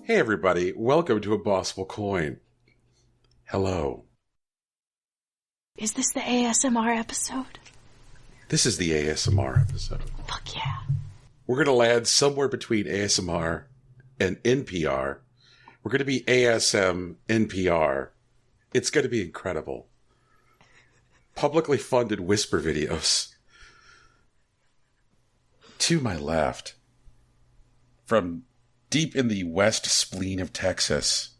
Hey everybody, welcome to A Bossable Coin. Hello. Is this the ASMR episode? This is the ASMR episode. Fuck yeah. We're going to land somewhere between ASMR and NPR. We're going to be ASM NPR. It's going to be incredible. Publicly funded whisper videos. To my left, from deep in the west spleen of Texas,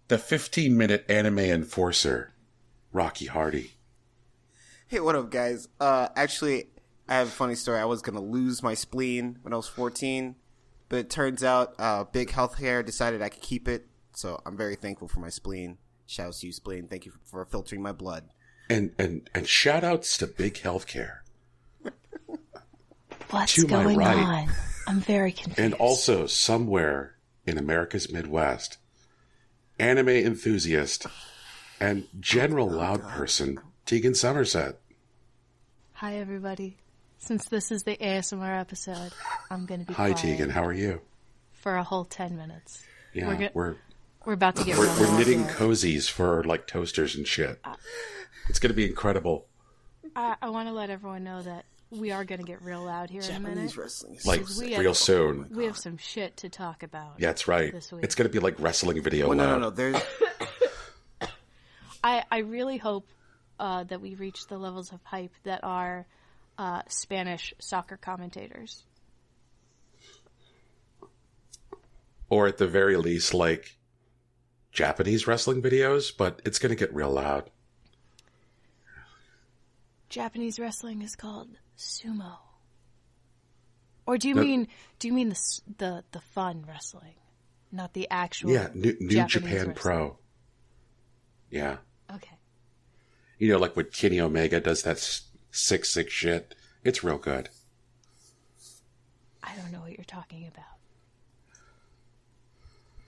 the 15-minute anime enforcer, Rocky Hardy. Hey, what up, guys? Actually, I have a funny story. I was going to lose my spleen when I was 14, but it turns out Big Healthcare decided I could keep it, so I'm very thankful for my spleen. Shouts to you, spleen. Thank you for filtering my blood. And shout-outs to Big Healthcare. What's going on? I'm very confused. And also, somewhere in America's Midwest, anime enthusiast and general loud person, Tegan Somerset. Hi, everybody. Since this is the ASMR episode, I'm going to be Hi, quiet Tegan. How are you? for a whole 10 minutes. Yeah, we're about to get we're knitting cozies for, like, toasters and shit. It's going to be incredible. I want to let everyone know that we are going to get real loud here in a minute. Japanese wrestling is Like, so real soon. We have some shit to talk about. Yeah, that's right. This week. It's going to be like wrestling video Well, loud. no. There's I really hope that we reach the levels of hype that are Spanish soccer commentators. Or at the very least, like, Japanese wrestling videos, but it's going to get real loud. Japanese wrestling is called sumo. Or do you mean the fun wrestling, not the actual? Yeah, New Japanese Japan wrestling? Pro. Yeah. Okay. You know, like when Kenny Omega does that 6'6" shit. It's real good. I don't know what you're talking about.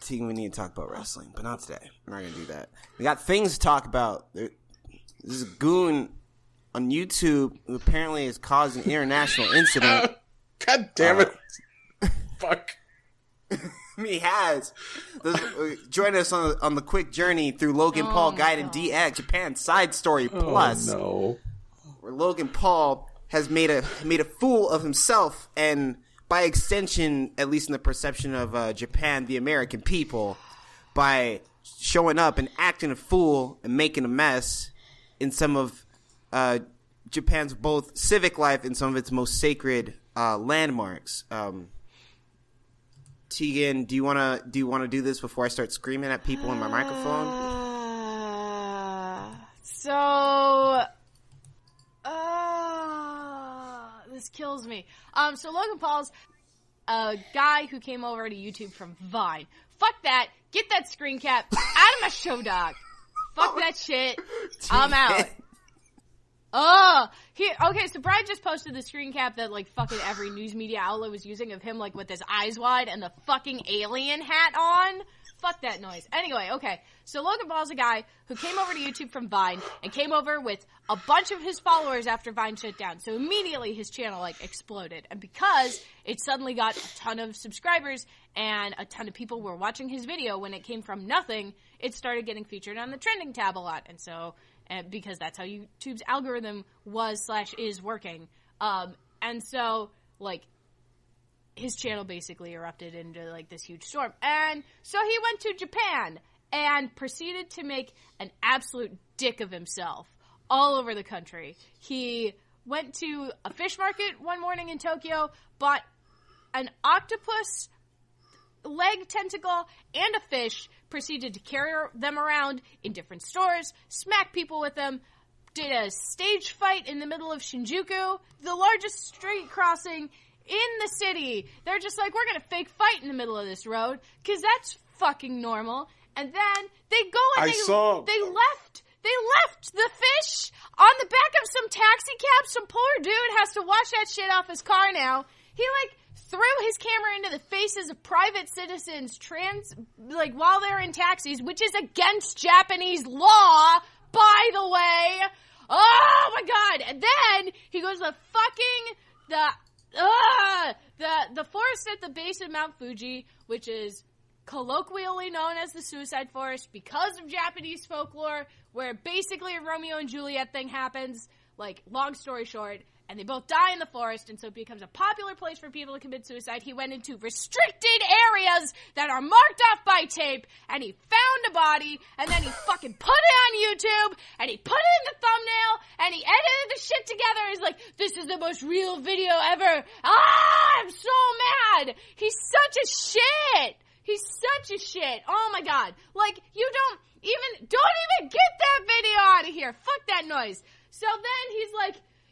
Tegan, we need to talk about wrestling, but not today. We're not going to do that. We got things to talk about. There's a goon on YouTube who apparently has caused an international incident. God damn it. Fuck. He has. Join us on the quick journey through Logan Paul Guide and DX Japan Side Story Plus. Oh, no. Where Logan Paul has made a fool of himself and, by extension, at least in the perception of Japan, the American people, by showing up and acting a fool and making a mess in some of Japan's both civic life and some of its most sacred landmarks. Tegan, do you want to do this before I start screaming at people in my microphone? This kills me. So Logan Paul's a guy who came over to YouTube from Vine. Fuck that. Get that screen cap out of my show, dog. Fuck that shit. I'm out. Okay, so Brian just posted the screen cap that, like, fucking every news media outlet was using of him, like, with his eyes wide and the fucking alien hat on. Fuck that noise. Anyway, okay, so Logan Paul's a guy who came over to YouTube from Vine and came over with a bunch of his followers after Vine shut down. So immediately his channel, like, exploded. And because it suddenly got a ton of subscribers and a ton of people were watching his video when it came from nothing, it started getting featured on the trending tab a lot. And so... because that's how YouTube's algorithm was/is working. And so, like, his channel basically erupted into, like, this huge storm. And so he went to Japan and proceeded to make an absolute dick of himself all over the country. He went to a fish market one morning in Tokyo, bought an octopus leg tentacle and a fish, proceeded to carry them around in different stores, smack people with them, did a stage fight in the middle of Shinjuku, the largest street crossing in the city. They're just like, we're gonna fake fight in the middle of this road, because that's fucking normal. And then they go and they left the fish on the back of some taxi cab. Some poor dude has to wash that shit off his car now. He, like, threw his camera into the faces of private citizens while they're in taxis, which is against Japanese law, by the way. Oh my god. And then he goes to the forest at the base of Mount Fuji, which is colloquially known as the Suicide Forest because of Japanese folklore, where basically a Romeo and Juliet thing happens, like, long story short, and they both die in the forest, and so it becomes a popular place for people to commit suicide. He went into restricted areas that are marked off by tape, and he found a body, and then he fucking put it on YouTube, and he put it in the thumbnail, and he edited the shit together. He's like, this is the most real video ever. I'm so mad. He's such a shit. He's such a shit. Oh my god. Like, you don't even get that video out of here. Fuck that noise. So then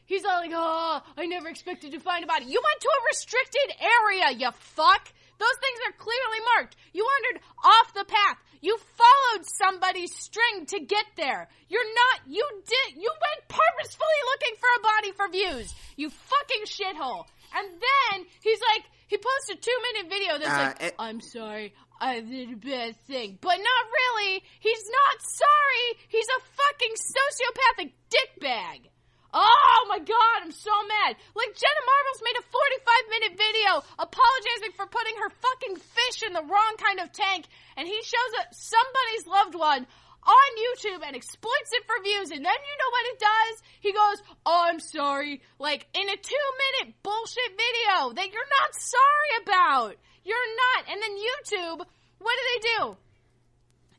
he's all like, oh, I never expected to find a body. You went to a restricted area, you fuck. Those things are clearly marked. You wandered off the path. You followed somebody's string to get there. You went purposefully looking for a body for views. You fucking shithole. And then he posts a 2-minute video that's I'm sorry, I did a bad thing. But not really. He's not sorry. He's a fucking sociopathic dickbag. Oh my god, I'm so mad. Like, Jenna Marbles made a 45-minute video apologizing for putting her fucking fish in the wrong kind of tank, and he shows somebody's loved one on YouTube and exploits it for views, and then you know what it does? He goes, oh, I'm sorry, like, in a 2-minute bullshit video that you're not sorry about. You're not. And then YouTube, what do?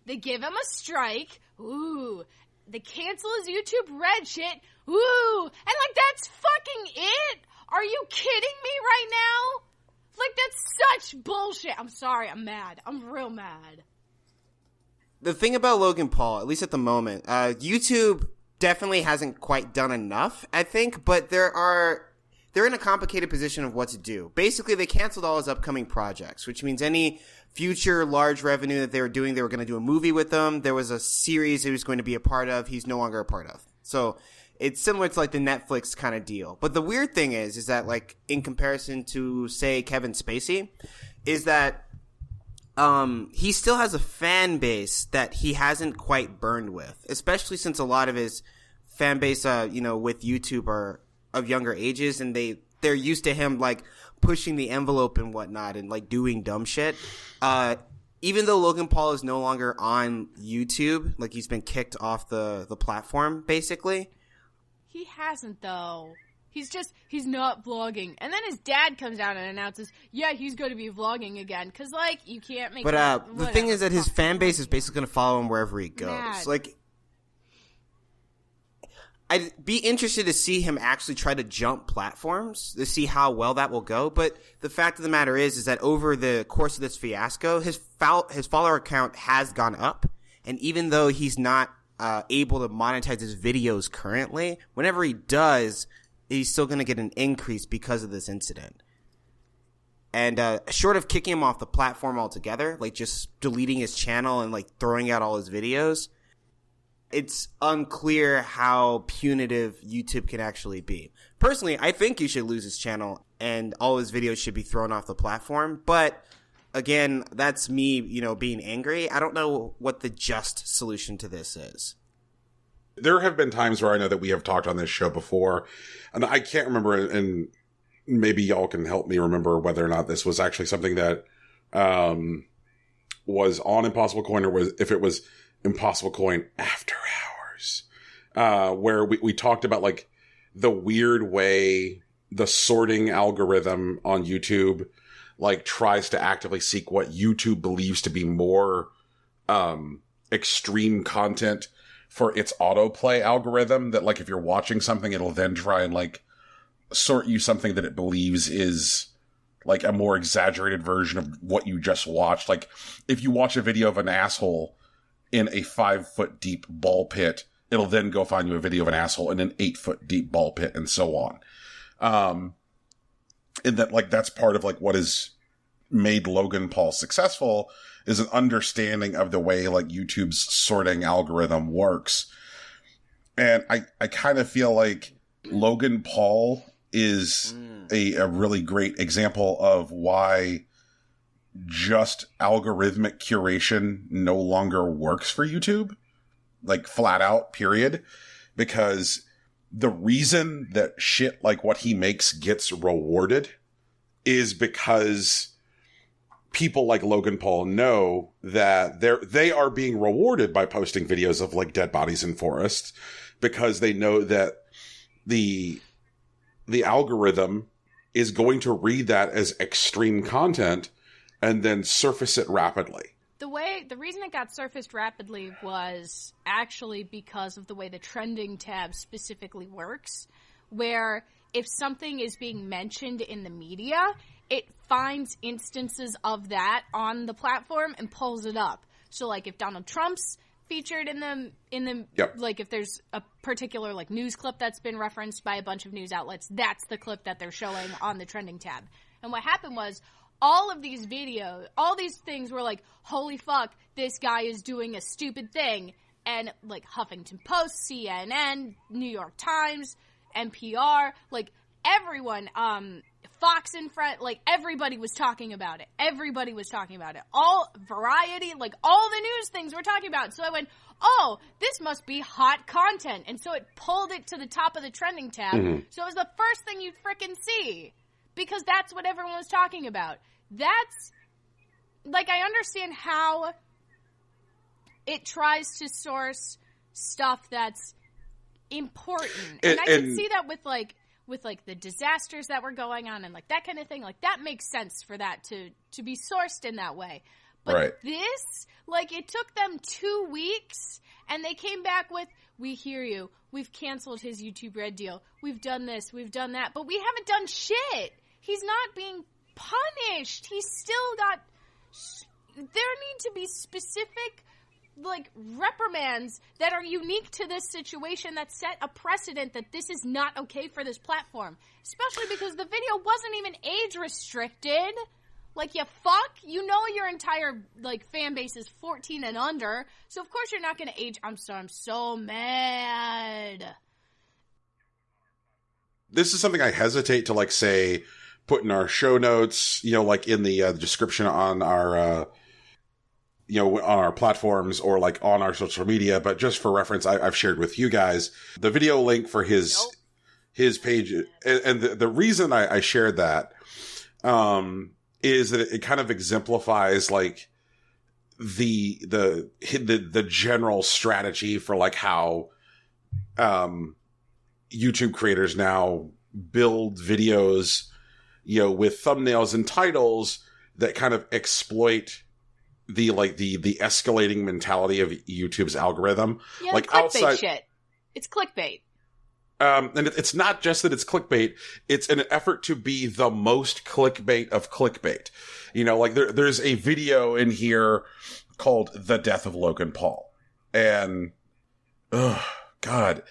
They give him a strike. Ooh. They cancel his YouTube Red shit. Ooh. And, like, that's fucking it? Are you kidding me right now? Like, that's such bullshit. I'm sorry. I'm mad. I'm real mad. The thing about Logan Paul, at least at the moment, YouTube definitely hasn't quite done enough, I think, but they're in a complicated position of what to do. Basically, they canceled all his upcoming projects, which means any future large revenue that they were doing, they were going to do a movie with them. There was a series he was going to be a part of. He's no longer a part of. So it's similar to like the Netflix kind of deal. But the weird thing is that like in comparison to, say, Kevin Spacey, is that he still has a fan base that he hasn't quite burned with, especially since a lot of his fan base, with YouTube are of younger ages, and they're used to him like pushing the envelope and whatnot and like doing dumb shit. Even though Logan Paul is no longer on YouTube, like he's been kicked off the platform basically. He hasn't though. He's not vlogging. And then his dad comes out and announces, yeah, he's going to be vlogging again. Cause like, you can't make the thing is that his fan base is basically going to follow him wherever he goes. Mad. Like, I'd be interested to see him actually try to jump platforms to see how well that will go. But the fact of the matter is that over the course of this fiasco, his follower count has gone up. And even though he's not able to monetize his videos currently, whenever he does, he's still going to get an increase because of this incident. And short of kicking him off the platform altogether, like just deleting his channel and like throwing out all his videos, it's unclear how punitive YouTube can actually be. Personally, I think he should lose his channel and all his videos should be thrown off the platform. But again, that's me, being angry. I don't know what the just solution to this is. There have been times where I know that we have talked on this show before, and I can't remember, and maybe y'all can help me remember whether or not this was actually something that was on Impossible Coin, or if it was Impossible Coin After Hours, where we talked about like the weird way the sorting algorithm on YouTube like tries to actively seek what YouTube believes to be more extreme content for its autoplay algorithm, that like if you're watching something, it'll then try and like sort you something that it believes is like a more exaggerated version of what you just watched. Like if you watch a video of an asshole in a 5-foot deep ball pit, it'll then go find you a video of an asshole in an 8-foot deep ball pit, and so on. And that like that's part of like what has made Logan Paul successful, is an understanding of the way like YouTube's sorting algorithm works. And I kind of feel like Logan Paul is a really great example of why just algorithmic curation no longer works for YouTube, like flat out, period. Because the reason that shit like what he makes gets rewarded is because people like Logan Paul know that they are being rewarded by posting videos of like dead bodies in forests, because they know that the algorithm is going to read that as extreme content and then surface it rapidly. The reason it got surfaced rapidly was actually because of the way the trending tab specifically works, where if something is being mentioned in the media, it finds instances of that on the platform and pulls it up. So, like, if Donald Trump's featured in the Yep. like, if there's a particular, like, news clip that's been referenced by a bunch of news outlets, that's the clip that they're showing on the trending tab. And what happened was, all of these videos, all these things were like, holy fuck, this guy is doing a stupid thing. And, like, Huffington Post, CNN, New York Times, NPR, like, everyone, Fox in front, like, everybody was talking about it. Everybody was talking about it. All Variety, like, all the news things were talking about it. So I went, oh, this must be hot content. And so it pulled it to the top of the trending tab. Mm-hmm. So it was the first thing you'd frickin' see. Because that's what everyone was talking about. That's, like, I understand how it tries to source stuff that's important. And I can see that with the disasters that were going on and, like, that kind of thing. Like, that makes sense for that to be sourced in that way. But this, like, it took them 2 weeks, and they came back with, we hear you. We've canceled his YouTube Red deal. We've done this. We've done that. But we haven't done shit. He's not being punished. He's still got... There need to be specific, like, reprimands that are unique to this situation that set a precedent that this is not okay for this platform. Especially because the video wasn't even age restricted. Like, you fuck. You know your entire, like, fan base is 14 and under. So, of course, you're not going to age... I'm so mad. This is something I hesitate to, like, say... put in our show notes, you know, like in the description on our, you know, on our platforms or like on our social media. But just for reference, I've shared with you guys the video link for his page. And the reason I shared that, is that it kind of exemplifies like the general strategy for like how, YouTube creators now build videos, you know, with thumbnails and titles that kind of exploit the escalating mentality of YouTube's algorithm. Yeah, like clickbait shit. It's clickbait. And it's not just that it's clickbait. It's an effort to be the most clickbait of clickbait. You know, like there's a video in here called "The Death of Logan Paul," and God,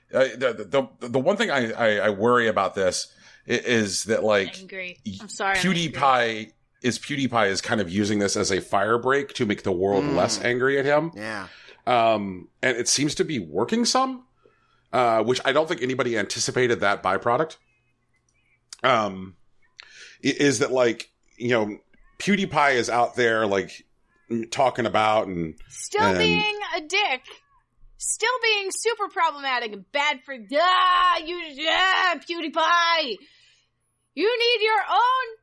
the one thing I worry about this is that, like, angry. I'm sorry, PewDiePie is kind of using this as a fire break to make the world less angry at him. Yeah. And it seems to be working some, which I don't think anybody anticipated that byproduct. Is that, like, you know, PewDiePie is out there, like, talking about and being a dick. Still being super problematic and bad for PewDiePie. You need your own.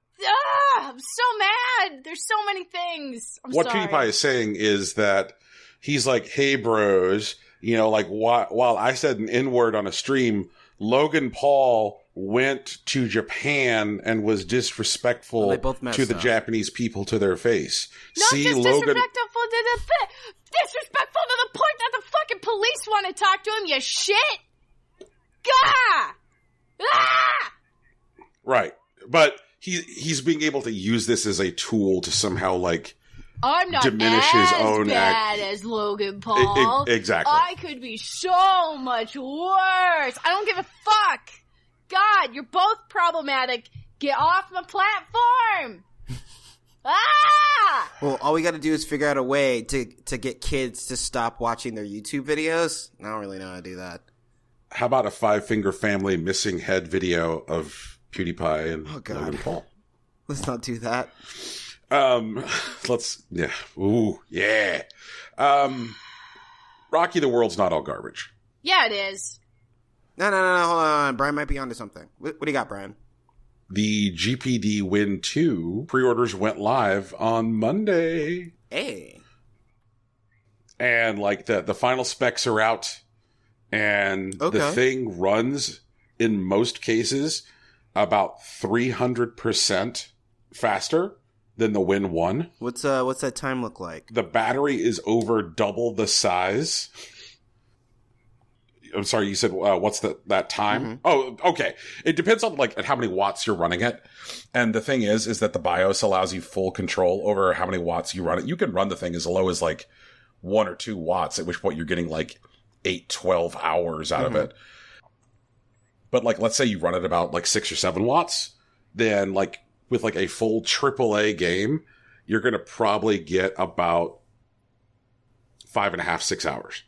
I'm so mad. There's so many things. What PewDiePie is saying is that he's like, hey, bros, you know, like while I said an N-word on a stream, Logan Paul went to Japan and was disrespectful to the Japanese people to their face. Not just disrespectful to the point that the fucking police want to talk to him, you shit! Gah! Ah! Right. But he's being able to use this as a tool to somehow, like, I'm not diminish as his own bad as Logan Paul. Exactly. I could be so much worse. I don't give a fuck. God, you're both problematic. Get off my platform. Ah! Well, all we got to do is figure out a way to get kids to stop watching their YouTube videos. I don't really know how to do that. How about a 5-finger family missing head video of PewDiePie and Logan Paul? Let's not do that. Yeah. Ooh, yeah. Rocky, the world's not all garbage. Yeah, it is. No, hold on. Brian might be onto something. What do you got, Brian? the GPD Win 2 pre-orders went live on Monday. Hey. And like the final specs are out, and the thing runs in most cases about 300% faster than the Win 1. What's that time look like? The battery is over double the size. I'm sorry, you said what's that time? Mm-hmm. Oh, okay. It depends on like at how many watts you're running it. And the thing is that the BIOS allows you full control over how many watts you run it. You can run the thing as low as like 1 or 2 watts, at which point you're getting like 8-12 hours out of it. But like, let's say you run it about like 6 or 7 watts, then like with like a full AAA game, you're going to probably get about 5.5, 6 hours.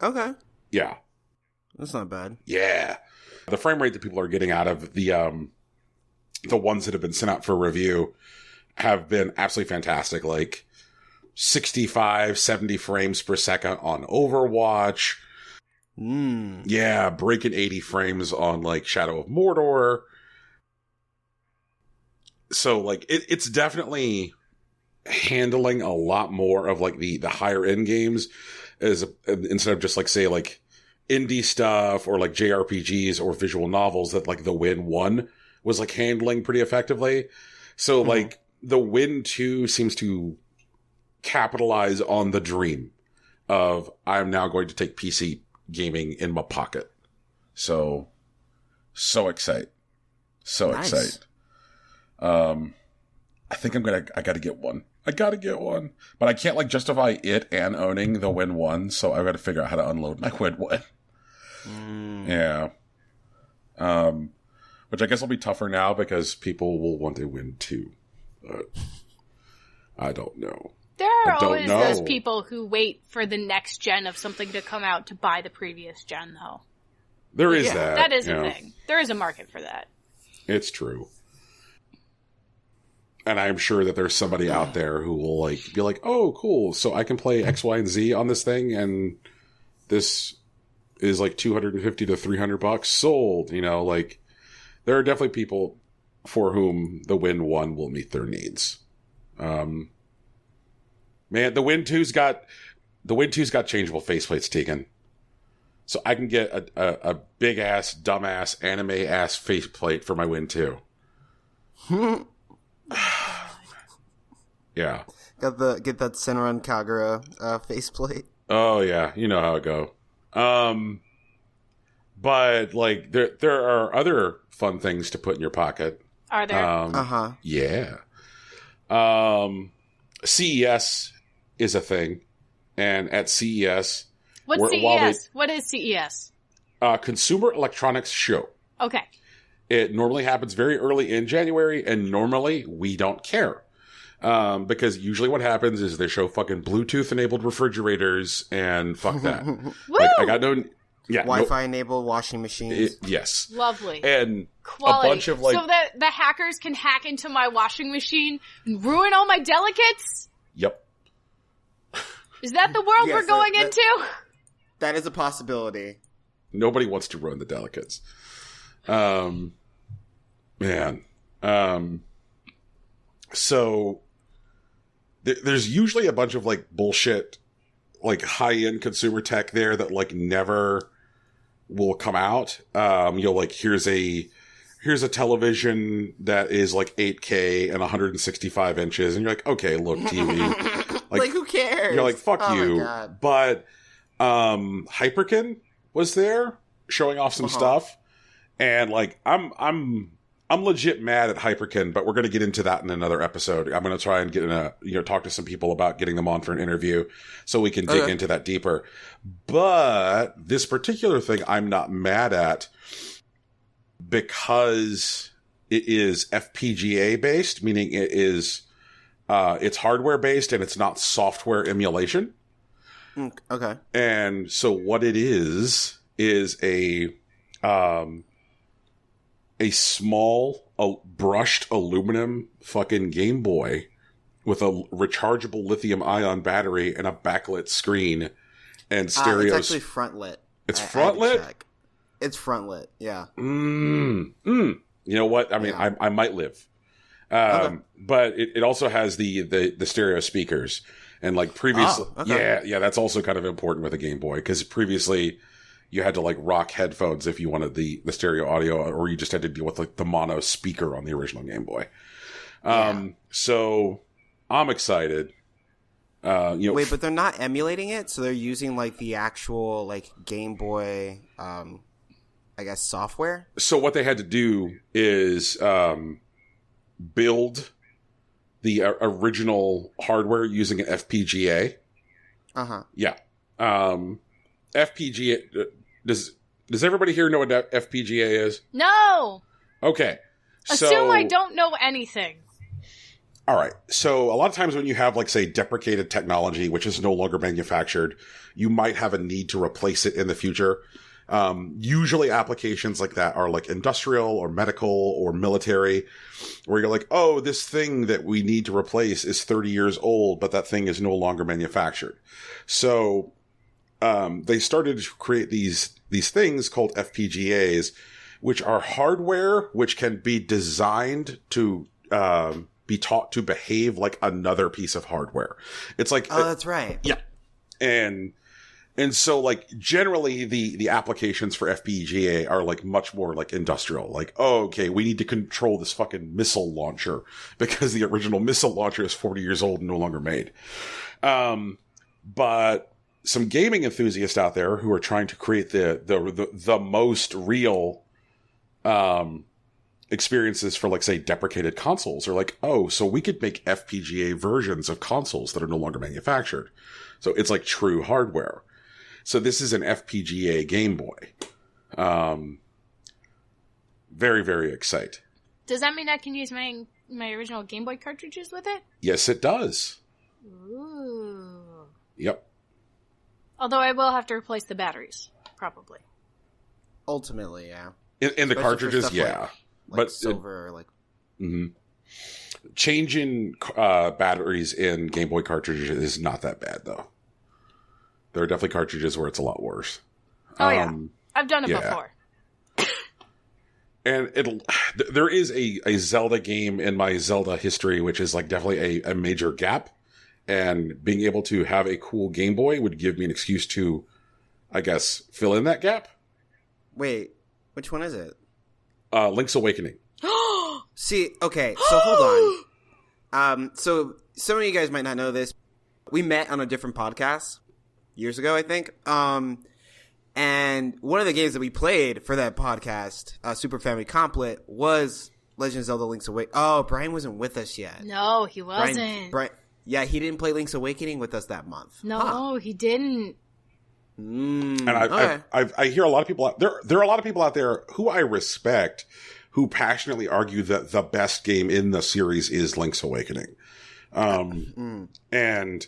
Okay. Yeah. That's not bad. Yeah. The frame rate that people are getting out of the ones that have been sent out for review have been absolutely fantastic. Like 65, 70 frames per second on Overwatch. Yeah, breaking 80 frames on like Shadow of Mordor. So like it's definitely handling a lot more of like the higher end games instead of just like say like indie stuff or like JRPGs or visual novels that like the Win 1 was like handling pretty effectively. So like the Win 2 seems to capitalize on the dream of I'm now going to take PC gaming in my pocket. So excited. Excited. I think I gotta get one. But I can't like justify it and owning the Win 1, so I've got to figure out how to unload my Win 1. Yeah. Which I guess will be tougher now because people will want to Win 2. But I don't know. There are always those people who wait for the next gen of something to come out to buy the previous gen, though. There is that. That is a thing. There is a market for that. It's true. And I'm sure that there's somebody out there who will like be like, oh, cool. So I can play X, Y, and Z on this thing. And this is like $250 to $300 sold. You know, like there are definitely people for whom the Win 1 will meet their needs. Man, the Win 2's got changeable faceplates, Tegan. So I can get a big ass, dumbass, anime ass faceplate for my Win 2. Yeah. Get that Senran Kagura faceplate. Oh yeah, you know how it go. But like there are other fun things to put in your pocket. Are there? Yeah. CES is a thing, and at CES, what's CES? What is CES? Consumer Electronics Show. Okay. It normally happens very early in January, and normally we don't care. Because usually what happens is they show fucking Bluetooth-enabled refrigerators, and fuck that. Like, I got no... Yeah, Wi-Fi-enabled washing machines. Yes. Lovely. And quality. A bunch of like... So that the hackers can hack into my washing machine and ruin all my delicates? Yep. Is that the world we're going into? That is a possibility. Nobody wants to ruin the delicates. Man. So there's usually a bunch of like bullshit, like high-end consumer tech there that like never will come out. Like here's a television that is like 8K and 165 inches, and you're like, okay, look, TV. Like who cares? You're like, fuck you. My God. But Hyperkin was there showing off some stuff, and like I'm legit mad at Hyperkin, but we're going to get into that in another episode. I'm going to try and talk to some people about getting them on for an interview so we can dig into that deeper. But this particular thing I'm not mad at because it is FPGA based, meaning it is it's hardware based and it's not software emulation. Okay. And so what it is a small brushed aluminum fucking Game Boy with a rechargeable lithium ion battery and a backlit screen and stereo. It's actually front lit. It's front lit? It's front lit, yeah. You know what? I mean, I might live. But it also has the stereo speakers. And like previously, yeah, that's also kind of important with a Game Boy, because previously you had to like rock headphones if you wanted the stereo audio, or you just had to deal with like the mono speaker on the original Game Boy. So I'm excited. Wait, but they're not emulating it, so they're using like the actual like Game Boy, I guess, software. So what they had to do is build the original hardware using an FPGA. Yeah. FPGA. Does everybody here know what FPGA is? No. Okay. Assume I don't know anything. All right. So a lot of times when you have, like, say, deprecated technology, which is no longer manufactured, you might have a need to replace it in the future. Usually applications like that are like industrial or medical or military, where you're like, oh, this thing that we need to replace is 30 years old, but that thing is no longer manufactured. So, they started to create these things called FPGAs, which are hardware, which can be designed to, be taught to behave like another piece of hardware. It's like, that's right. Yeah. And so, like, generally the applications for FPGA are, like, much more, like, industrial. Like, oh, okay, we need to control this fucking missile launcher because the original missile launcher is 40 years old and no longer made. But some gaming enthusiasts out there who are trying to create the most real experiences for, like, say, deprecated consoles are like, oh, so we could make FPGA versions of consoles that are no longer manufactured. So it's like true hardware. So this is an FPGA Game Boy. Very, very excited. Does that mean I can use my original Game Boy cartridges with it? Yes, it does. Ooh. Yep. Although I will have to replace the batteries, probably. Ultimately, yeah. In the cartridges, yeah. Like silver, changing batteries in Game Boy cartridges is not that bad, though. There are definitely cartridges where it's a lot worse. Oh, yeah. I've done it before. And there is a Zelda game in my Zelda history, which is like definitely a major gap. And being able to have a cool Game Boy would give me an excuse to, I guess, fill in that gap. Wait, which one is it? Link's Awakening. See, okay, so hold on. So some of you guys might not know this. We met on a different podcast years ago, I think. And one of the games that we played for that podcast, Super Family Complet, was Legend of Zelda Link's Awakening. Oh, Brian wasn't with us yet. No, he wasn't. Brian, yeah, he didn't play Link's Awakening with us that month. No, he didn't. And I hear a lot of people out there. There are a lot of people out there who I respect who passionately argue that the best game in the series is Link's Awakening. And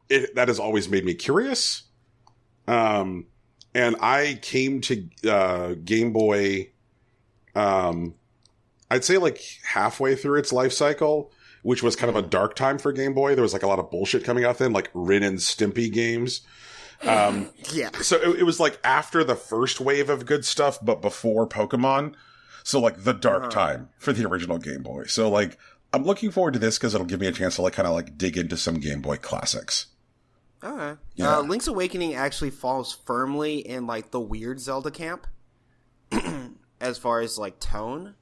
that has always made me curious. And I came to Game Boy, I'd say like halfway through its life cycle, which was kind of a dark time for Game Boy. There was like a lot of bullshit coming out then, like Ren and Stimpy games. Yeah. So it was like after the first wave of good stuff, but before Pokemon. So like the dark time for the original Game Boy. So like I'm looking forward to this because it'll give me a chance to like kind of like dig into some Game Boy classics. Okay. Yeah. Link's Awakening actually falls firmly in like the weird Zelda camp as far as like tone.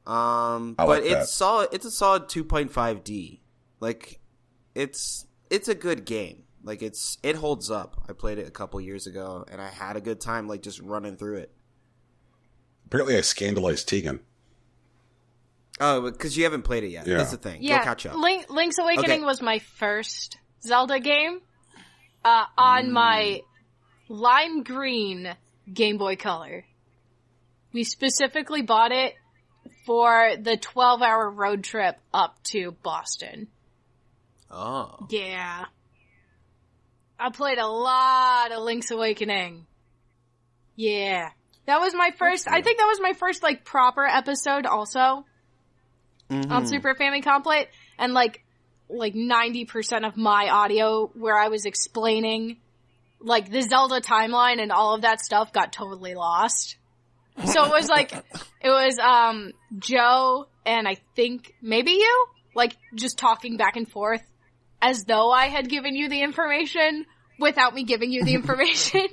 But like it's solid. It's a solid 2.5D. Like it's a good game. Like it holds up. I played it a couple years ago and I had a good time like just running through it. Apparently I scandalized Tegan. Oh, because you haven't played it yet. Yeah. That's the thing. Yeah, Go catch up. Link's Awakening was my first Zelda game on my lime green Game Boy Color. We specifically bought it for the 12-hour road trip up to Boston. Oh. Yeah. I played a lot of Link's Awakening. Yeah. That was my first, I think that was my first, like, proper episode also. On Super Family Complet. And, like 90% of my audio where I was explaining, like, the Zelda timeline and all of that stuff got totally lost. So it was Joe and I think maybe you, like, just talking back and forth as though I had given you the information without me giving you the information.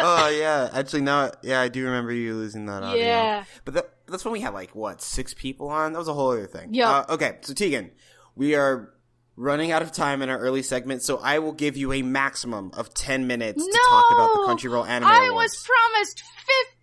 Oh, yeah. Actually, no. Yeah, I do remember you losing that audio. Yeah. But that's when we had, like, what, 6 people on? That was a whole other thing. Yeah. Okay, so Tegan, we are running out of time in our early segment, so I will give you a maximum of 10 minutes to talk about the Crunchyroll Anime Awards. I was promised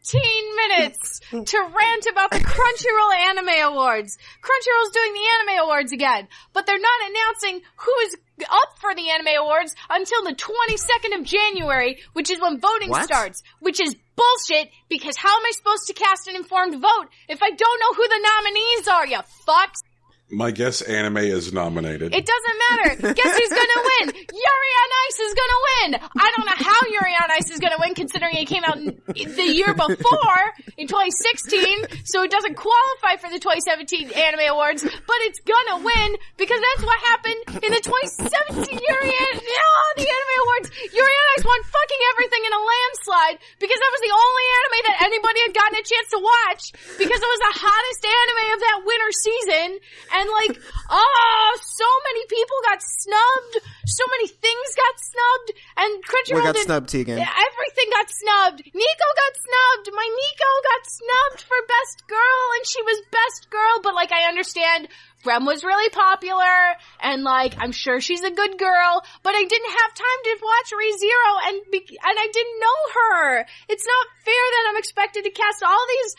15 minutes to rant about the Crunchyroll Anime Awards. Crunchyroll's doing the Anime Awards again, but they're not announcing who is up for the Anime Awards until the 22nd of January, which is when voting starts, which is bullshit, because how am I supposed to cast an informed vote if I don't know who the nominees are, you fucks? My guess anime is nominated. It doesn't matter. Guess who's gonna win? Yuri on Ice is gonna win! I don't know how Yuri on Ice is gonna win considering it came out the year before, in 2016, so it doesn't qualify for the 2017 Anime Awards, but it's gonna win because that's what happened in the 2017 the Anime Awards. Yuri on Ice won fucking everything in a landslide because that was the only anime that anybody had gotten a chance to watch because it was the hottest anime of that winter season. And so many people got snubbed. So many things got snubbed. And Crunchyroll What got snubbed, Tegan? Everything got snubbed. Nico got snubbed. My Nico got snubbed for Best Girl, and she was Best Girl. But, I understand Rem was really popular, and, I'm sure she's a good girl. But I didn't have time to watch ReZero, and I didn't know her. It's not fair that I'm expected to cast all these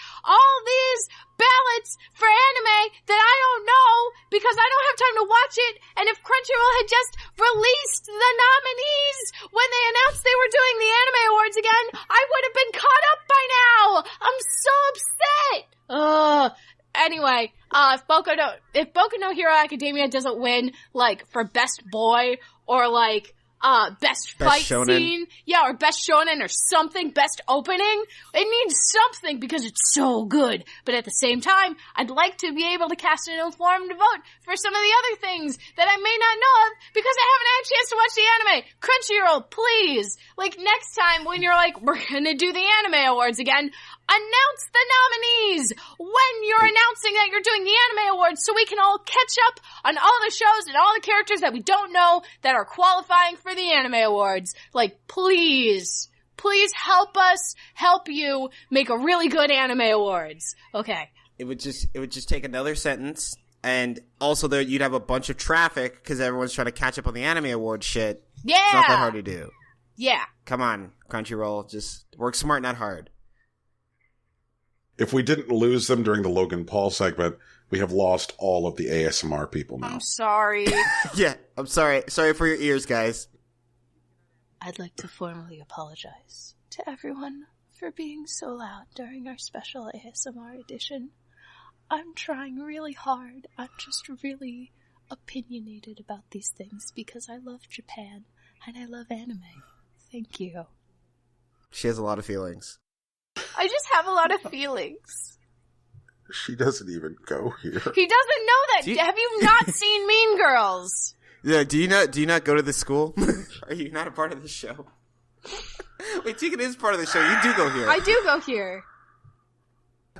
ballots for anime that I don't know because I don't have time to watch it. And if Crunchyroll had just released the nominees when they announced they were doing the Anime Awards again, I would have been caught up by now. I'm so upset. Anyway, if Boku no Hero Academia doesn't win, for Best Boy or best fight shonen scene, or best shonen or something, best opening. It needs something because it's so good. But at the same time, I'd like to be able to cast an informed vote for some of the other things that I may not know of because I haven't had a chance to watch the anime. Crunchyroll, please. Next time when you're we're gonna do the Anime Awards again, announce the nominees when you're announcing that you're doing the Anime Awards so we can all catch up on all the shows and all the characters that we don't know that are qualifying for the Anime Awards. Please help us help you make a really good Anime Awards. Okay. It would just take another sentence, and also you'd have a bunch of traffic because everyone's trying to catch up on the Anime Awards shit. Yeah. It's not that hard to do. Yeah. Come on, Crunchyroll. Just work smart, not hard. If we didn't lose them during the Logan Paul segment, we have lost all of the ASMR people now. I'm sorry. Yeah, I'm sorry. Sorry for your ears, guys. I'd like to formally apologize to everyone for being so loud during our special ASMR edition. I'm trying really hard. I'm just really opinionated about these things because I love Japan and I love anime. Thank you. She has a lot of feelings. I just have a lot of feelings. She doesn't even go here. He doesn't know that. Have you not seen Mean Girls? Yeah, do you not go to the school? Are you not a part of the show? Wait, Tegan is part of the show. You do go here. I do go here.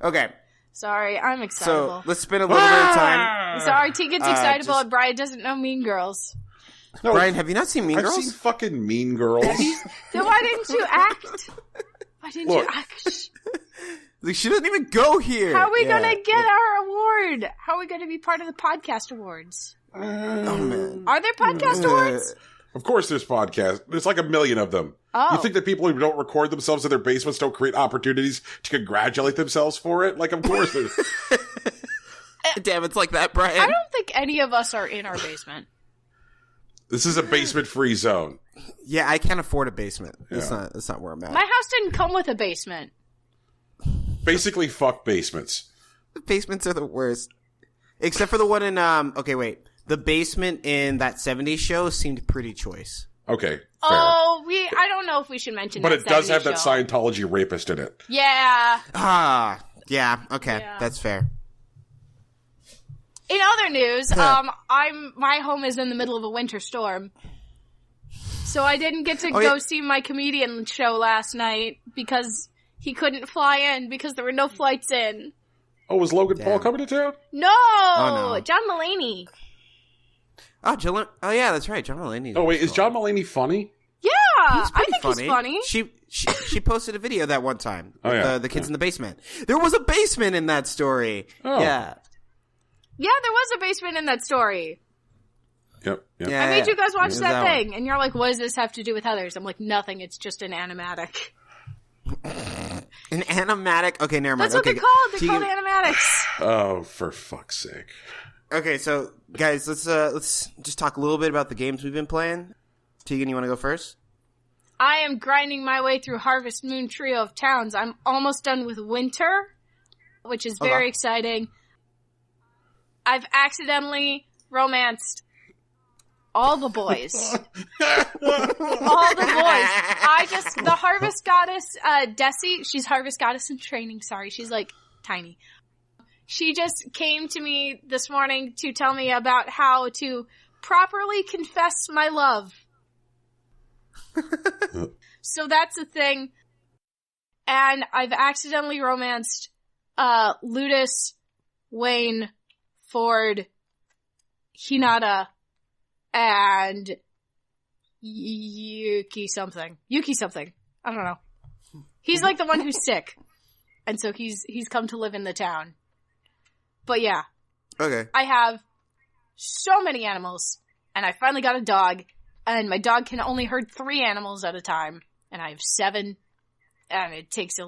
Okay. Sorry, I'm excitable. So, let's spend a little bit of time. Sorry, Tegan's excitable and Brian doesn't know Mean Girls. No, Brian, have you not seen Mean Girls? I've seen fucking Mean Girls. Then why didn't you act? Why didn't you act? She doesn't even go here. How are we gonna get our award? How are we gonna be part of the podcast awards? Oh, man. Are there podcast awards? Of course there's podcasts. There's like a million of them. Oh. You think that people who don't record themselves in their basements don't create opportunities to congratulate themselves for it? Of course there's... Damn, it's like that, Brian. I don't think any of us are in our basement. This is a basement-free zone. Yeah, I can't afford a basement. Yeah. That's not where I'm at. My house didn't come with a basement. Basically, fuck basements. Basements are the worst. Except for the one in, okay, wait. The basement in that 70s show seemed pretty choice. Okay, fair. Oh, I don't know if we should mention that. But it does have that show. Scientology rapist in it. Yeah. Yeah, okay. Yeah. That's fair. In other news, my home is in the middle of a winter storm. So I didn't get to go see my comedian show last night because he couldn't fly in because there were no flights in. Oh, was Logan Paul coming to town? No! Oh, no. John Mulaney. Oh, yeah, that's right. John Mulaney. Oh, wait, is John Mulaney funny? Yeah! I think funny. he's funny. She posted a video that one time with the kids in the basement. There was a basement in that story. Oh. Yeah. Yeah, there was a basement in that story. Yep. Yeah, I made you guys watch that one. thing, and you're like, what does this have to do with Heathers? I'm like, nothing, it's just an animatic. An animatic? Okay, never mind. That's what they're called. They're called animatics. Oh, for fuck's sake. Okay, so, guys, let's just talk a little bit about the games we've been playing. Tegan, you want to go first? I am grinding my way through Harvest Moon Trio of Towns. I'm almost done with Winter, which is very exciting. I've accidentally romanced all the boys. All the boys. The Harvest Goddess, Desi, she's Harvest Goddess in training, sorry, she's like tiny. She just came to me this morning to tell me about how to properly confess my love. So that's a thing. And I've accidentally romanced, Ludus, Wayne, Ford, Hinata, and Yuki something. I don't know. He's like the one who's sick. And so he's come to live in the town. But yeah. Okay. I have so many animals, and I finally got a dog, and my dog can only herd 3 animals at a time, and I have 7, and it takes it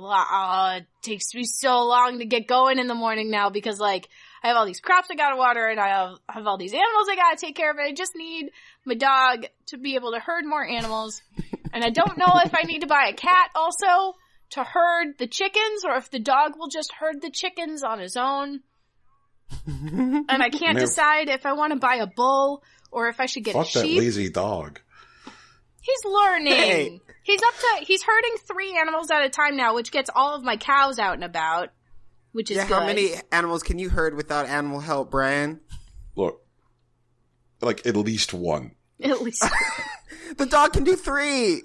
takes me so long to get going in the morning now, because, like, I have all these crops I gotta water, and I have all these animals I gotta take care of, and I just need my dog to be able to herd more animals, and I don't know if I need to buy a cat also to herd the chickens, or if the dog will just herd the chickens on his own. And I can't decide if I want to buy a bull or if I should get a sheep. Fuck that lazy dog. He's learning. Hey. He's herding 3 animals at a time now, which gets all of my cows out and about, which is good. How many animals can you herd without animal help, Brian? Look, like at least 1. At least. The dog can do 3.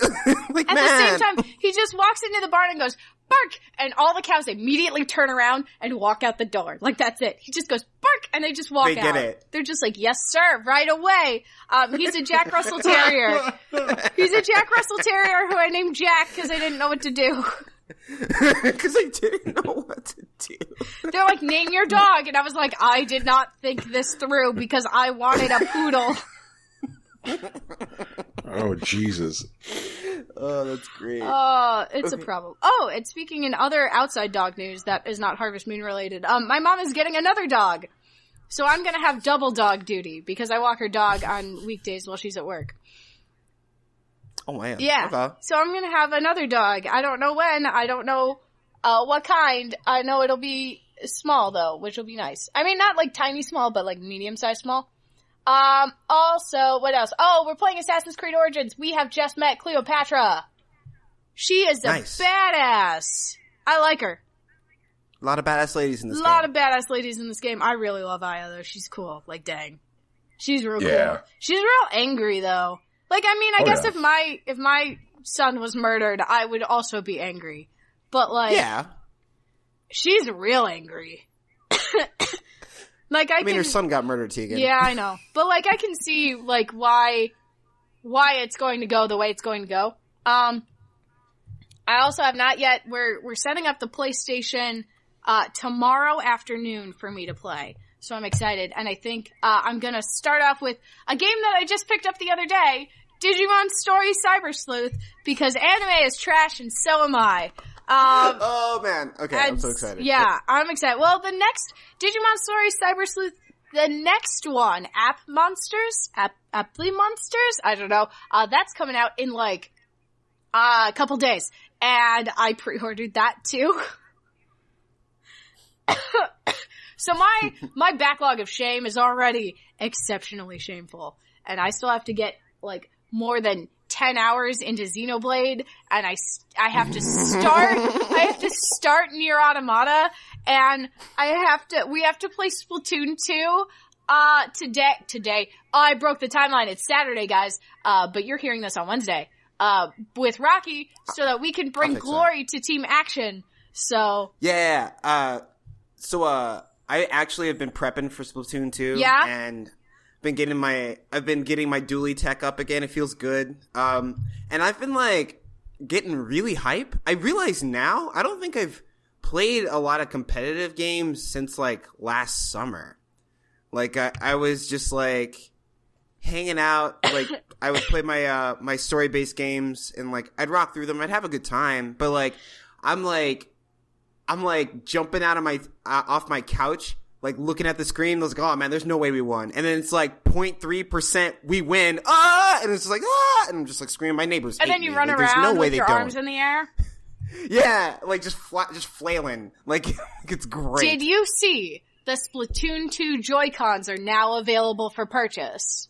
Like, At man. the same time, he just walks into the barn and goes, bark! And all the cows immediately turn around and walk out the door. Like, that's it. He just goes, bark! And they just walk out. They get it. They're just like, yes, sir, right away. He's a Jack Russell Terrier. He's a Jack Russell Terrier who I named Jack because I didn't know what to do. Because I didn't know what to do. They're like, name your dog. And I was like, I did not think this through because I wanted a poodle. Oh, Jesus. Oh, that's great. It's a problem. Oh, and speaking in other outside dog news that is not Harvest Moon related, my mom is getting another dog. So I'm gonna have double dog duty because I walk her dog on weekdays while she's at work. Oh, man. Yeah. Okay. So I'm gonna have another dog. I don't know when. I don't know what kind. I know it'll be small, though, which will be nice. I mean, not like tiny small, but like medium-sized small. Also, what else? Oh, we're playing Assassin's Creed Origins. We have just met Cleopatra. She is a badass. I like her. A lot of badass ladies in this game. A lot of badass ladies in this game. I really love Aya, though. She's cool. Like, dang. She's real cool. She's real angry, though. Like, I mean, I guess if my son was murdered, I would also be angry. But, like... Yeah. She's real angry. Like, I mean, her son got murdered, Tegan. Yeah, I know. But, like, I can see, like, why it's going to go the way it's going to go. I also have not yet, we're setting up the PlayStation, tomorrow afternoon for me to play. So I'm excited. And I think, I'm gonna start off with a game that I just picked up the other day, Digimon Story Cyber Sleuth, because anime is trash and so am I. Oh man. Okay, I'm so excited. Yeah, I'm excited. Well, the next Digimon Story Cyber Sleuth, the next one, Apply Monsters? I don't know. That's coming out in like, a couple days. And I pre-ordered that too. So my backlog of shame is already exceptionally shameful. And I still have to get like more than 10 hours into Xenoblade, and I have to start Nier Automata, and we have to play Splatoon 2, Today, I broke the timeline. It's Saturday, guys. But you're hearing this on Wednesday. With Rocky, so that we can bring glory to Team Action. So. Yeah. I actually have been prepping for Splatoon 2. Yeah. And I've been getting my dually tech up again. It feels good. And I've been like getting really hype. I realize now, I don't think I've played a lot of competitive games since like last summer. Like I was just like hanging out, like I would play my my story-based games and like I'd rock through them. I'd have a good time, but like I'm jumping out of my off my couch, like looking at the screen. I was like, oh man, there's no way we won. And then it's like 0.3% we win. And it's like and I'm just like screaming. My neighbors. And then you me. run like, around with your arms in the air. Yeah, like just flailing. Like it's great. Did you see the Splatoon 2 Joy-Cons are now available for purchase?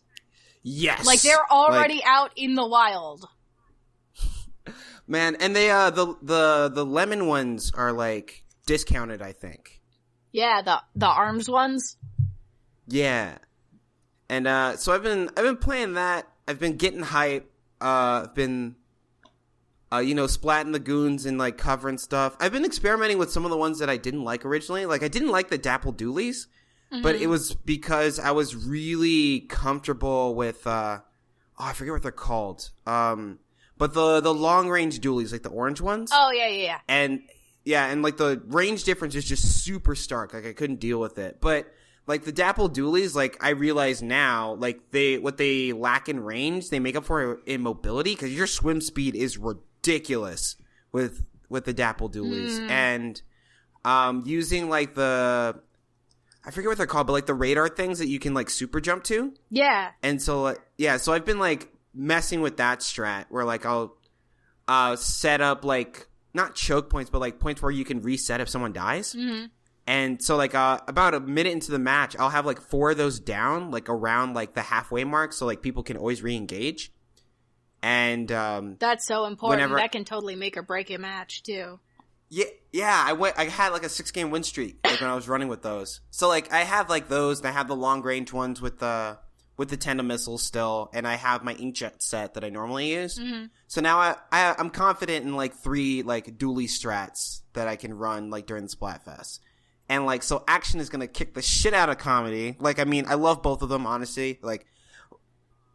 Yes. Like they're already out in the wild. Man, and they the lemon ones are like discounted, I think. Yeah, the arms ones. Yeah. And so I've been playing that. I've been getting hype. I've been splatting the goons and like covering stuff. I've been experimenting with some of the ones that I didn't like originally. Like I didn't like the Dapple Doolies, but it was because I was really comfortable with I forget what they're called. But the long range dualies, like the orange ones. Oh yeah. And like the range difference is just super stark. Like I couldn't deal with it. But like the Dapple Doolies, like I realize now, like what they lack in range, they make up for in mobility because your swim speed is ridiculous with the Dapple Doolies. And using like I forget what they're called, but like the radar things that you can like super jump to. Yeah. And so so I've been like messing with that strat where like I'll set up like not choke points but like points where you can reset if someone dies. And so like about a minute into the match I'll have like 4 of those down like around like the halfway mark so like people can always re-engage. And that's so important. That can totally make or break a match too. Yeah, I had like a 6-game win streak like when I was running with those. So like I have like those and I have the long range ones with the tandem missiles still, and I have my inkjet set that I normally use. So now I'm confident in like 3 like dually strats that I can run like during the Splatfest. And like so action is gonna kick the shit out of comedy. Like I mean I love both of them honestly. Like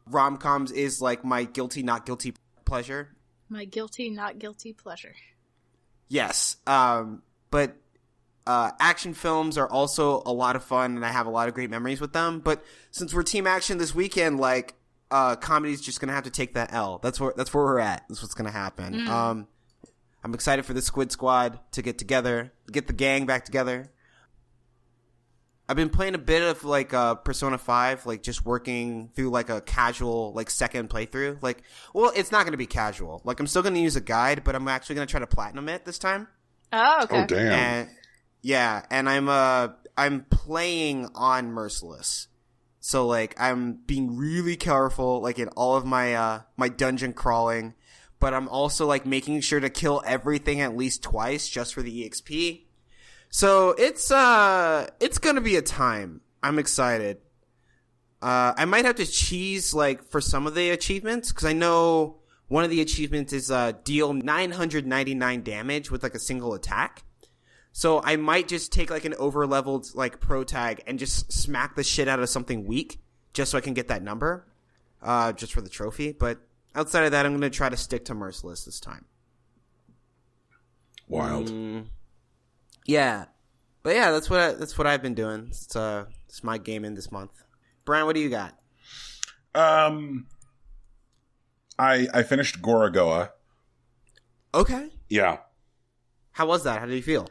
rom-coms is like my guilty not guilty pleasure. My guilty not guilty pleasure. Yes. But action films are also a lot of fun, and I have a lot of great memories with them. But since we're Team Action this weekend, like comedy's just gonna have to take that L. That's where we're at. That's what's gonna happen. I'm excited for the Squid Squad to get together, get the gang back together. I've been playing a bit of like Persona 5, like just working through like a casual like second playthrough. Like, well, it's not gonna be casual. Like I'm still gonna use a guide, but I'm actually gonna try to platinum it this time. Oh, okay. Oh, damn. And, yeah, and I'm playing on Merciless. So like I'm being really careful like in all of my my dungeon crawling, but I'm also like making sure to kill everything at least twice just for the EXP. So it's going to be a time. I'm excited. I might have to cheese like for some of the achievements cuz I know one of the achievements is deal 999 damage with like a single attack. So I might just take like an over-leveled like pro tag and just smack the shit out of something weak just so I can get that number just for the trophy. But outside of that, I'm going to try to stick to Merciless this time. Wild. Yeah. But yeah, that's what I've been doing. It's my gaming this month. Brian, what do you got? I finished Gorogoa. Okay. Yeah. How was that? How did you feel?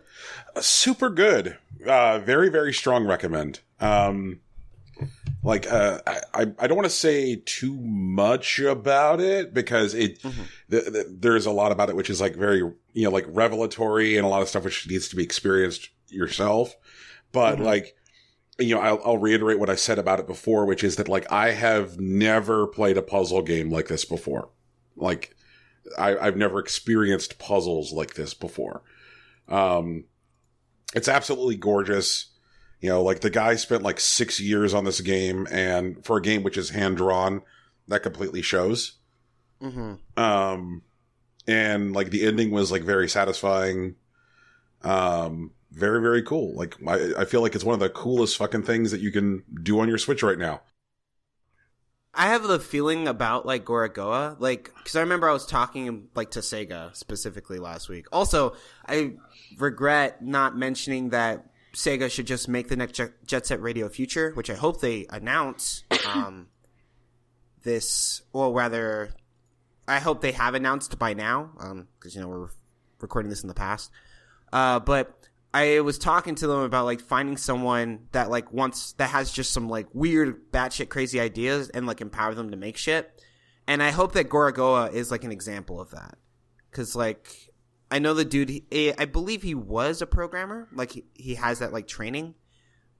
Super good. Very, very strong recommend. I don't want to say too much about it because there's a lot about it which is like very, like revelatory and a lot of stuff which needs to be experienced yourself. But like, I'll reiterate what I said about it before, which is that like I have never played a puzzle game like this before. Like I've never experienced puzzles like this before. It's absolutely gorgeous. You know, like the guy spent like 6 years on this game, and for a game which is hand drawn, that completely shows. Mm-hmm. And like the ending was like very satisfying. Very, very cool. Like I feel like it's one of the coolest fucking things that you can do on your Switch right now. I have the feeling about like Gorogoa, like, because I remember I was talking like to Sega specifically last week. Also, I regret not mentioning that Sega should just make the next Jet Set Radio Future, which I hope they announce this, or rather, I hope they have announced by now, because, you know, we're recording this in the past. But I was talking to them about like finding someone that like that has just some like weird batshit crazy ideas and like empower them to make shit. And I hope that Gorogoa is like an example of that. Cause like, I know the dude, I believe he was a programmer. Like he has that like training,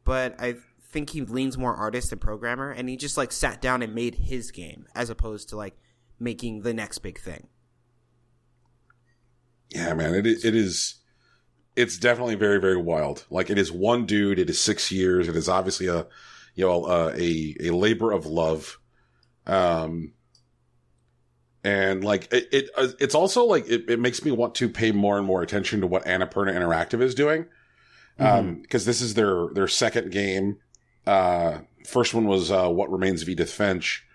but I think he leans more artist than programmer. And he just like sat down and made his game as opposed to like making the next big thing. Yeah, man, it's definitely very, very wild. Like it is one dude. It is 6 years. It is obviously a labor of love. And like it's also like it makes me want to pay more and more attention to what Annapurna Interactive is doing. Because this is their second game. First one was What Remains of Edith Finch.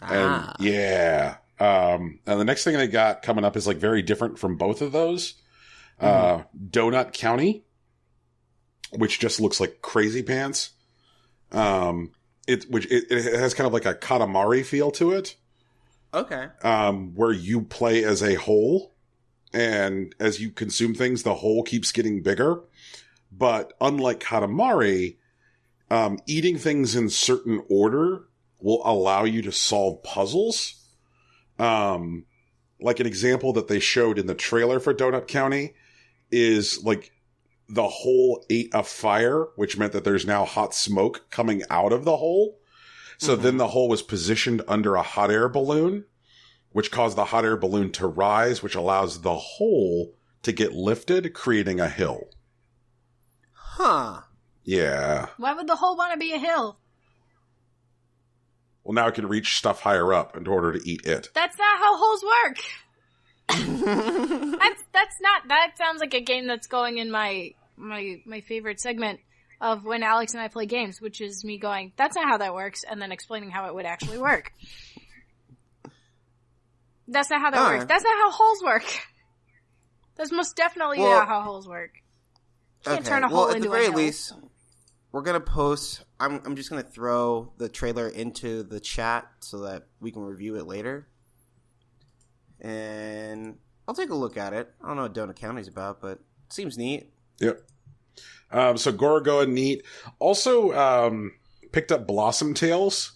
And yeah. And the next thing they got coming up is like very different from both of those. Donut County, which just looks like crazy pants. It has kind of like a Katamari feel to it. Okay. Where you play as a whole, and as you consume things, the whole keeps getting bigger. But unlike Katamari, eating things in certain order will allow you to solve puzzles. Like an example that they showed in the trailer for Donut County is like the hole ate a fire, which meant that there's now hot smoke coming out of the hole. So then the hole was positioned under a hot air balloon, which caused the hot air balloon to rise, which allows the hole to get lifted, creating a hill. Huh. Yeah. Why would the hole want to be a hill? Well, now it can reach stuff higher up in order to eat it. That's not how holes work. That sounds like a game that's going in my favorite segment of when Alex and I play games, which is me going, that's not how that works, and then explaining how it would actually work. That's not how that works. That's not how holes work. That's most definitely not how holes work. You can't turn a hole into a hill. At the very least, we're going to post, I'm just going to throw the trailer into the chat so that we can review it later. And I'll take a look at it. I don't know what Donut County's about, but it seems neat. Yep. So Gorogoa, neat. Also, picked up Blossom Tales.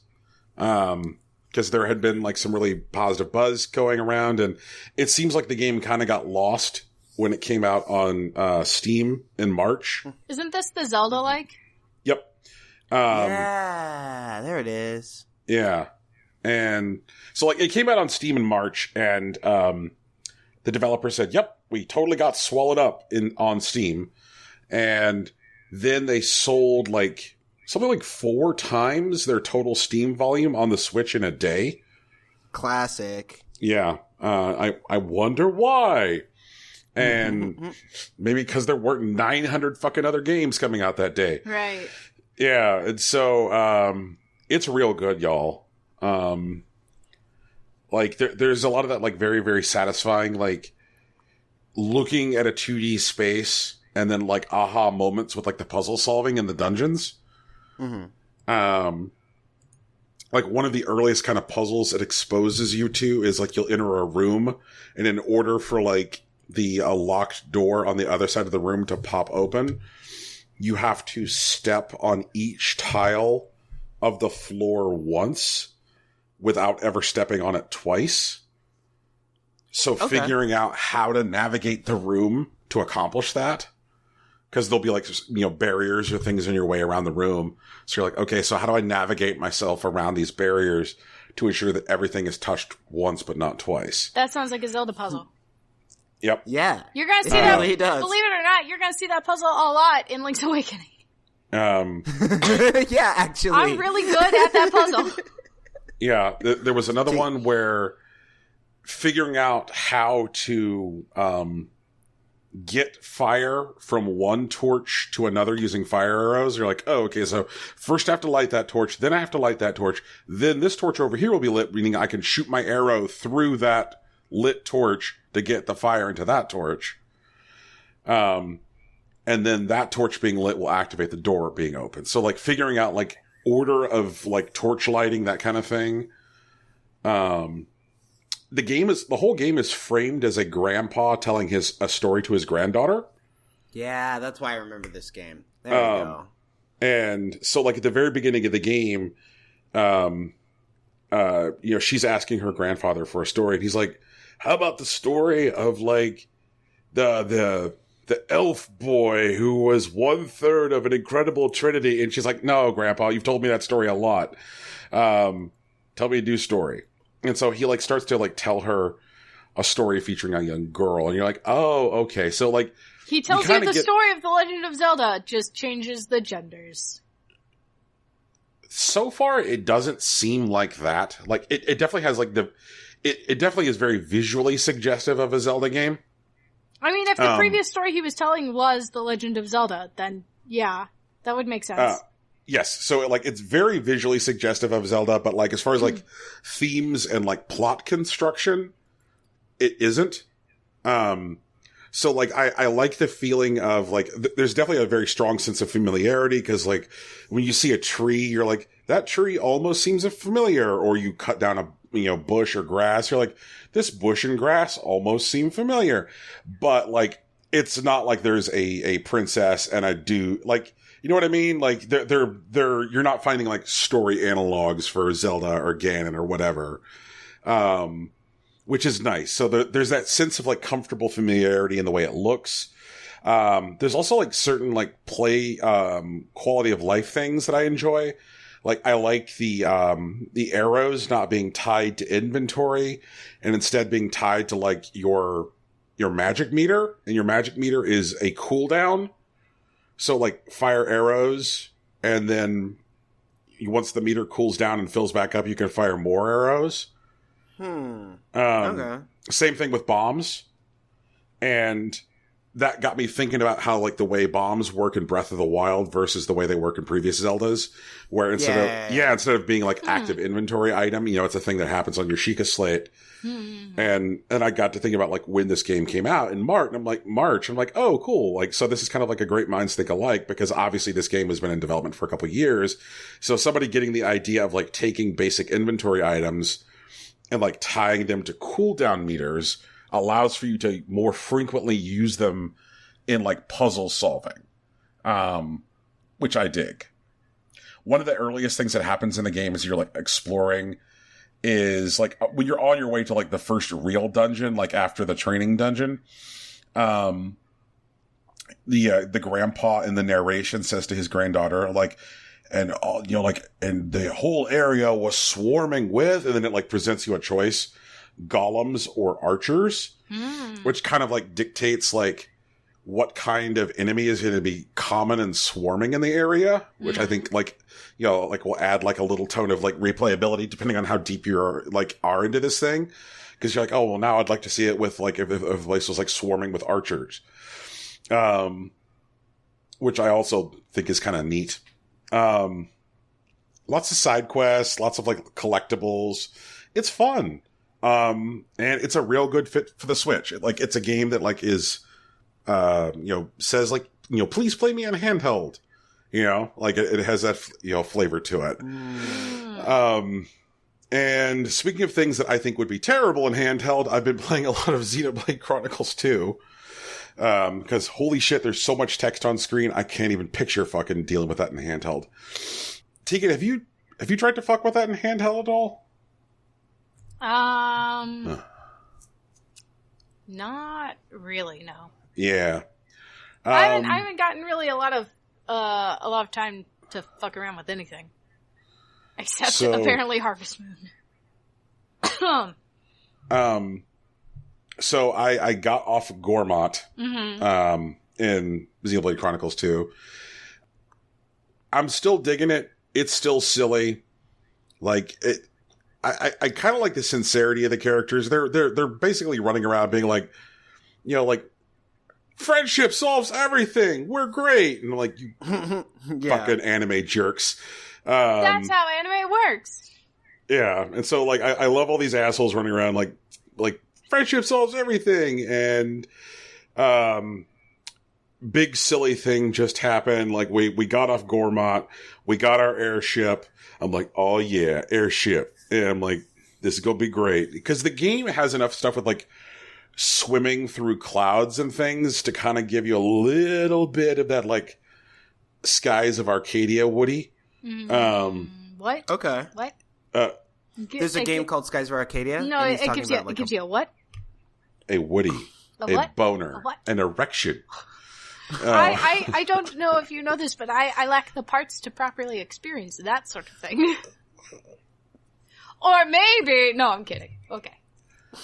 Because there had been like some really positive buzz going around, and it seems like the game kind of got lost when it came out on Steam in March. Isn't this the Zelda-like? Yep. Yeah, there it is. Yeah. And so like it came out on Steam in March, and the developer said, yep, we totally got swallowed up on Steam. And then they sold like something like 4 times their total Steam volume on the Switch in a day. Classic. Yeah. I wonder why. And maybe because there weren't 900 fucking other games coming out that day. Right. Yeah. And so it's real good, y'all. Like there's a lot of that like very, very satisfying, like looking at a 2D space and then like aha moments with like the puzzle solving in the dungeons. Like one of the earliest kind of puzzles it exposes you to is like you'll enter a room, and in order for like the locked door on the other side of the room to pop open, you have to step on each tile of the floor once without ever stepping on it twice. So figuring out how to navigate the room to accomplish that, because there'll be like, you know, barriers or things in your way around the room. So you're like, okay, so how do I navigate myself around these barriers to ensure that everything is touched once but not twice? That sounds like a Zelda puzzle. Yep. Yeah. You're going to see that, really does. believe it or not, you're going to see that puzzle a lot in Link's Awakening. Yeah, actually. I'm really good at that puzzle. Yeah, there was another one where figuring out how to get fire from one torch to another using fire arrows. You're like, oh, okay, so first I have to light that torch, then I have to light that torch, then this torch over here will be lit, meaning I can shoot my arrow through that lit torch to get the fire into that torch. And then that torch being lit will activate the door being open. So, like, figuring out, like, order of, like, torch lighting, that kind of thing. The whole game is framed as a grandpa telling a story to his granddaughter. Yeah, that's why I remember this game. There we go. And so, like, at the very beginning of the game, she's asking her grandfather for a story, and he's like, how about the story of, like, the elf boy who was 1/3 of an incredible trinity? And she's like, no, Grandpa, you've told me that story a lot. Tell me a new story. And so he, like, starts to, like, tell her a story featuring a young girl. And you're like, oh, okay. So, like, he tells you the story of The Legend of Zelda, just changes the genders. So far, it doesn't seem like that. Like, it definitely has, like, it definitely is very visually suggestive of a Zelda game. I mean, if the previous story he was telling was The Legend of Zelda, then yeah, that would make sense. Yes, so, like, it's very visually suggestive of Zelda, but, like, as far as, like, themes and, like, plot construction, it isn't. So, like, I like the feeling of, like, there's definitely a very strong sense of familiarity, because, like, when you see a tree, you're like, that tree almost seems familiar, or you cut down a, bush or grass, you're like, this bush and grass almost seem familiar. But, like, it's not like there's a princess and a dude, like, you know what I mean? Like, you're not finding, like, story analogs for Zelda or Ganon or whatever. Which is nice. So there's that sense of, like, comfortable familiarity in the way it looks. There's also, like, certain, like, play, quality of life things that I enjoy. Like, I like the arrows not being tied to inventory and instead being tied to, like, your magic meter. And your magic meter is a cooldown. So, like, fire arrows, and then once the meter cools down and fills back up, you can fire more arrows. Okay. Same thing with bombs. And that got me thinking about how, like, the way bombs work in Breath of the Wild versus the way they work in previous Zeldas, where instead of being, like, active inventory item, it's a thing that happens on your Sheikah slate. And I got to think about, like, when this game came out in March, and I'm like, oh, cool. Like, so this is kind of like a great minds think alike, because obviously this game has been in development for a couple of years. So somebody getting the idea of, like, taking basic inventory items and, like, tying them to cooldown meters allows for you to more frequently use them in, like, puzzle solving. Which I dig. One of the earliest things that happens in the game as you're, like, exploring is, like, when you're on your way to, like, the first real dungeon, like, after the training dungeon, the grandpa in the narration says to his granddaughter, like, and and the whole area was swarming with, and then it, like, presents you a choice, golems or archers, which kind of, like, dictates, like, what kind of enemy is going to be common and swarming in the area, which I think, like, will add, like, a little tone of, like, replayability depending on how deep you're, like, are into this thing. Because you're like, oh, well, now I'd like to see it with, like, if the place was, like, swarming with archers. Which I also think is kind of neat. Lots of side quests, lots of, like, collectibles. It's fun. And it's a real good fit for the Switch. It's a game that, like, is, says, like, please play me on handheld. Like, it has that, flavor to it. And speaking of things that I think would be terrible in handheld, I've been playing a lot of Xenoblade Chronicles 2. Because holy shit, there's so much text on screen, I can't even picture fucking dealing with that in handheld. Tegan, have you tried to fuck with that in handheld at all? Not really, no. Yeah. I haven't gotten really a lot of time to fuck around with anything. Except apparently Harvest Moon. So I got off of, in Xenoblade Chronicles 2. I'm still digging it. It's still silly. Like it. I kind of like the sincerity of the characters. They're basically running around being like, you know, like, friendship solves everything. We're great. And like, you fucking anime jerks. That's how anime works. Yeah. And so like, I love all these assholes running around like friendship solves everything. And, big silly thing just happened. Like we got off Gormott. We got our airship. I'm like, oh yeah, airship. And I'm like, this is going to be great. Because the game has enough stuff with like swimming through clouds and things to kind of give you a little bit of that like Skies of Arcadia Woody. What? Okay. What? There's a game called Skies of Arcadia. No, it gives you a what? A Woody. A boner. A what? An erection. I don't know if you know this, but I lack the parts to properly experience that sort of thing. Or maybe... No, I'm kidding. Okay.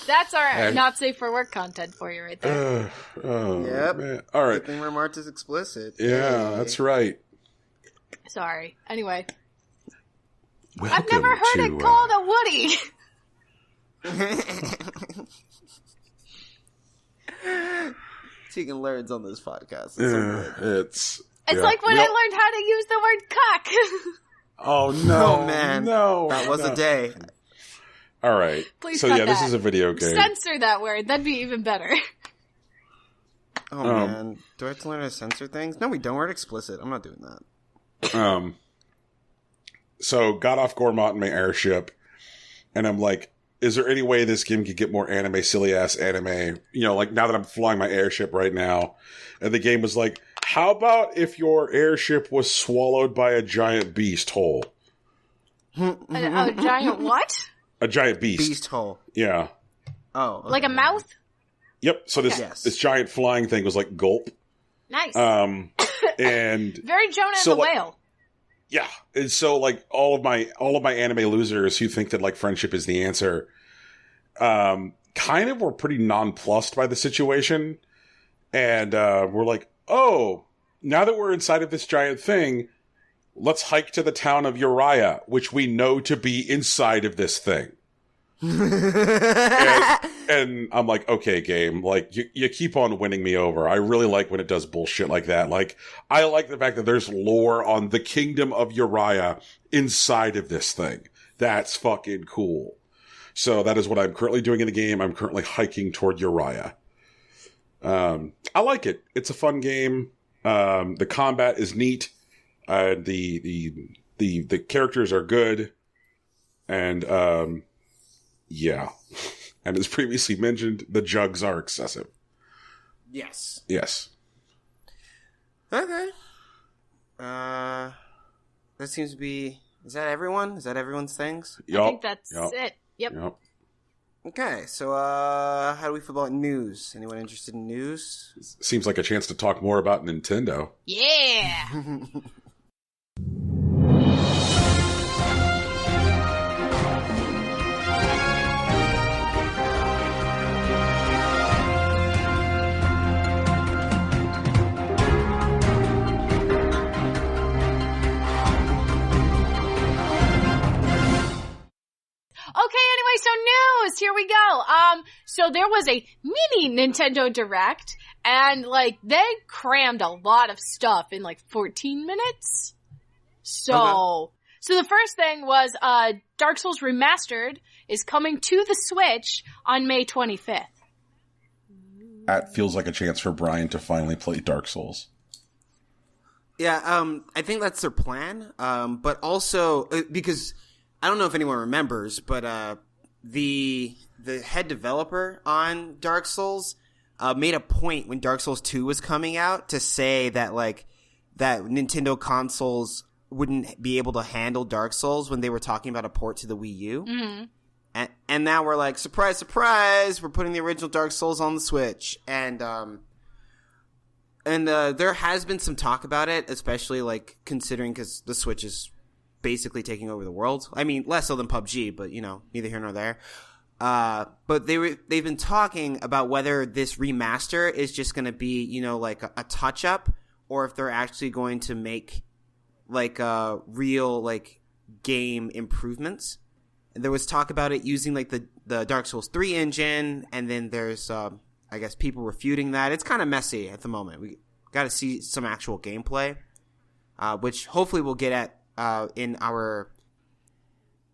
That's our not safe for work content for you right there. Yep. Man. All right. Everything remarked is explicit. Yeah, that's right. Sorry. Anyway. Welcome I've never heard it called a Woody. Tegan learns on this podcast. It's like when I learned how to use the word cock. Oh, no. Oh, man. No. That was a day. All right. Please so, cut yeah, this that. is a video game. Censor that word. That'd be even better. Oh, man. Do I have to learn how to censor things? No, we don't. We're explicit. I'm not doing that. So, got off Gormott in my airship, and I'm like, is there any way this game could get more anime, silly-ass anime? You know, like, now that I'm flying my airship right now. And the game was like, how about if your airship was swallowed by a giant beast whole? A giant what? A giant beast. Beast hole. Yeah. Oh. Okay. Like a mouth? Yep. So this giant flying thing was like gulp. Nice. And very Jonah so, and the like, Whale. Yeah. And so like all of my anime losers who think that like friendship is the answer, kind of were pretty nonplussed by the situation. And we're like, oh, now that we're inside of this giant thing, let's hike to the town of Uriah, which we know to be inside of this thing. and I'm like, okay, game, like you keep on winning me over. I really like when it does bullshit like that. Like, I like the fact that there's lore on the kingdom of Uriah inside of this thing. That's fucking cool. So that is what I'm currently doing in the game. I'm currently hiking toward Uriah. I like it. It's a fun game. The combat is neat. The characters are good. And, yeah. And as previously mentioned, the jugs are excessive. Yes. Yes. Okay. That seems to be... Is that everyone? Is that everyone's things? Yep. I think that's it. Yep. Okay, so how do we feel about news? Anyone interested in news? Seems like a chance to talk more about Nintendo. Yeah. Okay, anyway, so news, here we go. So there was a mini Nintendo Direct, and, like, they crammed a lot of stuff in, like, 14 minutes. So the first thing was, Dark Souls Remastered is coming to the Switch on May 25th. That feels like a chance for Brian to finally play Dark Souls. Yeah, I think that's their plan. But also, because... I don't know if anyone remembers, but the head developer on Dark Souls made a point when Dark Souls 2 was coming out to say that like that Nintendo consoles wouldn't be able to handle Dark Souls when they were talking about a port to the Wii U. Mm-hmm. And now we're like, surprise, surprise, we're putting the original Dark Souls on the Switch. And there has been some talk about it, especially like considering because the Switch is basically taking over the world. I mean, less so than PUBG, but, you know, neither here nor there. But they've been talking about whether this remaster is just going to be, you know, like a touch-up, or if they're actually going to make real like game improvements. And there was talk about it using like the Dark Souls 3 engine, and then there's I guess people refuting that. It's kind of messy at the moment. We got to see some actual gameplay, which hopefully we'll get at in our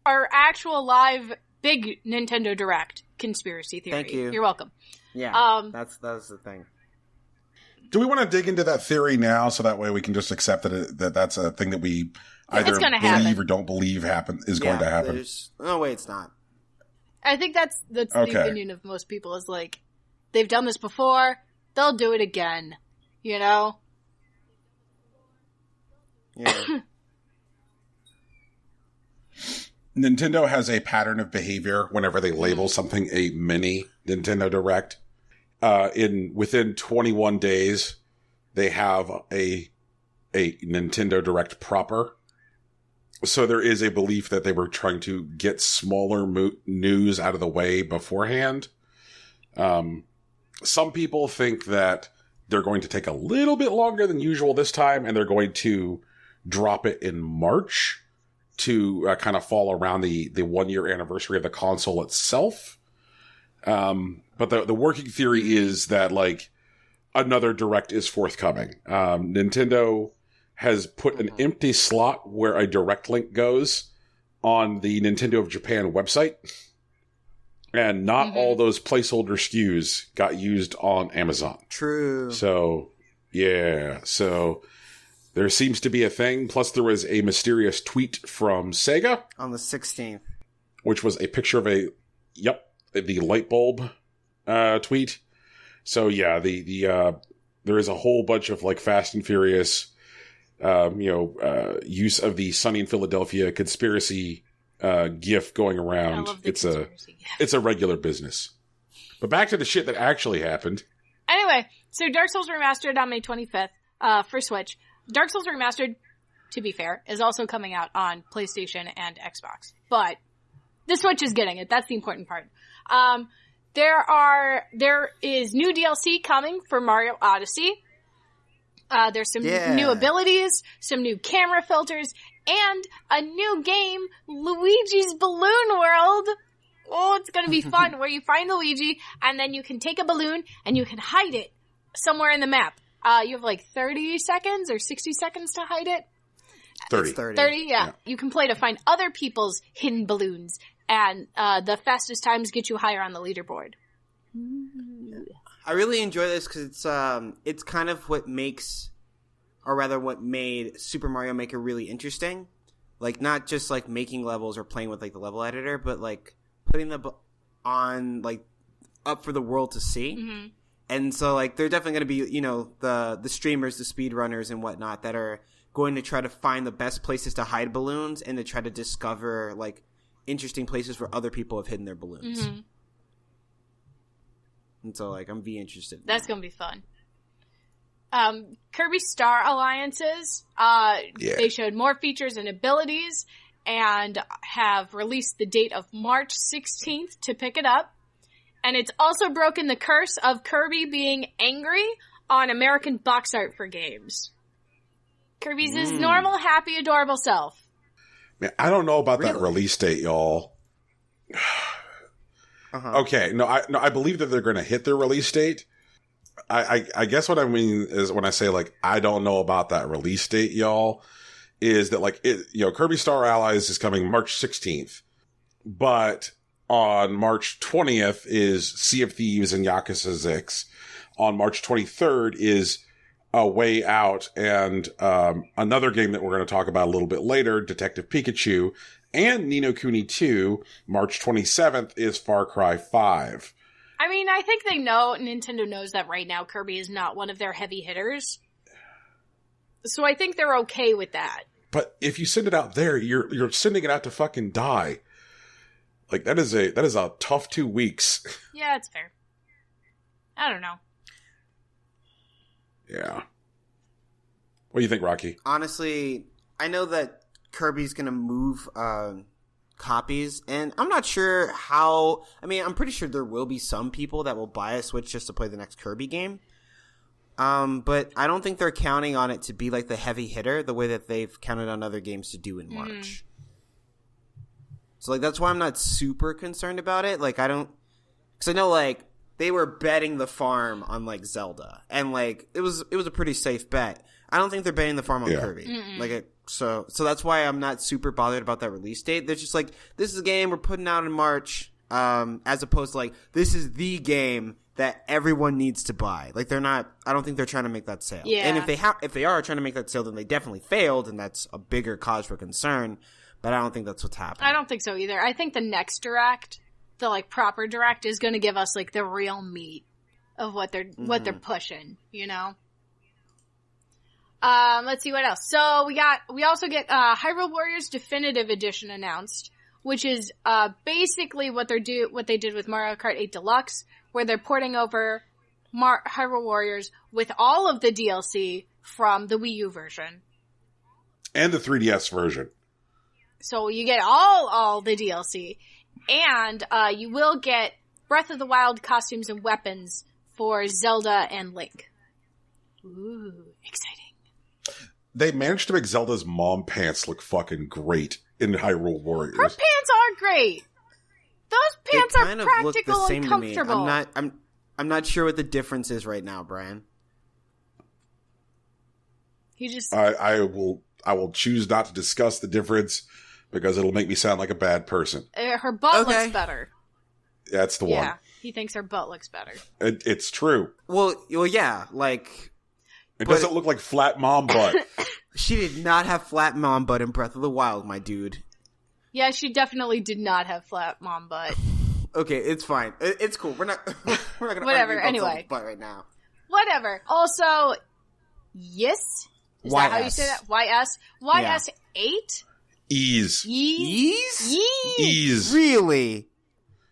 actual live big Nintendo Direct conspiracy theory. Thank you. You're welcome. Yeah, that's the thing. Do we want to dig into that theory now, so that way we can just accept that that's a thing that we either believe happen. or don't believe going to happen? No way, it's not. I think that's the opinion of most people is like, they've done this before, they'll do it again, you know? Yeah. Nintendo has a pattern of behavior whenever they label something a mini Nintendo Direct. Within 21 days, they have a Nintendo Direct proper. So there is a belief that they were trying to get smaller news out of the way beforehand. Some people think that they're going to take a little bit longer than usual this time, and they're going to drop it in March to kind of fall around the 1 year anniversary of the console itself. But the working theory is that like another Direct is forthcoming. Nintendo has put an empty slot where a Direct link goes on the Nintendo of Japan website. And not all those placeholder SKUs got used on Amazon. True. So, yeah. So there seems to be a thing. Plus there was a mysterious tweet from Sega. On the 16th. Which was a picture of the light bulb tweet. So yeah, there is a whole bunch of like Fast and Furious, use of the Sunny in Philadelphia conspiracy GIF going around. It's a regular business. But back to the shit that actually happened. Anyway, so Dark Souls Remastered on May 25th for Switch. Dark Souls Remastered, to be fair, is also coming out on PlayStation and Xbox. But the Switch is getting it. That's the important part. There is new DLC coming for Mario Odyssey. There's some new abilities, some new camera filters, and a new game, Luigi's Balloon World. Oh, it's gonna be fun, where you find Luigi, and then you can take a balloon, and you can hide it somewhere in the map. You have like 30 seconds or 60 seconds to hide it. 30. 30, yeah. You can play to find other people's hidden balloons, and the fastest times get you higher on the leaderboard. I really enjoy this because it's kind of what makes, or rather what made Super Mario Maker really interesting. Like, not just like making levels or playing with like the level editor, but like putting them on like up for the world to see. Mm-hmm. And so like they're definitely going to be, the streamers, the speedrunners and whatnot that are going to try to find the best places to hide balloons and to try to discover like interesting places where other people have hidden their balloons. Mm-hmm. And so, like, I'm interested. That's going to be fun. Kirby Star Alliances, they showed more features and abilities and have released the date of March 16th to pick it up. And it's also broken the curse of Kirby being angry on American box art for games. Kirby's his normal, happy, adorable self. Man, I don't know about that release date, y'all. Okay, I believe that they're going to hit their release date. I guess what I mean is when I say like I don't know about that release date, y'all, is that like Kirby Star Allies is coming March 16th, but on March 20th is Sea of Thieves and Yakuza 6. On March 23rd is A Way Out and another game that we're going to talk about a little bit later, Detective Pikachu. And Ni no Kuni 2, March 27th, is Far Cry 5. I mean, I think Nintendo knows that right now Kirby is not one of their heavy hitters. So I think they're okay with that. But if you send it out there, you're sending it out to fucking die. Like, that is a tough 2 weeks. Yeah, it's fair. I don't know. Yeah. What do you think, Rocky? Honestly, I know that Kirby's gonna move copies, and I'm not sure how. I mean, I'm pretty sure there will be some people that will buy a Switch just to play the next Kirby game. But I don't think they're counting on it to be like the heavy hitter the way that they've counted on other games to do in March. So like that's why I'm not super concerned about it. Like I don't, because I know like they were betting the farm on like Zelda, and like it was a pretty safe bet. I don't think they're betting the farm on Kirby. So that's why I'm not super bothered about that release date. They're just like, this is a game we're putting out in March, as opposed to like, this is the game that everyone needs to buy. Like they're not, I don't think they're trying to make that sale. Yeah. And if they are trying to make that sale, then they definitely failed, and that's a bigger cause for concern. But I don't think that's what's happening. I don't think so either. I think the next direct, the like proper direct, is going to give us like the real meat of what they're pushing, you know? Let's see what else. So we also get Hyrule Warriors Definitive Edition announced, which is basically what they did with Mario Kart 8 Deluxe, where they're porting over Hyrule Warriors with all of the DLC from the Wii U version and the 3DS version. So you get all the DLC, and you will get Breath of the Wild costumes and weapons for Zelda and Link. Ooh, exciting. They managed to make Zelda's mom pants look fucking great in Hyrule Warriors. Her pants are great. Those pants are practical and comfortable. I'm not sure what the difference is right now, Brian. He just I will choose not to discuss the difference because it'll make me sound like a bad person. Her butt looks better. That's the one. Yeah, he thinks her butt looks better. It's true. Well, yeah, like it doesn't look like flat mom butt. She did not have flat mom butt in Breath of the Wild, my dude. Yeah, she definitely did not have flat mom butt. Okay, it's fine. It's cool. We're not gonna whatever. argue about Anyway, butt right now. Whatever. Also, yes, is that how you say that? YS8. Ease. Ease. Really?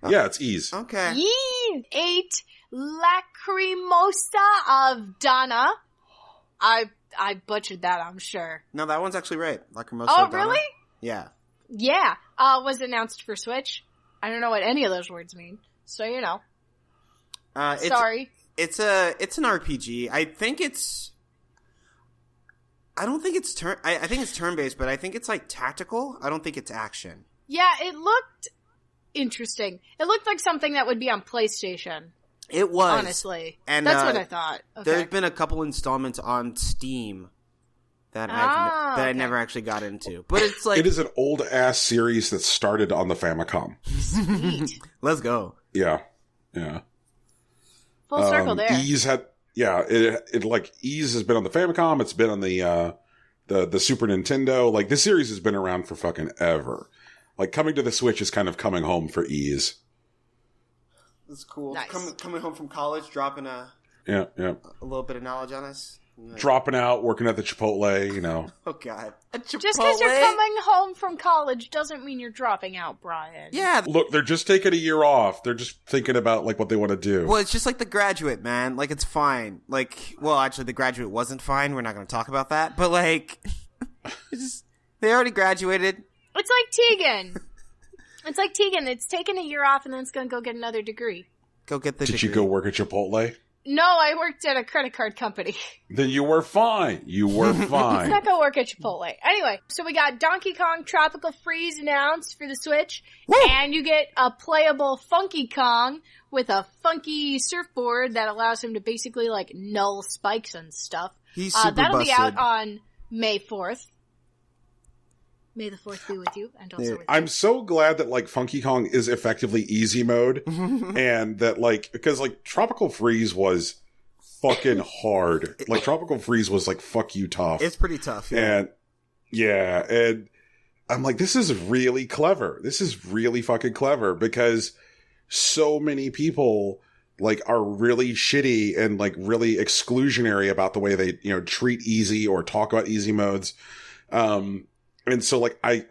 Yeah, it's ease. Okay. Yeez 8 Lacrimosa of Donna. I butchered that, I'm sure. No, that one's actually right. Lacrimosa. Oh, Donna. really? Yeah. Yeah. Was announced for Switch. I don't know what any of those words mean, so you know. Sorry. It's an RPG. I think it's. I don't think it's I think it's turn-based, but I think it's like tactical. I don't think it's action. Yeah, it looked interesting. It looked like something that would be on PlayStation. It was. Honestly. And that's what I thought. Okay. There's been a couple installments on Steam that I never actually got into. But it's like... It is an old-ass series that started on the Famicom. Sweet. Let's go. Yeah. Full circle there. Ease had... Yeah, it like Ease has been on the Famicom. It's been on the Super Nintendo. Like this series has been around for fucking ever. Like coming to the Switch is kind of coming home for Ease. That's cool. Nice. Coming home from college, dropping a little bit of knowledge on us. Dropping out, working at the Chipotle, you know. Oh God! Just because you're coming home from college doesn't mean you're dropping out, Brian. Yeah. Look, they're just taking a year off. They're just thinking about like what they want to do. Well, it's just like The Graduate, man. Like it's fine. Like, well, actually, The Graduate wasn't fine. We're not going to talk about that. But like, they already graduated. It's like Tegan. It's taking a year off and then it's going to go get another degree. Go get the degree. Did you go work at Chipotle? No, I worked at a credit card company. Then you were fine. Let's not go work at Chipotle. Anyway, so we got Donkey Kong Tropical Freeze announced for the Switch. Woo! And you get a playable Funky Kong with a funky surfboard that allows him to basically like null spikes and stuff. He's super that'll busted. be out on May 4th. May the 4th be with you and also with you. I'm so glad that like Funky Kong is effectively easy mode and that like because like Tropical Freeze was fucking hard. Like Tropical Freeze was like fuck you tough. It's pretty tough. Yeah. And I'm like this is really clever. This is really fucking clever because so many people like are really shitty and like really exclusionary about the way they, you know, treat easy or talk about easy modes. And so, like, I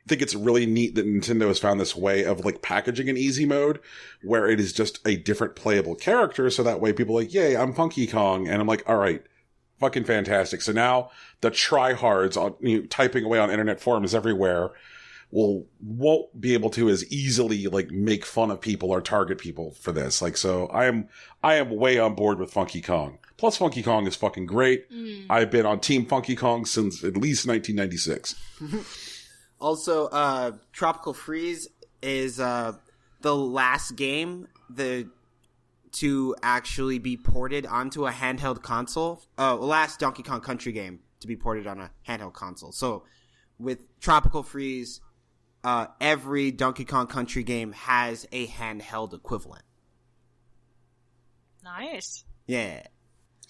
think it's really neat that Nintendo has found this way of, like, packaging an easy mode where it is just a different playable character. So that way people are like, yay, I'm Funky Kong. And I'm like, all right, fucking fantastic. So now the tryhards on typing away on internet forums everywhere won't be able to as easily, like, make fun of people or target people for this. Like, so I am way on board with Funky Kong. Plus, Funky Kong is fucking great. I've been on Team Funky Kong since at least 1996. Also, Tropical Freeze is the last game to actually be ported onto a handheld console. Last Donkey Kong Country game to be ported on a handheld console. So, with Tropical Freeze, every Donkey Kong Country game has a handheld equivalent. Nice. Yeah.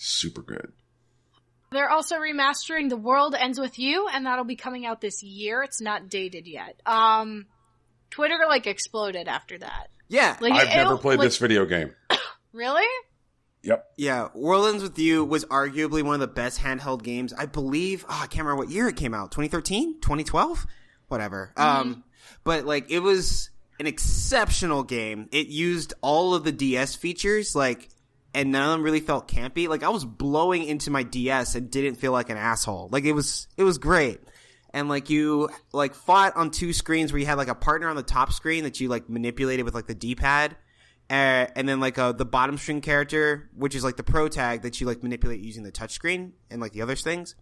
Super good. They're also remastering The World Ends With You, and that'll be coming out this year. It's not dated yet. Twitter, exploded after that. Yeah. I've never played this video game. Really? Yep. Yeah, World Ends With You was arguably one of the best handheld games. I believe, I can't remember what year it came out. 2013? 2012? Whatever. But, it was an exceptional game. It used all of the DS features, and none of them really felt campy. I was blowing into my DS and didn't feel like an asshole. It was great. And, you, fought on two screens where you had, a partner on the top screen that you, manipulated with, the D-pad. And then, the bottom screen character, which is, the pro tag that you, manipulate using the touchscreen and, the other things.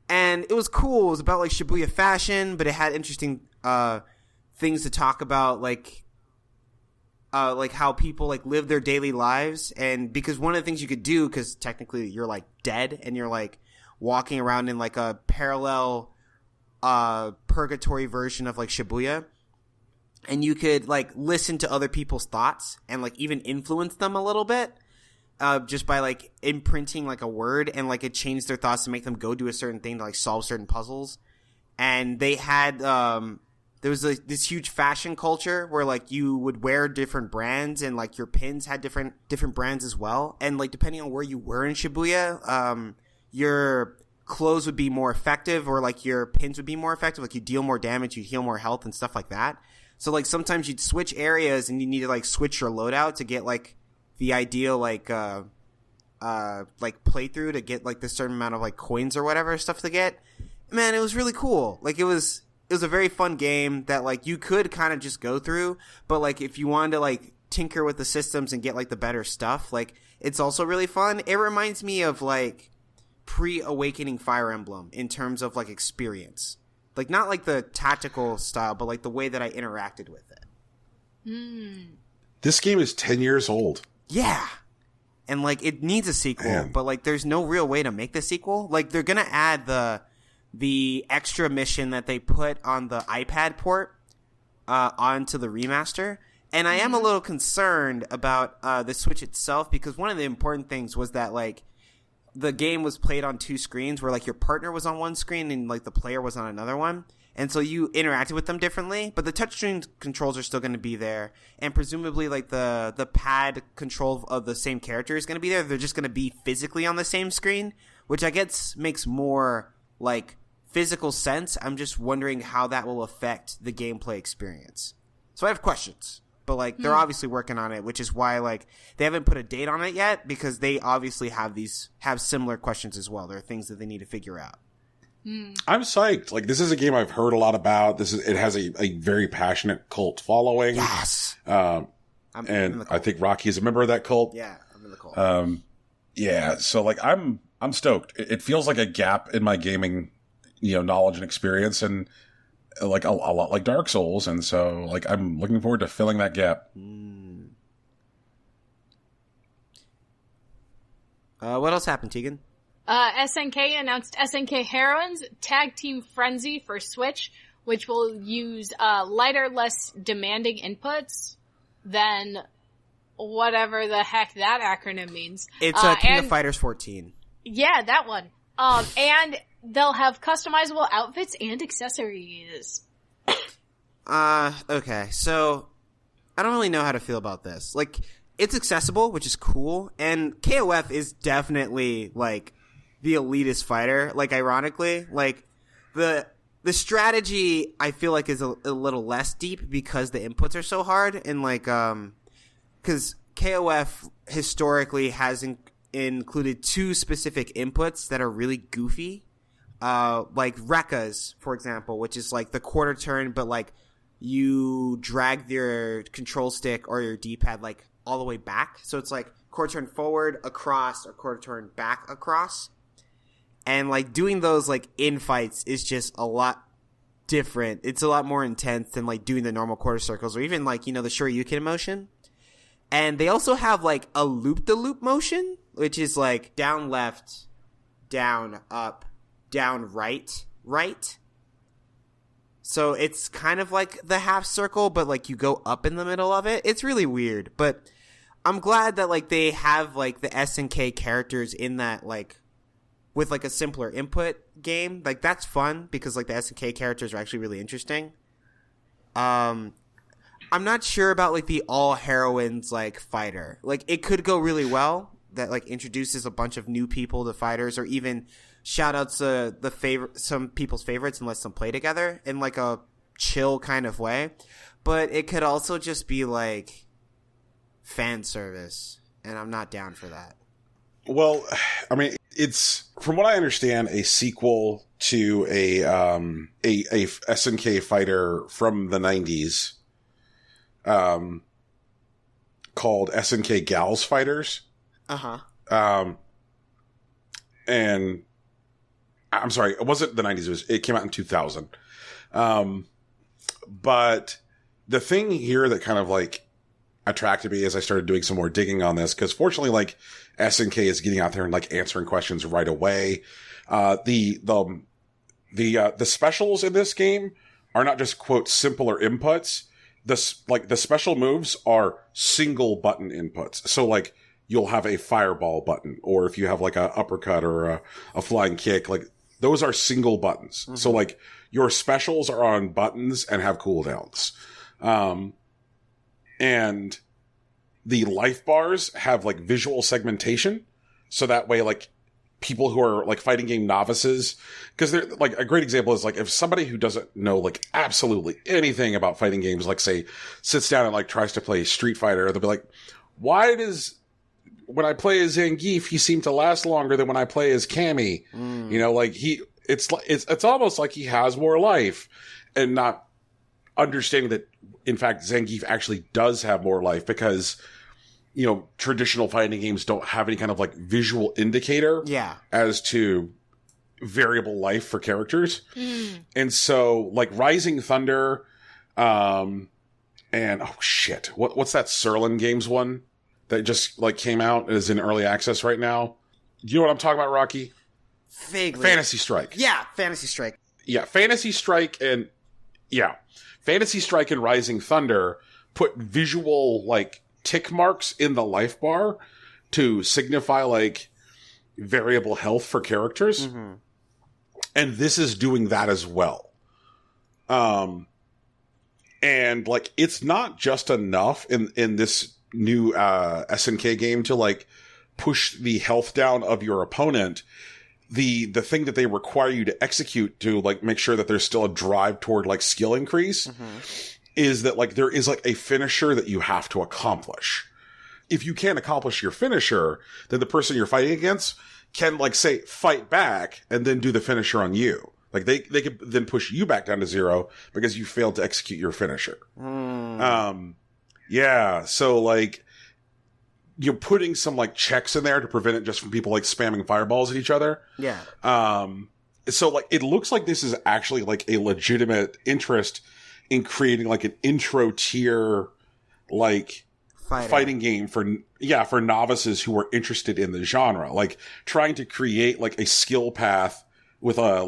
And it was cool. It was about, Shibuya fashion, but it had interesting things to talk about, how people live their daily lives. And because one of the things you could do, because technically you're dead and you're walking around in a parallel purgatory version of Shibuya, and you could listen to other people's thoughts and even influence them a little bit just by imprinting a word, and it changed their thoughts to make them go do a certain thing to solve certain puzzles. And they had there was this huge fashion culture where you would wear different brands, and your pins had different brands as well. And depending on where you were in Shibuya, your clothes would be more effective, or your pins would be more effective. You deal more damage, you heal more health, and stuff like that. So sometimes you'd switch areas and you need to switch your loadout to get the ideal playthrough to get this certain amount of coins or whatever stuff to get. Man, it was really cool. It was a very fun game that you could kind of just go through, but if you wanted to tinker with the systems and get the better stuff, it's also really fun. It reminds me of pre-Awakening Fire Emblem in terms of experience. Not the tactical style, but the way that I interacted with it. This game is 10 years old. Yeah. And it needs a sequel, Man. but there's no real way to make the sequel. They're going to add the extra mission that they put on the iPad port onto the remaster. And I am a little concerned about the Switch itself, because one of the important things was that the game was played on two screens, where your partner was on one screen and the player was on another one. And so you interacted with them differently, but the touchscreen controls are still going to be there. And presumably the pad control of the same character is going to be there. They're just going to be physically on the same screen, which I guess makes more physical sense. I'm just wondering how that will affect the gameplay experience. So I have questions. But they're obviously working on it, which is why they haven't put a date on it yet, because they obviously have similar questions as well. There are things that they need to figure out. I'm psyched. This is a game I've heard a lot about. It has a very passionate cult following. Yes. And I think Rocky is a member of that cult. Yeah, I'm in the cult. Yeah. So I'm stoked. It feels like a gap in my gaming, knowledge and experience, and a lot like Dark Souls. And so I'm looking forward to filling that gap. What else happened, Tegan? SNK announced SNK Heroines Tag Team Frenzy for Switch, which will use lighter, less demanding inputs than whatever the heck that acronym means. It's King of Fighters 14. Yeah, that one. And they'll have customizable outfits and accessories. Okay, so I don't really know how to feel about this. It's accessible, which is cool, and KOF is definitely the elitist fighter. Ironically, the strategy I feel is a little less deep because the inputs are so hard, and because KOF historically has included two specific inputs that are really goofy, Rekka's, for example, which is the quarter turn, but you drag your control stick or your D-pad all the way back, so it's quarter turn forward, across, or quarter turn back across. And, like, doing those, like, in fights is just a lot different. It's a lot more intense than, like, doing the normal quarter circles or even, like, you know, the Shoryuken motion. And they also have, like, a loop-the-loop motion, which is, like, down left, down up, down right, right. So it's kind of like the half circle, but, like, you go up in the middle of it. It's really weird, but I'm glad that, like, they have, like, the SNK characters in that, like, with, like, a simpler input game. Like, that's fun because, like, the SNK characters are actually really interesting. I'm not sure about, like, the all heroines, like, fighter. Like, it could go really well. That, like, introduces a bunch of new people to fighters, or even shout outs to some people's favorites and lets them play together in, like, a chill kind of way. But it could also just be, like, fan service, and I'm not down for that. Well, I mean, it's, from what I understand, a sequel to a SNK fighter from the 90s, called SNK Gals Fighters. Uh-huh. And I'm sorry, it wasn't the 90s. It came out in 2000. But the thing here that kind of, like, attracted me as I started doing some more digging on this, because fortunately, like, SNK is getting out there and, like, answering questions right away. The specials in this game are not just, quote, simpler inputs. The special moves are single button inputs. So, like, you'll have a fireball button, or if you have, like, a uppercut or a flying kick, like, those are single buttons. Mm-hmm. So, like, your specials are on buttons and have cooldowns. And the life bars have, like, visual segmentation. So that way, like, people who are, like, fighting game novices, because they're, like, a great example is, like, if somebody who doesn't know, like, absolutely anything about fighting games, like, say, sits down and, like, tries to play Street Fighter, they'll be like, why does, when I play as Zangief, he seemed to last longer than when I play as Cammy? You know, like, it's almost like he has more life, and not understanding that, in fact, Zangief actually does have more life, because, you know, traditional fighting games don't have any kind of, like, visual indicator as to variable life for characters. And so, like, Rising Thunder, and, oh shit, what's that Serlin Games one that just, like, came out and is in early access right now? Do you know what I'm talking about, Rocky? Vaguely. Fantasy Strike. Yeah, Fantasy Strike. Yeah, Fantasy Strike and Rising Thunder put visual, like, tick marks in the life bar to signify, like, variable health for characters. Mm-hmm. And this is doing that as well. And, like, it's not just enough in this new SNK game to, like, push the health down of your opponent. The thing that they require you to execute to, like, make sure that there's still a drive toward, like, skill increase is that, like, there is, like, a finisher that you have to accomplish. If you can't accomplish your finisher, then the person you're fighting against can, like, say, fight back and then do the finisher on you. Like, they could then push you back down to 0 because you failed to execute your finisher. Yeah, so, like, you're putting some, like, checks in there to prevent it just from people, like, spamming fireballs at each other. Yeah. So, like, it looks like this is actually, like, a legitimate interest in creating, like, an intro tier, like, fighting game for novices who are interested in the genre. Like, trying to create, like, a skill path with a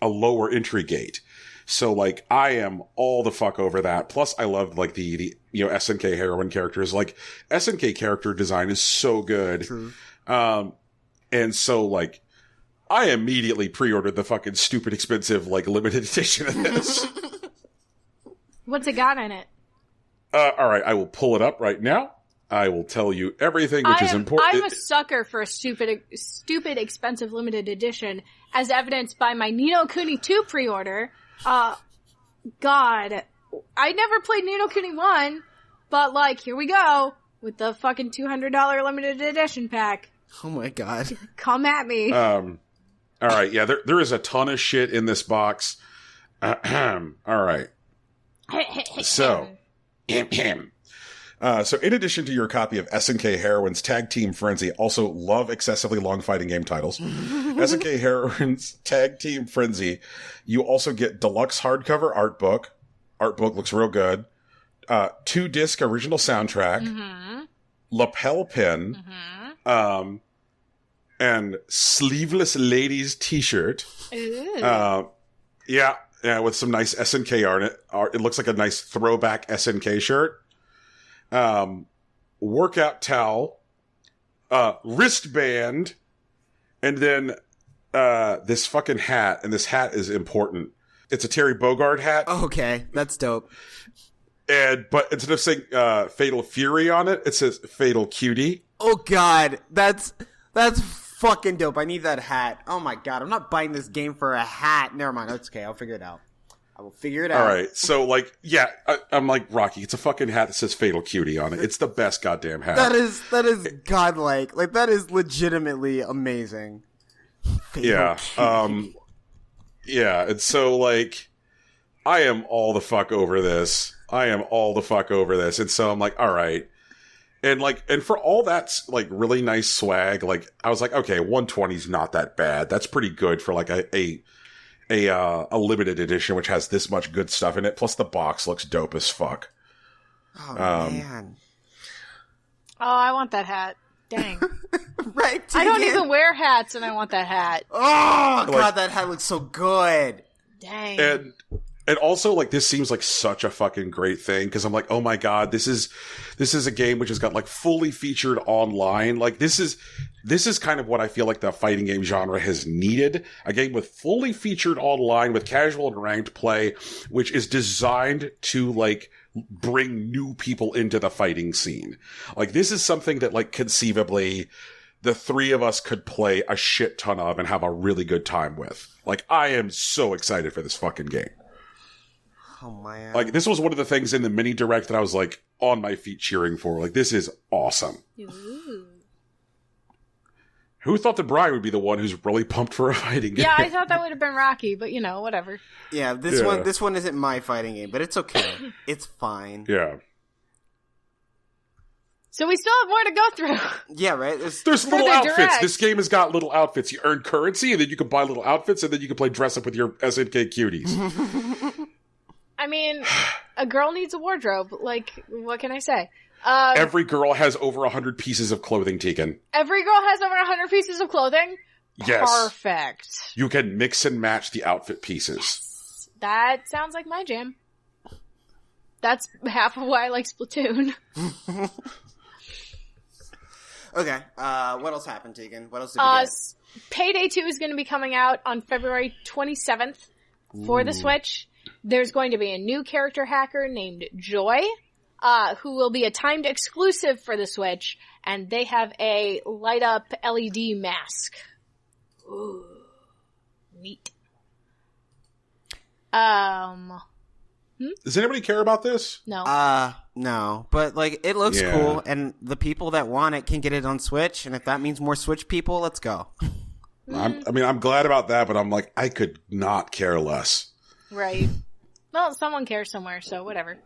lower entry gate. So, like, I am all the fuck over that. Plus, I love, like, the you know, SNK heroine characters. Like, SNK character design is so good. True. And so, like, I immediately pre-ordered the fucking stupid expensive, like, limited edition of this. What's it got in it? All right, I will pull it up right now. I will tell you everything which is important. I'm a sucker for a stupid, expensive limited edition, as evidenced by my Ni no Kuni 2 pre-order. God, I never played Ni no Kuni 1, but, like, here we go with the fucking $200 limited edition pack. Oh my god. Come at me. All right, yeah, there is a ton of shit in this box. All right. So, So in addition to your copy of SNK Heroines Tag Team Frenzy, also love excessively long fighting game titles, SNK Heroines Tag Team Frenzy, you also get deluxe hardcover art book. Art book looks real good. 2-disc original soundtrack, lapel pin, and sleeveless ladies t-shirt. Yeah, with some nice SNK art. It looks like a nice throwback SNK shirt. Workout towel, wristband, and then this fucking hat. And this hat is important. It's a Terry Bogard hat. Okay, that's dope. But instead of saying Fatal Fury on it, it says Fatal Cutie. Oh god, that's fucking dope. I need that hat. Oh my god, I'm not buying this game for a hat. Never mind, that's okay. I'll figure it out. I will figure it out. All right, so like, yeah, I'm like Rocky. It's a fucking hat that says Fatal Cutie on it. It's the best goddamn hat. That is godlike. Like that is legitimately amazing. Yeah. Yeah, and so like, I am all the fuck over this. And so I'm like, all right. And like, and for all that like really nice swag, like I was like, okay, 120 is not that bad. That's pretty good for like a limited edition, which has this much good stuff in it. Plus the box looks dope as fuck. Oh man. Oh, I want that hat. Dang. Right, I don't Tegan? even wear hats and I want that hat. Oh Like- god, that hat looks so good. Dang. And also, like, this seems like such a fucking great thing, because I'm like, oh my god, this is a game which has got, like, fully featured online. Like, this is kind of what I feel like the fighting game genre has needed. A game with fully featured online, with casual and ranked play, which is designed to, like, bring new people into the fighting scene. Like, this is something that, like, conceivably, the three of us could play a shit ton of and have a really good time with. Like, I am so excited for this fucking game. Oh man. Like, this was one of the things in the mini direct that I was, like, on my feet cheering for. Like, this is awesome. Ooh. Who thought that Brian would be the one who's really pumped for a fighting game? Yeah, I thought that would have been Rocky, but you know, whatever. Yeah, this one isn't my fighting game, but it's okay. It's fine. Yeah. So we still have more to go through. Yeah, right? There's For little the outfits. direct. This game has got little outfits. You earn currency, and then you can buy little outfits, and then you can play dress up with your SNK cuties. I mean, a girl needs a wardrobe. Like, what can I say? Every girl has over 100 pieces of clothing, Tegan. Every girl has over 100 pieces of clothing? Yes. Perfect. You can mix and match the outfit pieces. That sounds like my jam. That's half of why I like Splatoon. Okay, what else happened, Tegan? What else did we get? Payday 2 is going to be coming out on February 27th for the Switch. There's going to be a new character hacker named Joy, who will be a timed exclusive for the Switch, and they have a light-up LED mask. Ooh. Neat. Does anybody care about this? No. No, but like it looks Yeah. cool, and the people that want it can get it on Switch, and if that means more Switch people, let's go. I'm glad about that, but I'm like, I could not care less. Right. Well, someone cares somewhere, so whatever.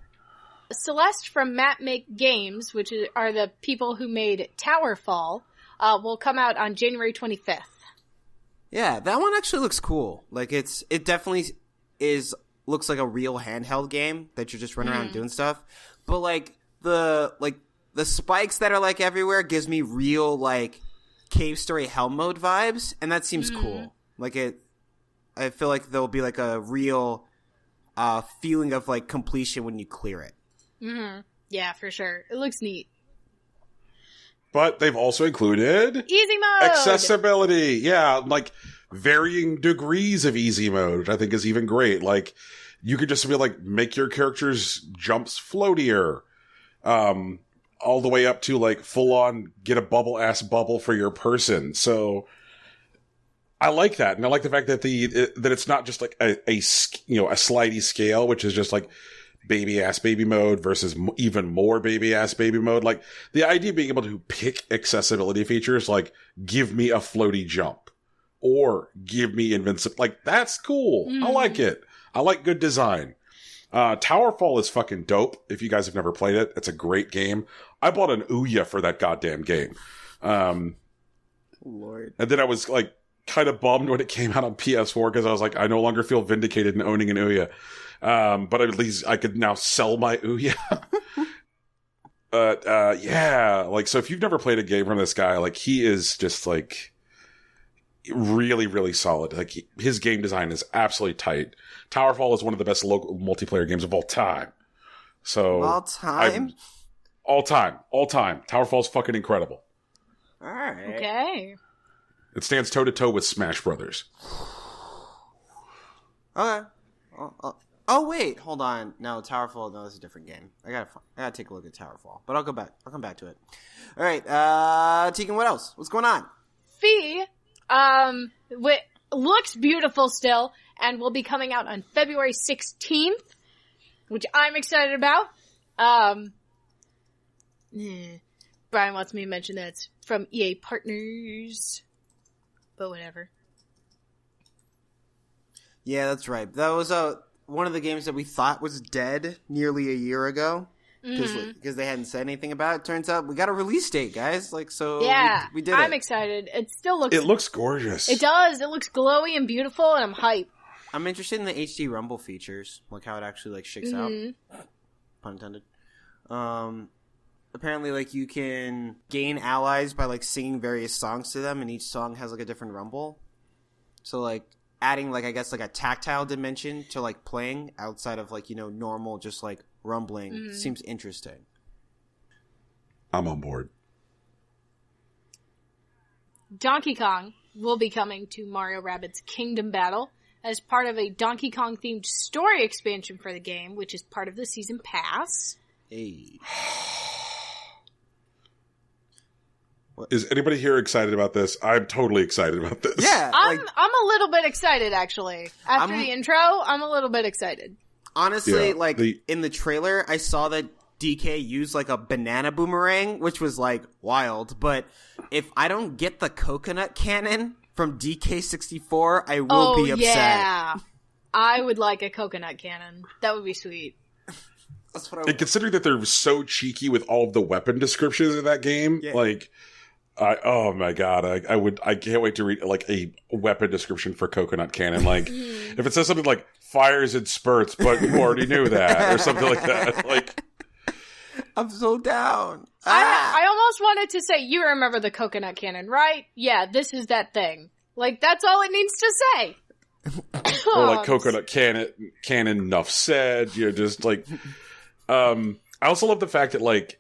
Celeste from Map Make Games, which are the people who made Towerfall, will come out on January 25th. Yeah, that one actually looks cool. Like it definitely looks like a real handheld game that you're just running around doing stuff. But like the spikes that are like everywhere gives me real like Cave Story Hell mode vibes, and that seems cool. Like I feel like there'll be like a real feeling of like completion when you clear it. Mm-hmm. Yeah, for sure. It looks neat. But they've also included Easy mode! accessibility. Yeah, like varying degrees of easy mode, which I think is even great. Like, you could just be like, make your character's jumps floatier. All the way up to like full on get a bubble bubble for your person. So I like that. And I like the fact that that it's not just like a slidey scale, which is just like baby mode versus even more baby mode. Like, the idea of being able to pick accessibility features, like give me a floaty jump or give me invincible, like that's cool. I like it. I like good design. Towerfall is fucking dope. If you guys have never played it, it's a great game. I bought an Ouya for that goddamn game. Lord. And then I was like kind of bummed when it came out on PS4 because I was like, I no longer feel vindicated in owning an Ouya. But at least I could now sell my Ouya. But yeah, like, so if you've never played a game from this guy, like, he is just like really, really solid. Like, his game design is absolutely tight. Towerfall is one of the best local multiplayer games of all time. So All time? All time. Towerfall's fucking incredible. All right. Okay. It stands toe to toe with Smash Brothers. Okay. Oh wait, hold on. No, Towerfall. No, that's a different game. I gotta take a look at Towerfall, but I'll come back to it. All right, Tegan, what else? What's going on? Fee, looks beautiful still, and will be coming out on February 16th, which I'm excited about. Brian wants me to mention that it's from EA Partners, but whatever. Yeah, that's right. That was one of the games that we thought was dead nearly a year ago because they hadn't said anything about it. Turns out we got a release date, guys. Like, so Yeah, we did it. I'm excited. It still looks. It looks gorgeous. It does. It looks glowy and beautiful, and I'm hyped. I'm interested in the HD Rumble features, like how it actually like shakes out. Pun intended. Apparently, like, you can gain allies by like singing various songs to them, and each song has like a different rumble. So like adding like, I guess, like a tactile dimension to like playing outside of like, you know, normal just like rumbling seems interesting. I'm on board. Donkey Kong will be coming to Mario Rabbids Kingdom Battle as part of a Donkey Kong themed story expansion for the game, which is part of the season pass. Hey. Is anybody here excited about this? I'm totally excited about this. Yeah, I'm a little bit excited, actually. After the intro, I'm a little bit excited. honestly, Yeah, like in the trailer, I saw that DK used like a banana boomerang, which was like wild. But if I don't get the coconut cannon from DK64, I will be upset. Yeah, I would like a coconut cannon. That would be sweet. That's what I And want. considering that they're so cheeky with all of the weapon descriptions in that game, Yeah. like, oh my god, I can't wait to read like a weapon description for coconut cannon. Like, if it says something like fires in spurts, but you already knew that, or something like that. Like, I'm so down. I almost wanted to say, you remember the coconut cannon, right? Yeah, this is that thing. Like, that's all it needs to say. or like coconut cannon. Enough said. You know, just like. I also love the fact that like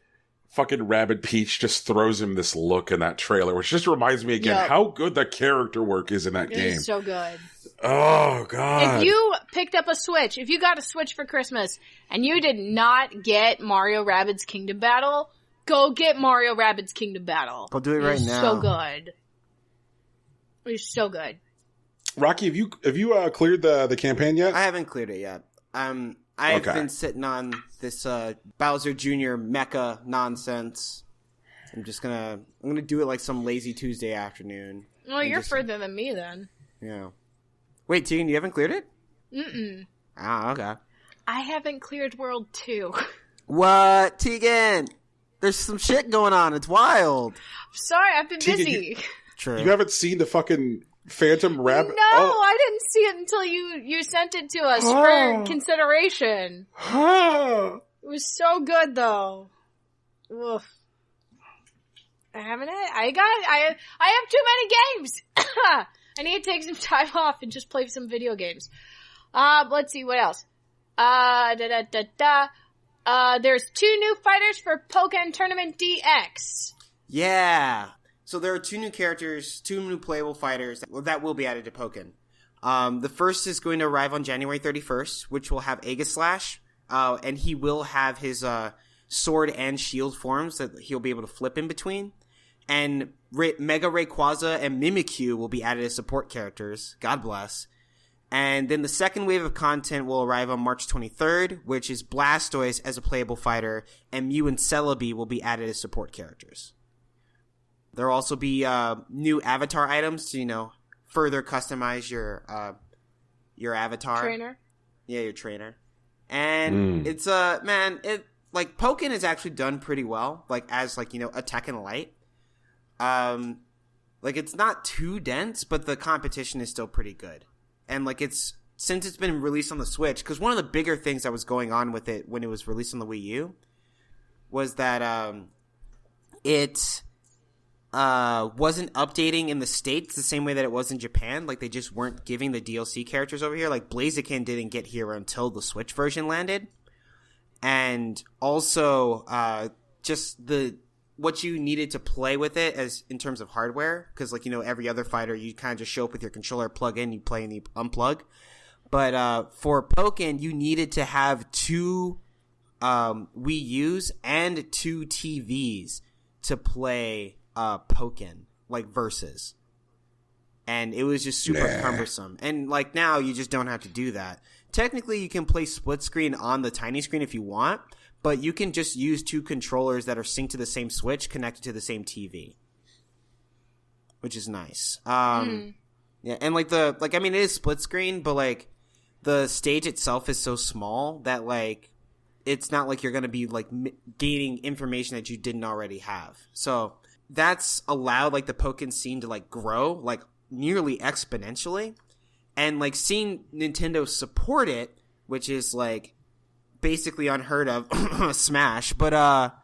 fucking Rabbid Peach just throws him this look in that trailer, which just reminds me again Yep. how good the character work is in that It game. is so good. Oh god! If you picked up a Switch, if you got a Switch for Christmas, and you did not get Mario Rabbids Kingdom Battle, go get Mario Rabbids Kingdom Battle. Go do it right It's now. so good. It's so good. Rocky, have you cleared the campaign yet? I haven't cleared it yet. I've Okay. been sitting on this Bowser Jr. mecha nonsense. I'm gonna do it like some lazy Tuesday afternoon. Well, you're further than me then. Yeah. Wait, Tegan, you haven't cleared it? Mm-mm. Ah, okay. I haven't cleared World 2. What, Tegan? There's some shit going on. It's wild. Sorry, I've been Tegan, busy. True. You haven't seen the fucking Phantom Rabbit? No, I didn't see it until you sent it to us for consideration. Oh. It was so good, though. Oof. I haven't. I have too many games. I need to take some time off and just play some video games. Let's see what else. There's 2 new fighters for Pokken Tournament DX. Yeah. So there are 2 new characters, 2 new playable fighters that will be added to Pokken. The first is going to arrive on January 31st, which will have Aegislash, and he will have his sword and shield forms that he'll be able to flip in between. And Mega Rayquaza and Mimikyu will be added as support characters. God bless. And then the second wave of content will arrive on March 23rd, which is Blastoise as a playable fighter, and Mew and Celebi will be added as support characters. There will also be new avatar items to, further customize your avatar. Trainer. Yeah, your trainer. And it's man, it like Pokken is actually done pretty well, like as like, you know, a Tekken Light. Like it's not too dense, but the competition is still pretty good. And like since it's been released on the Switch, because one of the bigger things that was going on with it when it was released on the Wii U was that it wasn't updating in the States the same way that it was in Japan. Like they just weren't giving the DLC characters over here. Like Blaziken didn't get here until the Switch version landed. And also just what you needed to play with it as in terms of hardware, because like, you know, every other fighter you kind of just show up with your controller, plug in, you play, and you unplug. But for Pokken, you needed to have 2 Wii U's and 2 TVs to play Pokken, like versus. And it was just super cumbersome. And like now you just don't have to do that. Technically you can play split screen on the tiny screen if you want, but you can just use 2 controllers that are synced to the same Switch connected to the same TV, which is nice. Yeah, and like I mean, it is split screen, but like the stage itself is so small that like it's not like you're going to be like gaining information that you didn't already have. So that's allowed like the Pokken scene to like grow like nearly exponentially. And like seeing Nintendo support it, which is like basically unheard of, Smash, but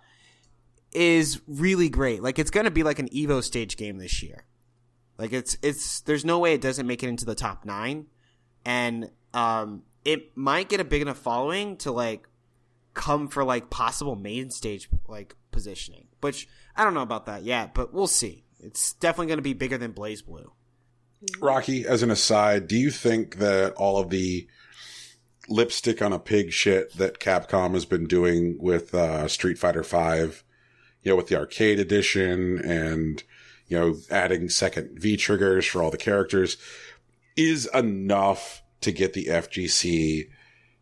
is really great. Like it's gonna be like an Evo stage game this year. Like it's there's no way it doesn't make it into the top 9, and it might get a big enough following to like come for like possible main stage like positioning. Which I don't know about that yet, but we'll see. It's definitely gonna be bigger than Blaze Blue. Rocky, as an aside, do you think that all of the lipstick on a pig shit that Capcom has been doing with Street Fighter V, you know, with the arcade edition and, you know, adding second V triggers for all the characters is enough to get the FGC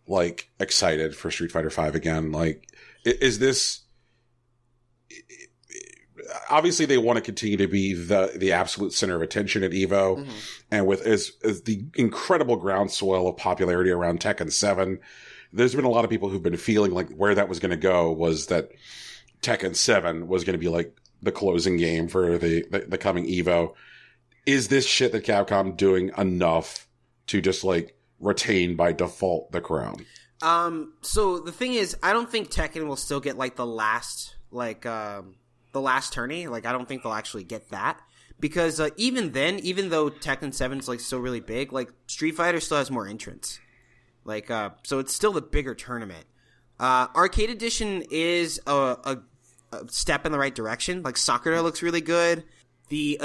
like excited for Street Fighter V again? Like, is this... Obviously, they want to continue to be the absolute center of attention at Evo, and with as the incredible groundswell of popularity around Tekken 7, there's been a lot of people who've been feeling like where that was going to go was that Tekken 7 was going to be like the closing game for the coming Evo. Is this shit that Capcom doing enough to just like retain by default the crown? So the thing is, I don't think Tekken will still get like the last tourney. Like I don't think they'll actually get that, because even then, even though Tekken 7 is like still really big, like Street Fighter still has more entrants. Like so it's still the bigger tournament. Arcade Edition is a step in the right direction. Like Sakura looks really good. The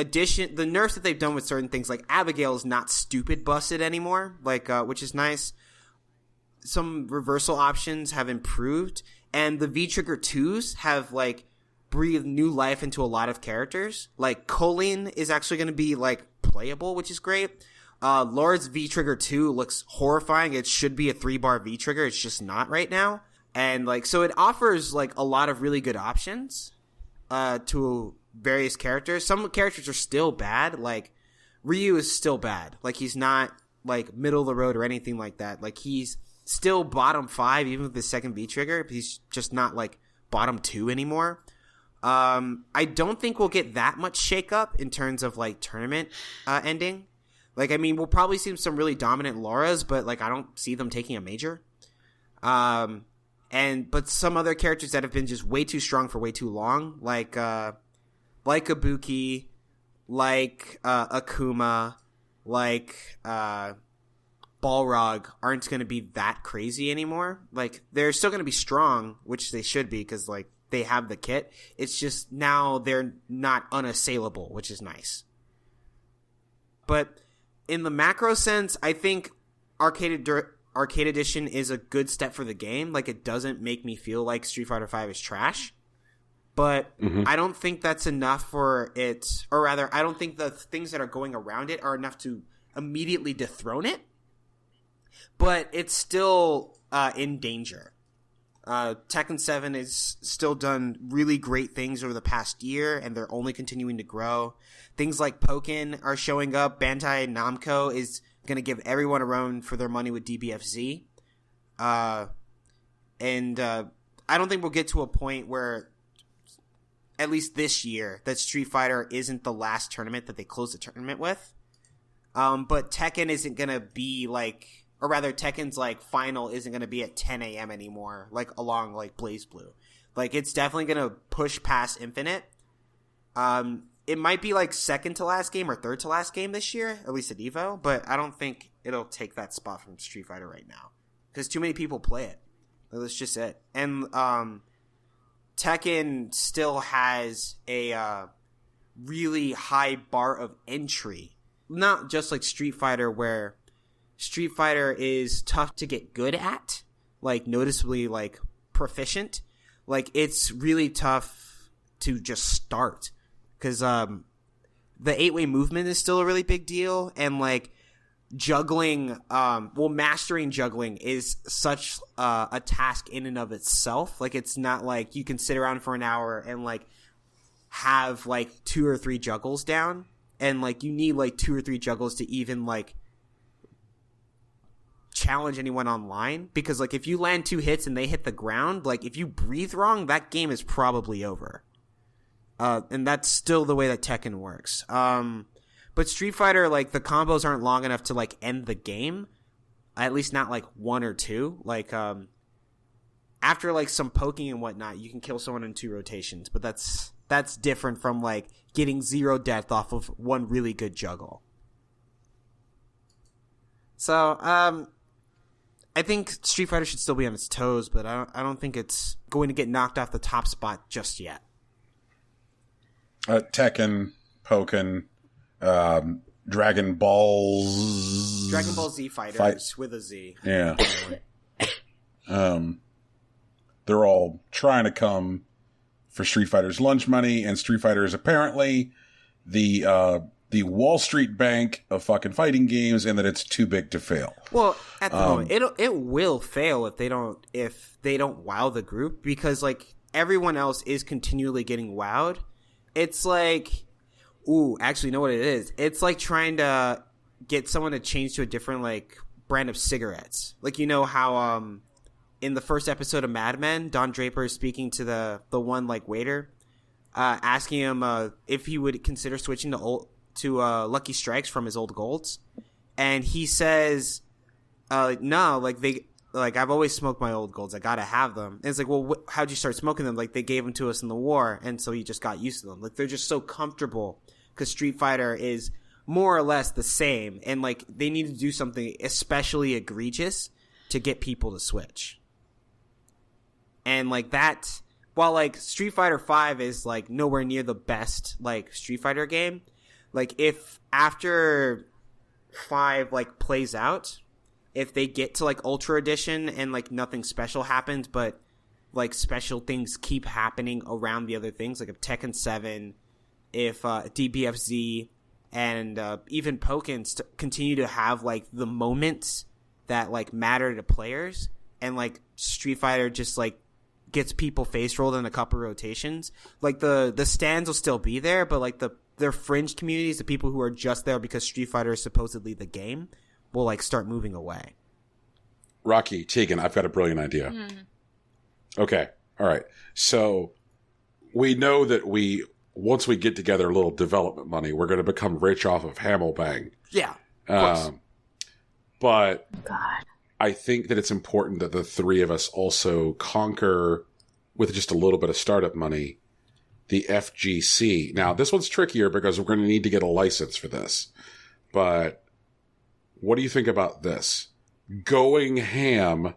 nerfs that they've done with certain things, like Abigail is not stupid busted anymore, like which is nice. Some reversal options have improved, and the V-Trigger 2s have like breathe new life into a lot of characters. Like Colleen is actually going to be like playable, which is great. Laura's V-Trigger 2 looks horrifying. It should be a 3-bar V-Trigger. It's just not right now. And like, so it offers like a lot of really good options to various characters. Some characters are still bad. Like Ryu is still bad. Like he's not like middle of the road or anything like that. Like he's still bottom 5 even with his second V-Trigger. He's just not like bottom 2 anymore. I don't think we'll get that much shakeup in terms of like tournament ending. Like, I mean, we'll probably see some really dominant Lauras, but like I don't see them taking a major. But some other characters that have been just way too strong for way too long, like Ibuki, like Akuma, like Balrog, aren't going to be that crazy anymore. Like they're still going to be strong, which they should be because like they have the kit. It's just now they're not unassailable, which is nice. But in the macro sense, I think Arcade Edition is a good step for the game. Like it doesn't make me feel like Street Fighter V is trash. But I don't think that's enough for it, or rather, I don't think the things that are going around it are enough to immediately dethrone it. But it's still in danger. Tekken 7 is still done really great things over the past year, and they're only continuing to grow. Things like Pokken are showing up. Bandai Namco is going to give everyone a run for their money with DBFZ. And I don't think we'll get to a point where, at least this year, that Street Fighter isn't the last tournament that they close the tournament with. But Tekken isn't going to be like, or rather Tekken's like final isn't going to be at 10 a.m. anymore, like along like Blaze Blue. Like it's definitely going to push past Infinite. It might be like second to last game or third to last game this year, at least at EVO, but I don't think it'll take that spot from Street Fighter right now because too many people play it. That's just it. And Tekken still has a really high bar of entry. Not just like Street Fighter, where Street Fighter is tough to get good at, like noticeably like proficient. Like it's really tough to just start because the 8-way movement is still a really big deal, and like juggling, mastering juggling is such a task in and of itself. Like it's not like you can sit around for an hour and like have like 2 or 3 juggles down. And, like, you need, like, 2 or 3 juggles to even, like, challenge anyone online. Because, like, if you land 2 hits and they hit the ground, like, if you breathe wrong, that game is probably over. And that's still the way that Tekken works. But Street Fighter, like, the combos aren't long enough to, like, end the game. At least not, like, 1 or 2. Like, after, like, some poking and whatnot, you can kill someone in 2 rotations. But that's different from, like, getting 0 death off of 1 really good juggle. So, I think Street Fighter should still be on its toes, but I don't think it's going to get knocked off the top spot just yet. Tekken, Pokken, Dragon Ball Z Fighters with a Z. Yeah. They're all trying to come for Street Fighter's lunch money, and Street Fighter is apparently the Wall Street Bank of fucking fighting games, and that it's too big to fail. Well, at the moment, it will fail if they don't wow the group, because like everyone else is continually getting wowed. It's like, actually, you know what it is? It's like trying to get someone to change to a different like brand of cigarettes. Like, you know how in the first episode of Mad Men, Don Draper is speaking to the one like waiter, asking him if he would consider switching to Lucky Strikes from his old golds, and he says, "No, like I've always smoked my old golds. I gotta have them." And it's like, well, how'd you start smoking them? Like they gave them to us in the war, and so he just got used to them. Like they're just so comfortable because Street Fighter is more or less the same, and like they need to do something especially egregious to get people to switch. And like that, while like Street Fighter 5 is like nowhere near the best like Street Fighter game, like if after 5 like plays out, if they get to like Ultra Edition and like nothing special happens, but like special things keep happening around the other things, like if Tekken 7, if DBFZ and even Pokken continue to have like the moments that like matter to players, and like Street Fighter just like gets people face rolled in a couple rotations, like the stands will still be there, but like their fringe communities, the people who are just there because Street Fighter is supposedly the game, will like start moving away. Rocky, Tegan, I've got a brilliant idea. Okay. All right. So we know that once we get together a little development money, we're going to become rich off of Hammelbang. Yeah. Of course. But God. I think that it's important that the 3 of us also conquer, with just a little bit of startup money, the FGC. Now, this one's trickier because we're going to need to get a license for this. But what do you think about this? Going Ham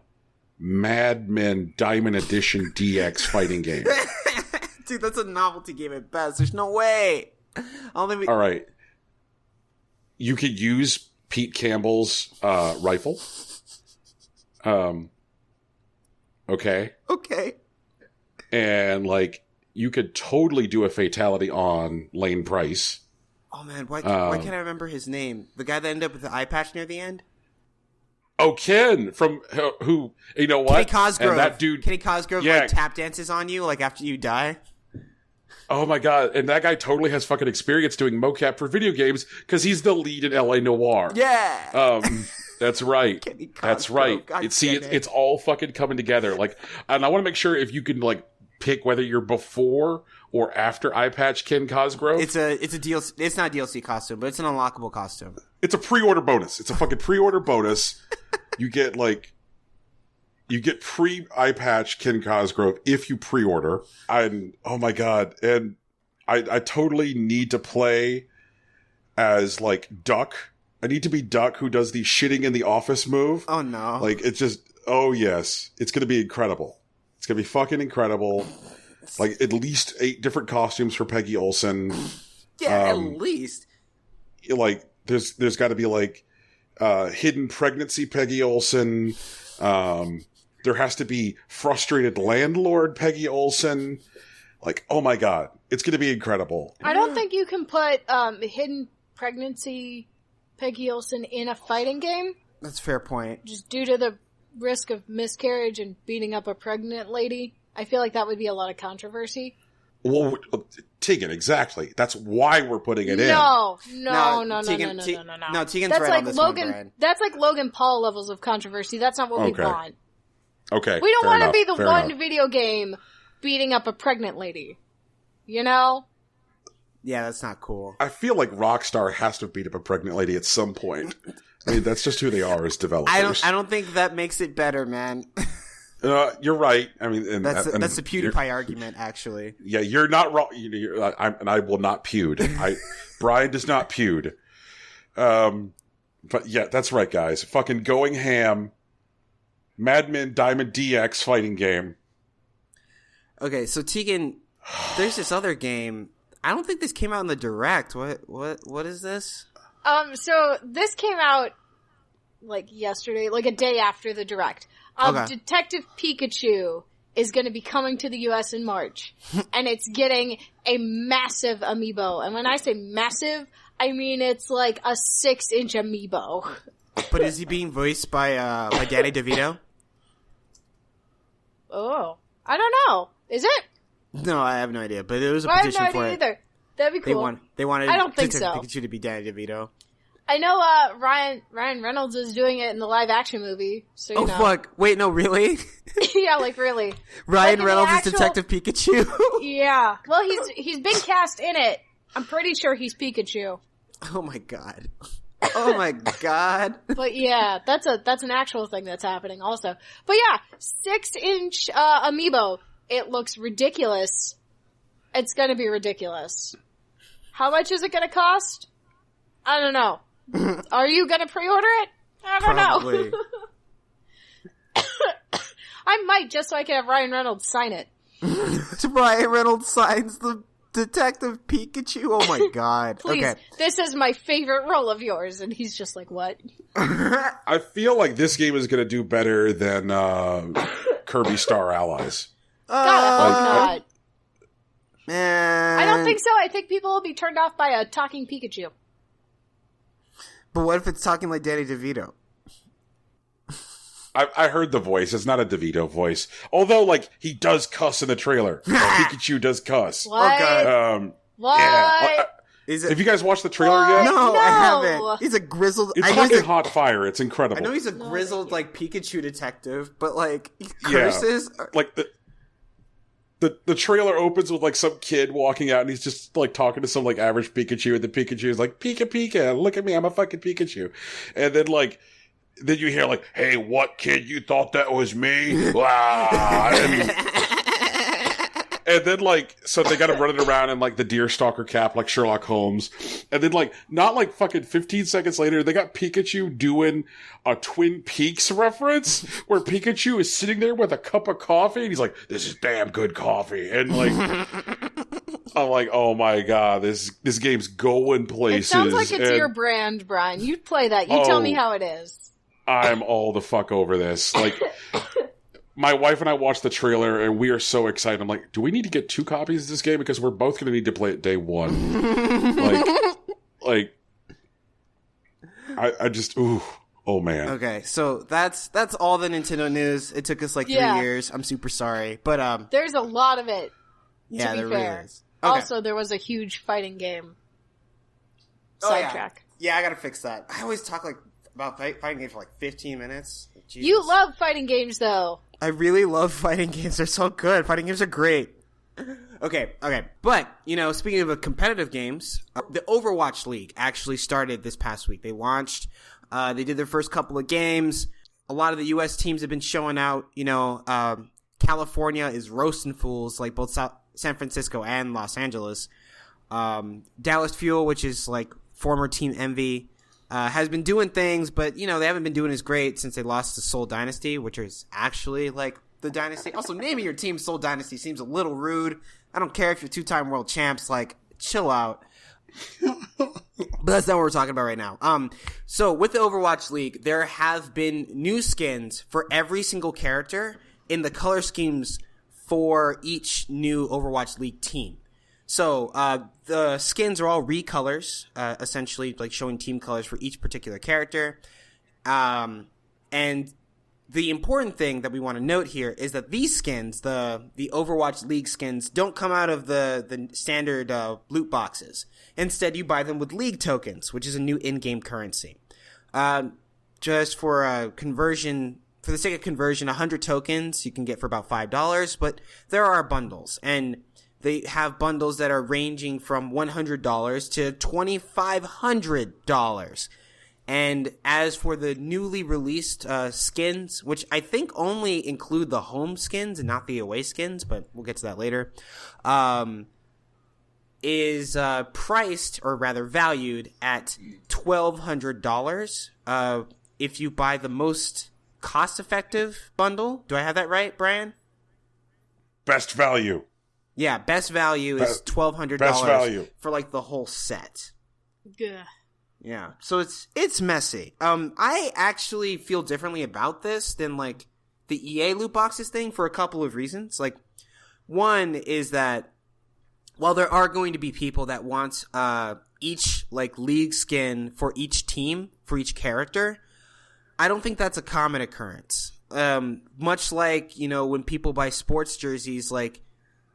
Mad Men Diamond Edition DX fighting game. Dude, that's a novelty game at best. There's no way. All right. You could use Pete Campbell's rifle. Okay. And like you could totally do a fatality on Lane Price. Oh man, why can't I remember his name? The guy that ended up with the eye patch near the end? Oh, Ken from who? You know what? Kenny Cosgrove. And that dude, Kenny Cosgrove, like tap dances on you like after you die. Oh my god! And that guy totally has fucking experience doing mocap for video games because he's the lead in LA Noire. Yeah. That's right. Kenny That's Cosgrove. right. God It's damn it. it's all fucking coming together. Like, and I want to make sure if you can like pick whether you're before or after Eye Patch Ken Cosgrove. It's a DLC. It's not a DLC costume, but it's an unlockable costume. It's a pre-order bonus. It's a fucking pre-order bonus. You get pre-Eye Patch Ken Cosgrove if you pre-order. And oh my god! And I totally need to play as like Duck. I need to be Duck who does the shitting in the office move. Oh no! Like it's just oh yes, it's gonna be incredible. It's gonna be fucking incredible. Like at least 8 different costumes for Peggy Olson. Yeah, at least. Like there's got to be like hidden pregnancy Peggy Olson. There has to be frustrated landlord Peggy Olson. Like oh my god, it's gonna be incredible. I don't think you can put hidden pregnancy Peggy Olson in a fighting game. That's a fair point. Just due to the risk of miscarriage and beating up a pregnant lady. I feel like that would be a lot of controversy. Well, Tegan, exactly. That's why we're putting it in. No. Tegan, No, Tegan's That's right like on this Logan. one, Brian. That's like Logan Paul levels of controversy. That's not what we Okay. want. Okay. We don't fair want to enough, be the fair one enough. video game beating up a pregnant lady. You know? Yeah, that's not cool. I feel like Rockstar has to beat up a pregnant lady at some point. I mean, that's just who they are as developers. I don't think that makes it better, man. You're right. I mean, and That's and the PewDiePie argument, actually. Yeah, you're not wrong. I will not pewd. Brian does not pewd. But yeah, that's right, guys. Fucking going ham. Mad Men Diamond DX fighting game. Okay, so Tegan, there's this other game. I don't think this came out in the Direct. What is this? So this came out like yesterday, like a day after the Direct. Okay. Detective Pikachu is going to be coming to the US in March, and it's getting a massive amiibo. And when I say massive, I mean it's like a 6-inch amiibo. But is he being voiced by Danny DeVito? Oh, I don't know. Is it? No, I have no idea. But there was a I have petition no for idea it. either. That'd be cool. They wanted I don't think Detective so. Pikachu to be Danny DeVito. I know Ryan Reynolds is doing it in the live action movie, so you Oh know. fuck! Wait, no, really? Yeah, like really. Ryan Like, in the Reynolds actual- is Detective Pikachu. Yeah. Well, he's been cast in it. I'm pretty sure he's Pikachu. Oh my god! Oh my god! But yeah, that's an actual thing that's happening also. But yeah, 6-inch amiibo. It looks ridiculous. It's gonna be ridiculous. How much is it gonna cost? I don't know. Are you gonna pre-order it? I don't Probably. know. I might, just so I can have Ryan Reynolds sign it. Ryan Reynolds signs the Detective Pikachu. Oh my god! Please, Okay. this is my favorite role of yours. And he's just like, what? I feel like this game is going to do better than Kirby Star Allies. God, I hope Like, not. Man. I don't think so. I think people will be turned off by a talking Pikachu. But what if it's talking like Danny DeVito? I heard the voice. It's not a DeVito voice. Although, like, he does cuss in the trailer. Pikachu does cuss. What? Okay. What? Yeah. Is it? Have you guys watched the trailer What? yet? No, No. I haven't. He's a grizzled. It's I know he's fucking a- hot fire. It's incredible. I know he's a No, grizzled thank like Pikachu detective, but like he Yeah. curses. Like, the trailer opens with, like, some kid walking out, and he's just, like, talking to some, like, average Pikachu, and the Pikachu is like, Pika, Pika, look at me, I'm a fucking Pikachu. And then, like, then you hear, like, hey, what, kid, you thought that was me? Wow. And then, like, so they got him running around in, like, the Deerstalker cap, like Sherlock Holmes. And then, like, not like fucking 15 seconds later, they got Pikachu doing a Twin Peaks reference where Pikachu is sitting there with a cup of coffee and he's like, this is damn good coffee. And, like, I'm like, oh my god, this game's going It places. sounds like it's and your brand, Brian. You play that. You tell me Oh. how it is. I'm all the fuck over this. Like, my wife and I watched the trailer and we are so excited. I'm like, do we need to get 2 copies of this game? Because we're both going to need to play it day 1. I just, ooh, oh man. Okay, so that's all the Nintendo news. It took us like 3 Yeah. years. I'm super sorry, but There's a lot of it, yeah, to be there fair. really is. Okay. Also, there was a huge fighting game. Oh, yeah. Sidetrack. Yeah, I gotta fix that. I always talk like about fighting games for like 15 minutes. Jesus. You love fighting games, though. I really love fighting games. They're so good. Fighting games are great. Okay. But, speaking of competitive games, the Overwatch League actually started this past week. They launched, they did their first couple of games. A lot of the U.S. teams have been showing out. California is roasting fools, like both San Francisco and Los Angeles. Dallas Fuel, which is like former Team Envy, has been doing things, but, they haven't been doing as great since they lost to Seoul Dynasty, which is actually, like, the Dynasty. Also, naming your team Seoul Dynasty seems a little rude. I don't care if you're two-time world champs. Like, chill out. But that's not what we're talking about right now. So, with the Overwatch League, there have been new skins for every single character in the color schemes for each new Overwatch League team. So, the skins are all recolors, essentially, like showing team colors for each particular character. And the important thing that we want to note here is that these skins, the Overwatch League skins, don't come out of the standard loot boxes. Instead, you buy them with League tokens, which is a new in-game currency. Just for conversion, for the sake of conversion, 100 tokens you can get for about $5, but there are bundles, and they have bundles that are ranging from $100 to $2,500. And as for the newly released skins, which I think only include the home skins and not the away skins, but we'll get to that later, is priced, or rather valued, at $1,200 if you buy the most cost-effective bundle. Do I have that right, Brian? Best value. Yeah, best value is $1,200 best value for like the whole set. Gah. Yeah, so it's messy. I actually feel differently about this than like the EA loot boxes thing for a couple of reasons. Like, one is that while there are going to be people that want each like league skin for each team, for each character, I don't think that's a common occurrence. Much like, when people buy sports jerseys, like,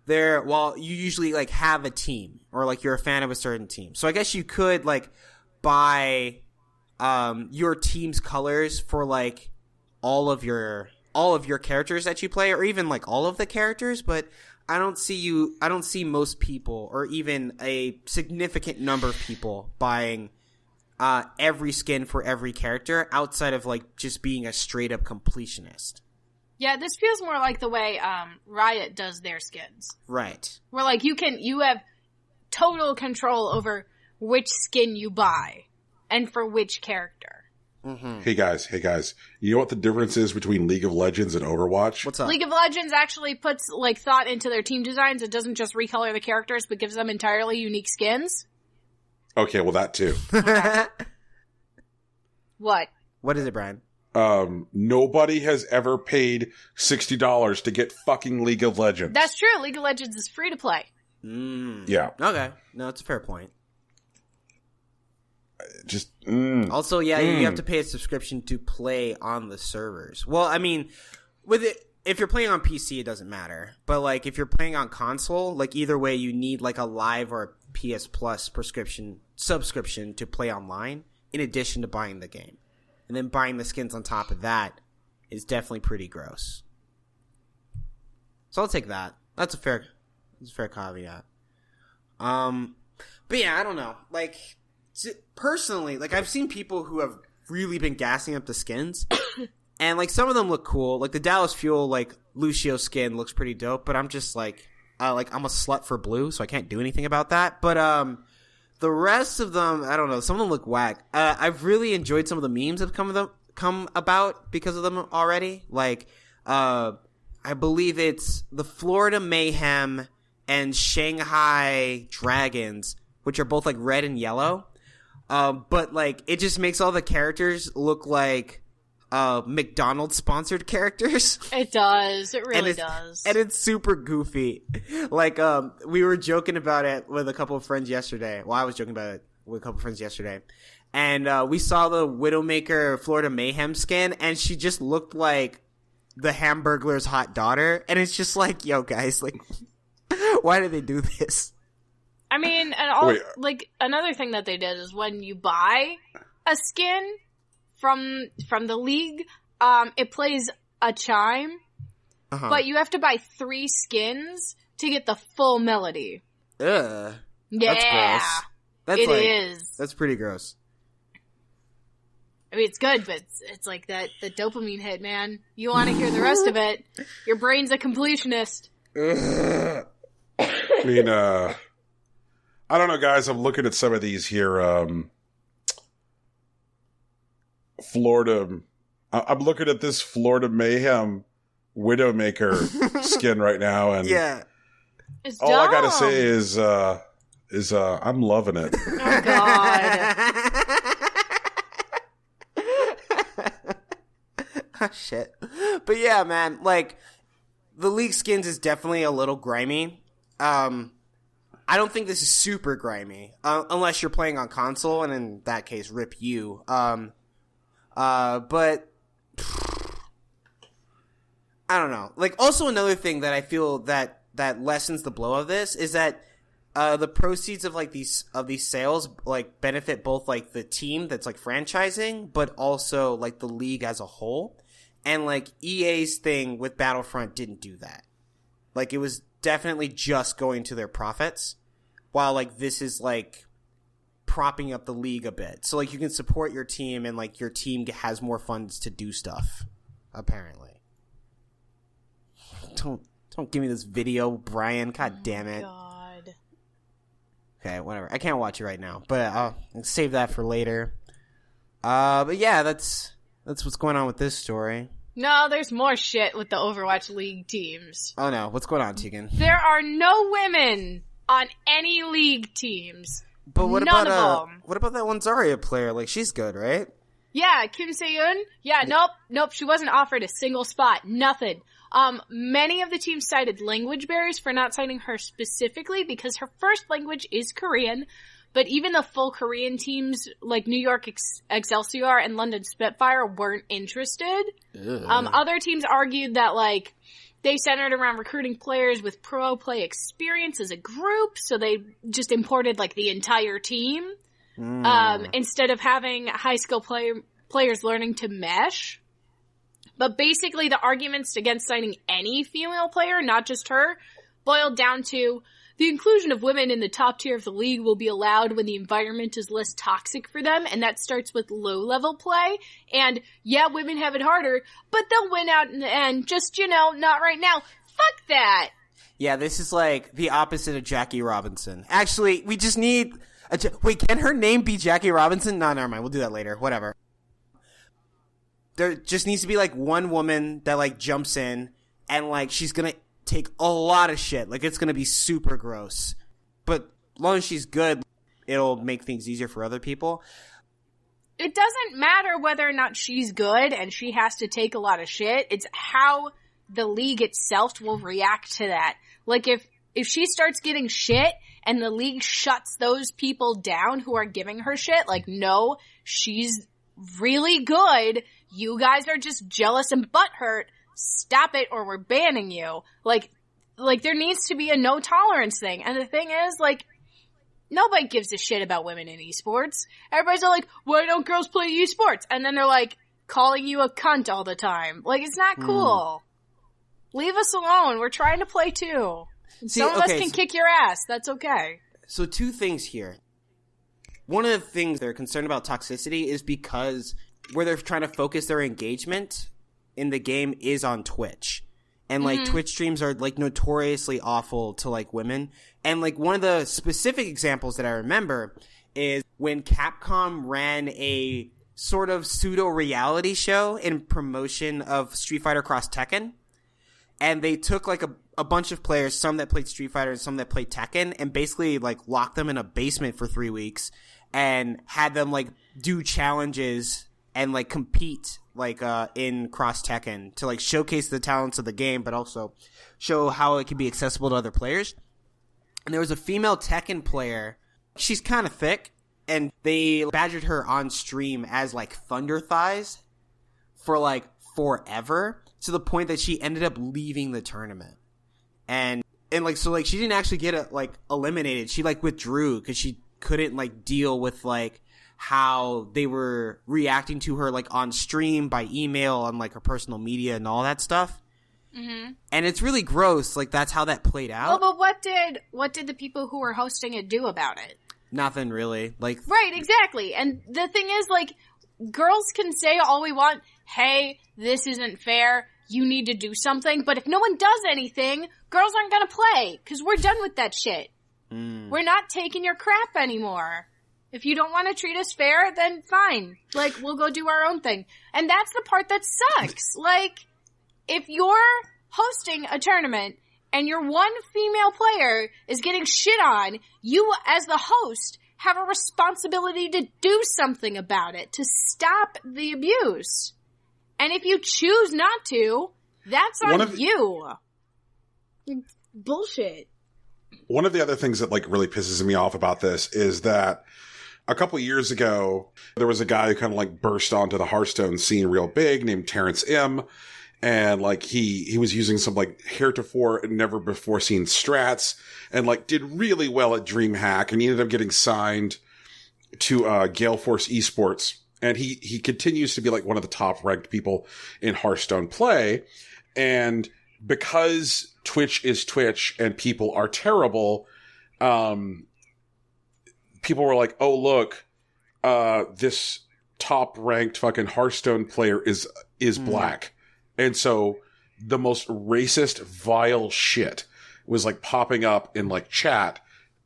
you usually like have a team, or like you're a fan of a certain team. So I guess you could like buy your team's colors for like all of your characters that you play, or even like all of the characters, but I don't see most people, or even a significant number of people, buying every skin for every character outside of like just being a straight up completionist. Yeah, this feels more like the way Riot does their skins. Right. Where like you have total control over which skin you buy and for which character. Mm-hmm. Hey guys, you know what the difference is between League of Legends and Overwatch? What's up? League of Legends actually puts like thought into their team designs. It doesn't just recolor the characters, but gives them entirely unique skins. Okay, well that too. What? What is it, Brian? Nobody has ever paid $60 to get fucking League of Legends. That's true. League of Legends is free to play. Yeah. Okay. No, it's a fair point. Also, you have to pay a subscription to play on the servers. Well, I mean, with it, if you're playing on PC, it doesn't matter. But like, if you're playing on console, like either way, you need like a Live or a PS Plus subscription to play online, in addition to buying the game. And then buying the skins on top of that is definitely pretty gross. So I'll take that. That's a fair caveat. But yeah, I don't know. Like, personally, like, I've seen people who have really been gassing up the skins, and like some of them look cool. Like the Dallas Fuel, like Lucio skin looks pretty dope. But I'm just like I'm a slut for blue, so I can't do anything about that. But the rest of them, I don't know. Some of them look whack. I've really enjoyed some of the memes that have come about because of them already. Like, I believe it's the Florida Mayhem and Shanghai Dragons, which are both like red and yellow. But like, it just makes all the characters look like McDonald's sponsored characters. It does. It really does. And it's super goofy. Like, we were joking about it with a couple of friends yesterday. Well, I was joking about it with a couple of friends yesterday. And we saw the Widowmaker Florida Mayhem skin, and she just looked like the Hamburglar's hot daughter. And it's just like, yo, guys, like, why did they do this? I mean, and like, another thing that they did is when you buy a skin from the league. It plays a chime, but you have to buy 3 skins to get the full melody. Ugh. Yeah. That's gross. It is. That's pretty gross. I mean, it's good, but it's like the dopamine hit, man. You want to hear the rest of it. Your brain's a completionist. I mean, I don't know, guys. I'm looking at some of these here. Florida. I'm looking at this Florida Mayhem Widowmaker skin right now, and It's all I gotta dumb. say is I'm loving it. Oh, God. Shit. But yeah, man, like, the League skins is definitely a little grimy. I don't think this is super grimy, unless you're playing on console, and in that case, rip you. But I don't know. Like, also another thing that I feel that lessens the blow of this is that the proceeds of like these sales like benefit both like the team that's like franchising, but also like the league as a whole. And like EA's thing with Battlefront didn't do that. Like, it was definitely just going to their profits, while like this is like propping up the league a bit. So like you can support your team, and like your team has more funds to do stuff. Apparently. Don't give me this video, Brian. God damn it. God. Okay, whatever. I can't watch it right now, but I'll save that for later. But yeah, that's what's going on with this story. No, there's more shit with the Overwatch League teams. Oh no, what's going on, Tegan? There are no women on any league teams. But what None about of them. what about that one Zarya player? Like, she's good, right? Yeah, Kim Se-eun. Yeah, nope. She wasn't offered a single spot. Nothing. Many of the teams cited language barriers for not signing her specifically because her first language is Korean. But even the full Korean teams, like New York Excelsior and London Spitfire, weren't interested. Other teams argued that, like, they centered around recruiting players with pro play experience as a group, so they just imported, like, the entire team. Instead of having high skill players learning to mesh. But basically the arguments against signing any female player, not just her, boiled down to the inclusion of women in the top tier of the league will be allowed when the environment is less toxic for them, and that starts with low-level play. And yeah, women have it harder, but they'll win out in the end. Just, not right now. Fuck that! Yeah, this is like the opposite of Jackie Robinson. Actually, we just need... Wait, can her name be Jackie Robinson? No, never mind. We'll do that later. Whatever. There just needs to be, like, one woman that, like, jumps in, and, like, she's gonna take a lot of shit. Like, it's gonna be super gross. But as long as she's good, it'll make things easier for other people. It doesn't matter whether or not she's good and she has to take a lot of shit. It's how the league itself will react to that. Like, if she starts getting shit and the league shuts those people down who are giving her shit, like, no, she's really good, you guys are just jealous and butthurt, stop it or we're banning you. Like there needs to be a no tolerance thing. And the thing is, like, nobody gives a shit about women in esports. Everybody's all like, why don't girls play esports? And then they're like, calling you a cunt all the time. Like, it's not cool. Leave us alone. We're trying to play too. Some of us can kick your ass. That's okay. So 2 things here. One of the things they're concerned about toxicity is because where they're trying to focus their engagement in the game is on Twitch. And, like, Twitch streams are, like, notoriously awful to, like, women. And, like, one of the specific examples that I remember is when Capcom ran a sort of pseudo-reality show in promotion of Street Fighter Cross Tekken. And they took, like, a bunch of players, some that played Street Fighter and some that played Tekken, and basically, like, locked them in a basement for 3 weeks and had them, like, do challenges and, like, compete, like, in Cross Tekken to, like, showcase the talents of the game, but also show how it can be accessible to other players. And there was a female Tekken player. She's kind of thick, and they badgered her on stream as, like, Thunder Thighs for, like, forever, to the point that she ended up leaving the tournament. And like, so, like, she didn't actually get, eliminated. She, like, withdrew because she couldn't, like, deal with, like, how they were reacting to her, like, on stream, by email, on, like, her personal media and all that stuff. Mm-hmm. And it's really gross. Like, that's how that played out. Well, but what did the people who were hosting it do about it? Nothing, really. Like, right, exactly. And the thing is, like, girls can say all we want, hey, this isn't fair, you need to do something, but if no one does anything, girls aren't gonna play, because we're done with that shit. We're not taking your crap anymore. If you don't want to treat us fair, then fine. Like, we'll go do our own thing. And that's the part that sucks. Like, if you're hosting a tournament and your one female player is getting shit on, you as the host have a responsibility to do something about it, to stop the abuse. And if you choose not to, that's on you. Bullshit. One of the other things that, like, really pisses me off about this is that a couple years ago, there was a guy who kind of, like, burst onto the Hearthstone scene real big named Terrence M. And, like, he was using some, like, heretofore, never before seen strats, and, like, did really well at DreamHack, and he ended up getting signed to Gale Force Esports. And he continues to be, like, one of the top ranked people in Hearthstone play. And because Twitch is Twitch and people are terrible, people were like, oh, look, this top ranked fucking Hearthstone player is black. And so the most racist, vile shit was, like, popping up in, like, chat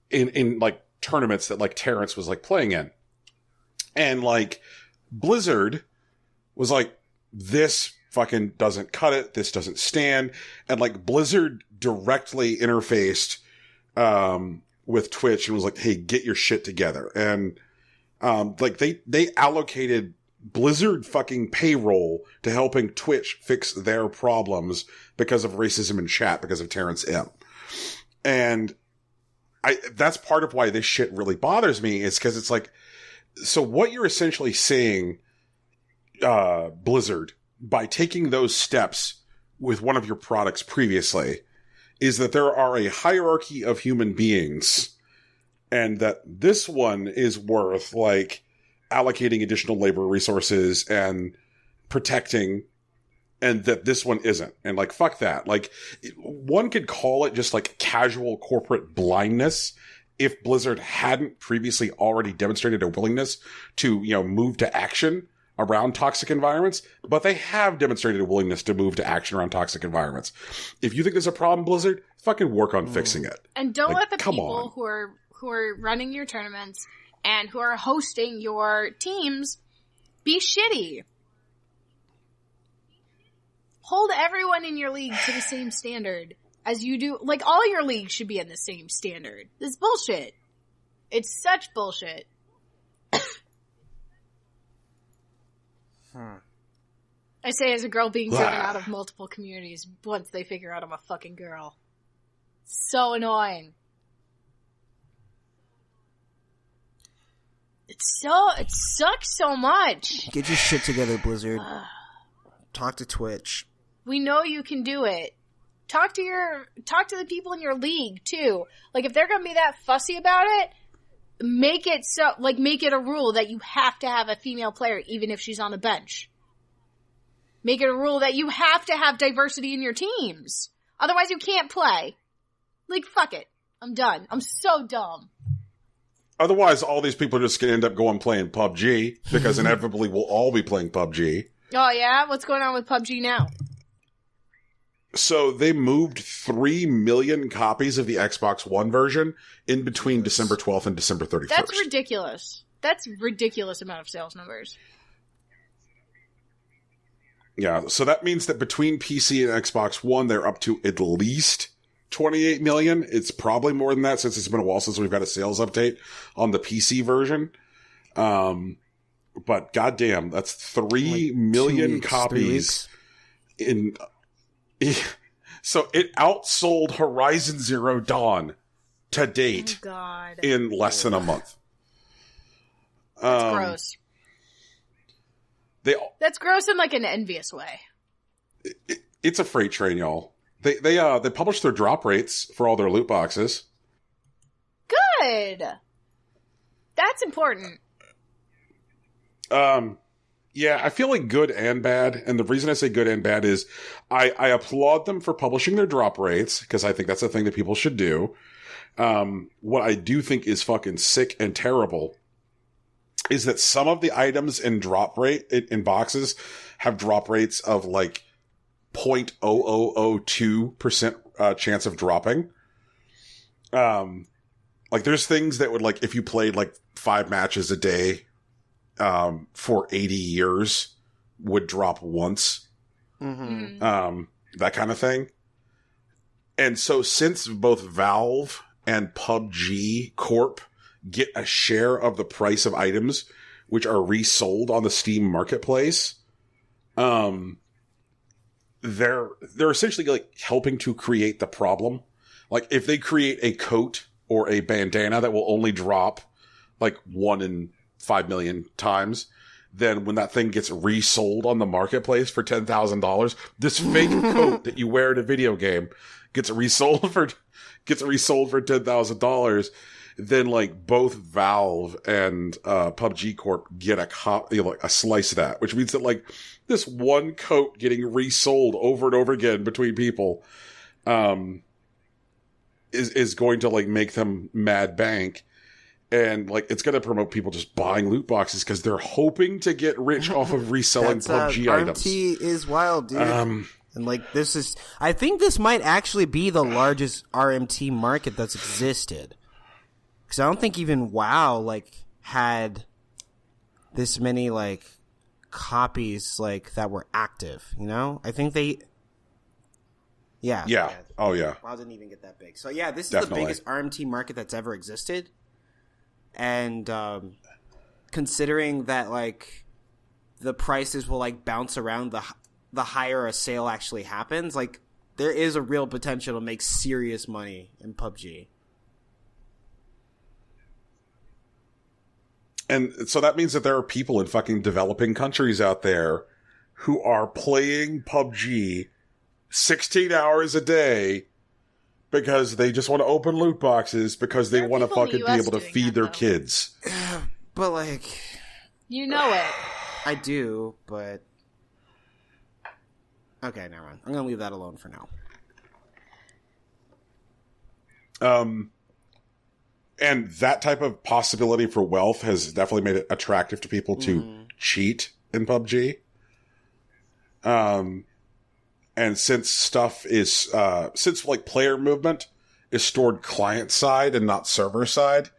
in like tournaments that, like, Terrence was, like, playing in. And, like, Blizzard was like, this fucking doesn't cut it. This doesn't stand. And, like, Blizzard directly interfaced with Twitch and was like, hey, get your shit together. And like, they allocated Blizzard fucking payroll to helping Twitch fix their problems because of racism in chat, because of Terrence M. And that's part of why this shit really bothers me, is because it's like, so what you're essentially saying, Blizzard, by taking those steps with one of your products previously, is that there are a hierarchy of human beings, and that this one is worth, like, allocating additional labor resources and protecting, and that this one isn't. And, like, fuck that. Like, one could call it just, like, casual corporate blindness if Blizzard hadn't previously already demonstrated a willingness to, you know, move to action around toxic environments, but they have demonstrated a willingness to move to action around toxic environments. If you think there's a problem, Blizzard, fucking work on fixing it. And don't like, let the people who are running your tournaments and who are hosting your teams be shitty. Hold everyone in your league to the same standard as you do. Like, all your leagues should be in the same standard. This is bullshit. It's such bullshit. I say as a girl being driven out of multiple communities once they figure out I'm a fucking girl. So annoying. It sucks so much. Get your shit together, Blizzard. Talk to Twitch. We know you can do it. Talk to the people in your league too. Like, if they're gonna be that fussy about it, make it a rule that you have to have a female player even if she's on the bench. Make it a rule that you have to have diversity in your teams. Otherwise you can't play. Like, fuck it. I'm done. I'm so dumb. Otherwise, all these people are just going to end up going playing PUBG, because inevitably we'll all be playing PUBG. Oh, yeah? What's going on with PUBG now? So they moved 3 million copies of the Xbox One version in between December 12th and December 31st. That's ridiculous. That's ridiculous amount of sales numbers. Yeah, so that means that between PC and Xbox One, they're up to at least 28 million. It's probably more than that, since it's been a while since we've got a sales update on the PC version. But goddamn, that's 3 million copies in. So it outsold Horizon Zero Dawn to date in less than a month. That's gross. That's gross in, like, an envious way. It's a freight train, y'all. They publish their drop rates for all their loot boxes. Good. That's important. Yeah, I feel like good and bad. And the reason I say good and bad is I applaud them for publishing their drop rates, because I think that's a thing that people should do. What I do think is fucking sick and terrible is that some of the items in drop rate in boxes have drop rates of like 0.0002% chance of dropping. Like there's things that would, like, if you played like 5 matches a day for 80 years would drop once. That kind of thing. And so since both Valve and PUBG Corp get a share of the price of items which are resold on the Steam marketplace, they're essentially like helping to create the problem. Like if they create a coat or a bandana that will only drop like 1 in 5 million times, then when that thing gets resold on the marketplace for $10,000, this fake coat that you wear in a video game gets resold for $10,000. Then like both Valve and PUBG Corp get a slice of that, which means that like this one coat getting resold over and over again between people is going to like make them mad bank. And like it's going to promote people just buying loot boxes because they're hoping to get rich off of reselling PUBG items. RMT is wild, dude. And like I think this might actually be the largest RMT market that's existed. Because I don't think even WoW like had this many like copies like that were active. You know, I think they. Yeah. Oh yeah. WoW didn't even get that big. So yeah, this is Definitely. the biggest RMT market that's ever existed. And considering that like the prices will like bounce around the higher a sale actually happens, like there is a real potential to make serious money in PUBG. And so that means that there are people in fucking developing countries out there who are playing PUBG 16 hours a day because they just want to open loot boxes because they want to fucking be able to feed their kids. But like... You know it. I do, but... Okay, never mind. I'm going to leave that alone for now. And that type of possibility for wealth has definitely made it attractive to people to cheat in PUBG. And since stuff is, since like player movement is stored client side and not server side,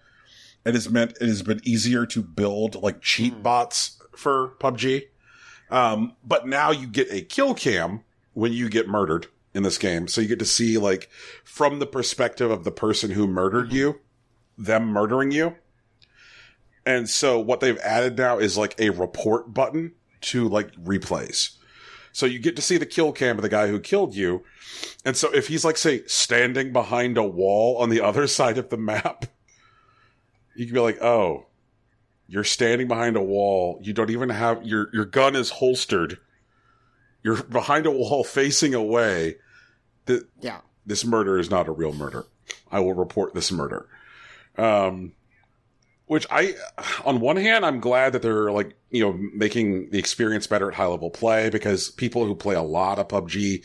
it has been easier to build like cheat bots for PUBG. But now you get a kill cam when you get murdered in this game. So you get to see like from the perspective of the person who murdered you, them murdering you. And so what they've added now is like a report button to like replays. So you get to see the kill cam of the guy who killed you. And so if he's like, say, standing behind a wall on the other side of the map, you can be like, oh, you're standing behind a wall. You don't even have your gun is holstered. You're behind a wall facing away. This murder is not a real murder. I will report this murder. Which on one hand, I'm glad that they're like, making the experience better at high level play, because people who play a lot of PUBG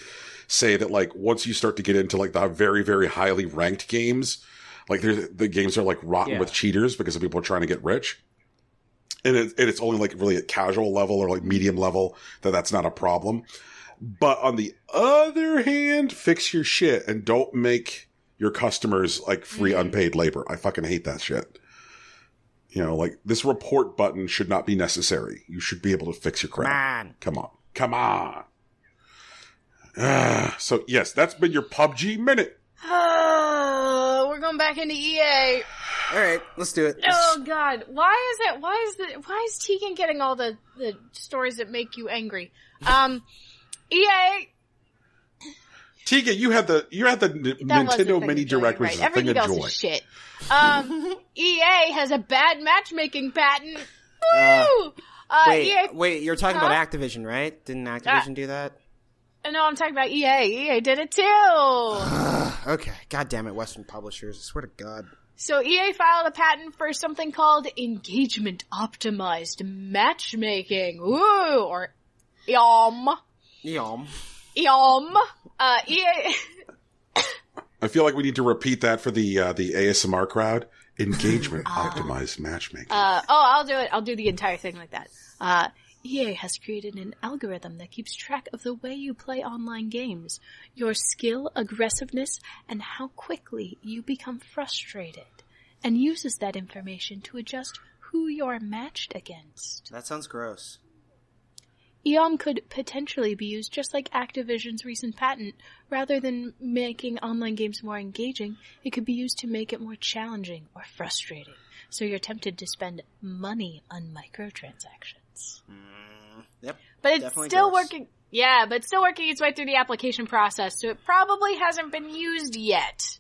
say that like once you start to get into like the very, very highly ranked games, like the games are like rotten with cheaters because people are trying to get rich. And it's only like really at casual level or like medium level that's not a problem. But on the other hand, fix your shit and don't make your customers like free unpaid labor. I fucking hate that shit. Like this report button should not be necessary. You should be able to fix your crap. Come on. So yes, that's been your PUBG minute. We're going back into EA. All right, let's do it. Oh God, why is Tegan getting all the stories that make you angry? EA. Tegan, you had the Nintendo Mini Direct, which is a thing of joy. Is shit. EA has a bad matchmaking patent. Woo! Wait, you're talking about Activision, right? Didn't Activision do that? No, I'm talking about EA. EA did it too. Okay, God damn it, Western publishers! I swear to God. So EA filed a patent for something called engagement optimized matchmaking. Ooh, or EOM. Yum. EOM. EA. I feel like we need to repeat that for the ASMR crowd. Engagement optimized matchmaking. I'll do it. I'll do the entire thing like that. EA has created an algorithm that keeps track of the way you play online games, your skill, aggressiveness, and how quickly you become frustrated, and uses that information to adjust who you're matched against. That sounds gross. EOM could potentially be used just like Activision's recent patent. Rather than making online games more engaging, it could be used to make it more challenging or frustrating, so you're tempted to spend money on microtransactions. Yep. But it's definitely still gross. working. Yeah, but it's still working its way through the application process, so it probably hasn't been used yet.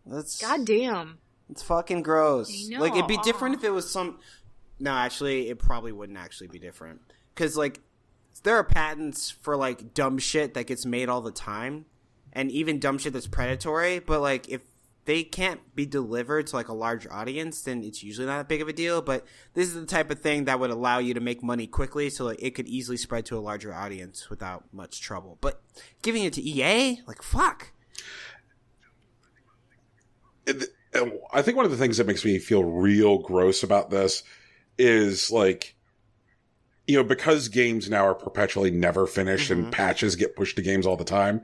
That's God damn. It's fucking gross. I know. Like, it'd be different if it was some... No, actually, it probably wouldn't actually be different. Because, like, there are patents for, like, dumb shit that gets made all the time. And even dumb shit that's predatory. But, like, if they can't be delivered to, like, a large audience, then it's usually not that big of a deal. But this is the type of thing that would allow you to make money quickly, so, like, it could easily spread to a larger audience without much trouble. But giving it to EA? Like, fuck. I think one of the things that makes me feel real gross about this is, like, you know, because games now are perpetually never finished and patches get pushed to games all the time,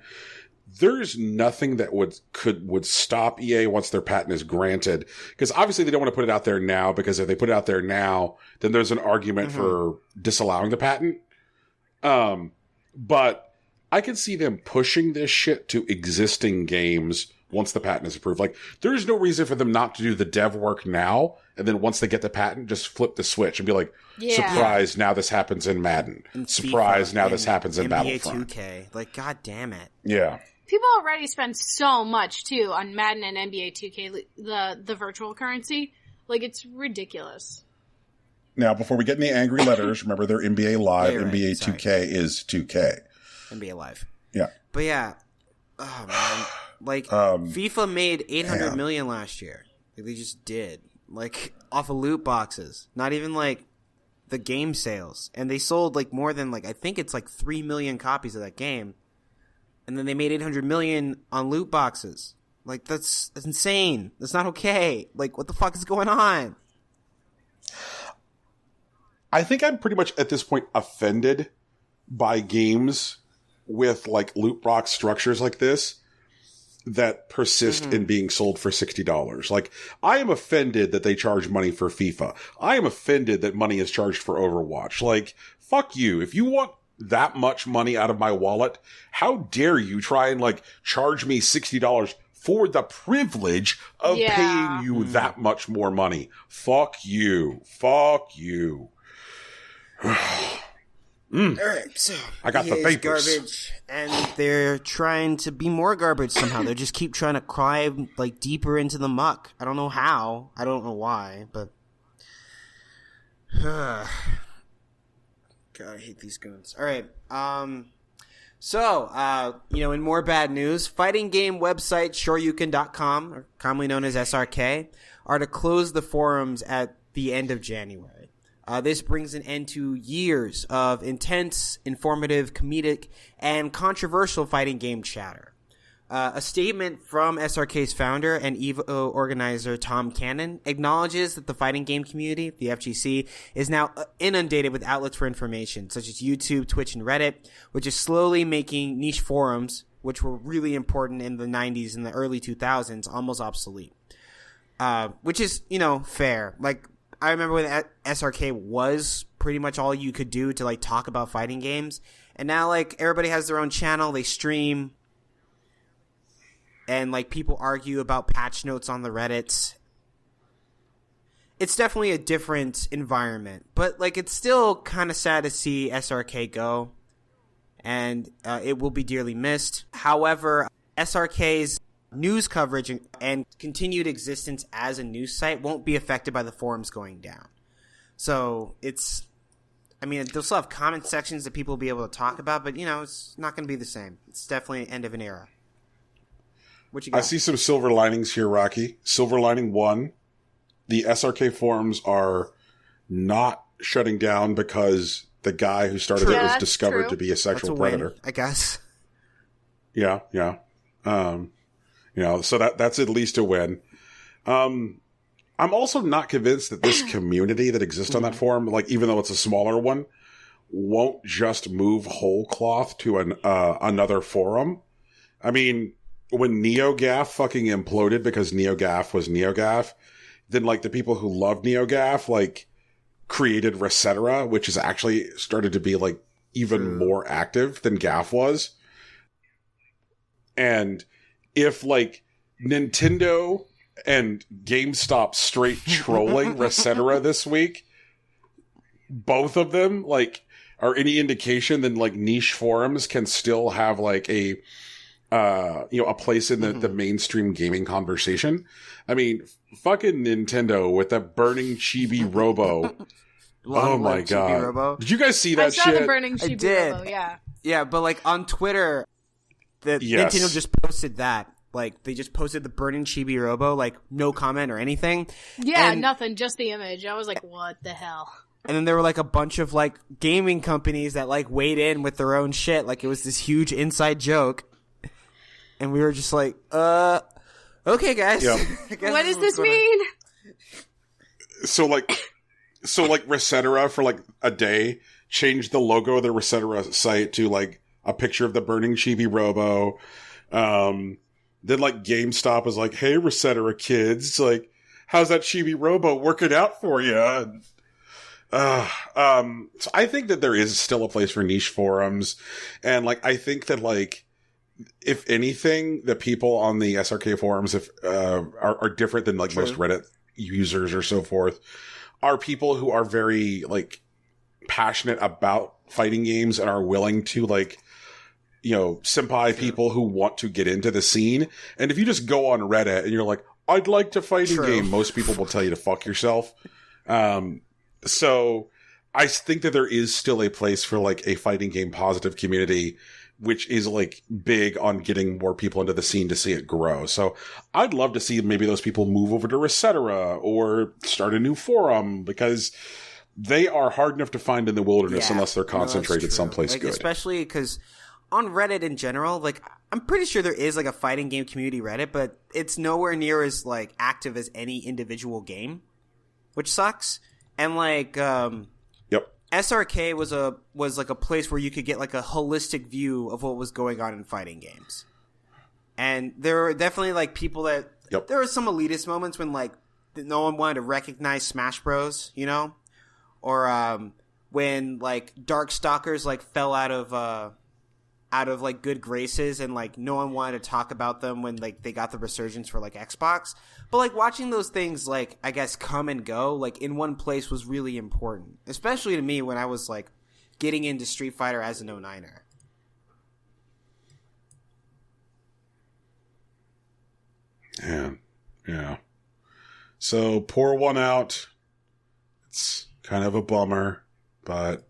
there's nothing that would stop EA once their patent is granted. Because obviously they don't want to put it out there now, because if they put it out there now, then there's an argument for disallowing the patent. But I can see them pushing this shit to existing games once the patent is approved. Like, there's no reason for them not to do the dev work now, and then once they get the patent, just flip the switch and be like, surprise, now this happens in Madden. And Surprise, FIFA now this happens in NBA Battlefront. 2K. Like, god damn it. Yeah. People already spend so much, too, on Madden and NBA 2K, the virtual currency. Like, it's ridiculous. Now, before we get any angry letters, remember they're NBA Live. Yeah, right. NBA Sorry. 2K is 2K. NBA Live. Yeah. But yeah. Oh, man. Like, FIFA made $800 million last year. Like, they just did. Like, off of loot boxes. Not even, like, the game sales. And they sold, like, more than, like, I think it's, like, 3 million copies of that game. And then they made $800 million on loot boxes. Like, that's insane. That's not okay. Like, what the fuck is going on? I think I'm pretty much, at this point, offended by games with, like, loot box structures like this that persist in being sold for $60. Like, I am offended that they charge money for FIFA. I am offended that money is charged for Overwatch. Like, fuck you. If you want that much money out of my wallet, how dare you try and, like, charge me $60 for the privilege of paying you that much more money? Fuck you. Fuck you. All right, so I got the EA's papers. garbage, and they're trying to be more garbage somehow. They just keep trying to climb, like, deeper into the muck. I don't know how. I don't know why, but God, I hate these guns. All right, so in more bad news, fighting game website shoryuken.com, or commonly known as SRK, are to close the forums at the end of January. This brings an end to years of intense, informative, comedic, and controversial fighting game chatter. A statement from SRK's founder and EVO organizer Tom Cannon acknowledges that the fighting game community, the FGC, is now inundated with outlets for information, such as YouTube, Twitch, and Reddit, which is slowly making niche forums, which were really important in the 90s and the early 2000s, almost obsolete. Which is, fair. Like, I remember when SRK was pretty much all you could do to, like, talk about fighting games. And now, like, everybody has their own channel. They stream. And, like, people argue about patch notes on the Reddits. It's definitely a different environment. But, like, it's still kind of sad to see SRK go. And it will be dearly missed. However, SRK's news coverage and continued existence as a news site won't be affected by the forums going down. So it's I mean, they'll still have comment sections that people will be able to talk about, but, it's not going to be the same. It's definitely end of an era. What you got? I see some silver linings here, Rocky. Silver lining 1, the SRK forums are not shutting down because the guy who started it was discovered to be a sexual predator. Win, I guess. Yeah. So that's at least a win. I'm also not convinced that this community that exists on that forum, like even though it's a smaller one, won't just move whole cloth to another forum. I mean, when NeoGAF fucking imploded because NeoGAF was NeoGAF, then like the people who love NeoGAF like created Resetera, which has actually started to be like even more active than GAF was. And if like Nintendo and GameStop straight trolling Resetera this week, both of them like are any indication, then like niche forums can still have like a place in the mainstream gaming conversation. I mean, fucking Nintendo with that burning chibi robo. Oh my god! Robo. Did you guys see that shit? I saw the burning chibi robo. Yeah. Yeah, but like on Twitter, Nintendo just posted that. Like, they just posted the burning chibi robo, like, no comment or anything. Yeah, nothing, just the image. I was like, what the hell? And then there were, like, a bunch of, like, gaming companies that, like, weighed in with their own shit. Like, it was this huge inside joke. And we were just like, okay, guys. Yep. What does this mean? So, Resetera for, like, a day changed the logo of the Resetera site to, like, a picture of the burning chibi robo. Then, like, GameStop was like, hey, Resetera kids, like, how's that chibi robo working out for you? So I think that there is still a place for niche forums. And, like, I think that, like, if anything, the people on the SRK forums are different than, like, most Reddit users or so forth, are people who are very, like, passionate about fighting games and are willing to, like, senpai people who want to get into the scene. And if you just go on Reddit and you're like, I'd like to fight a game, most people will tell you to fuck yourself. So I think that there is still a place for like a fighting game positive community, which is like big on getting more people into the scene to see it grow. So I'd love to see maybe those people move over to Resetera or start a new forum, because they are hard enough to find in the wilderness unless they're concentrated someplace like, good. Especially because on Reddit in general, like, I'm pretty sure there is, like, a fighting game community Reddit, but it's nowhere near as, like, active as any individual game, which sucks. And, like, SRK was like, a place where you could get, like, a holistic view of what was going on in fighting games. And there were definitely, like, people that... There were some elitist moments when, like, no one wanted to recognize Smash Bros., Or, when, like, Darkstalkers, like, fell out of like good graces, and like no one wanted to talk about them when like they got the resurgence for like Xbox. But like watching those things, like, I guess, come and go like in one place was really important, especially to me when I was like getting into Street Fighter as an 09er. Yeah. So pour one out. It's kind of a bummer, but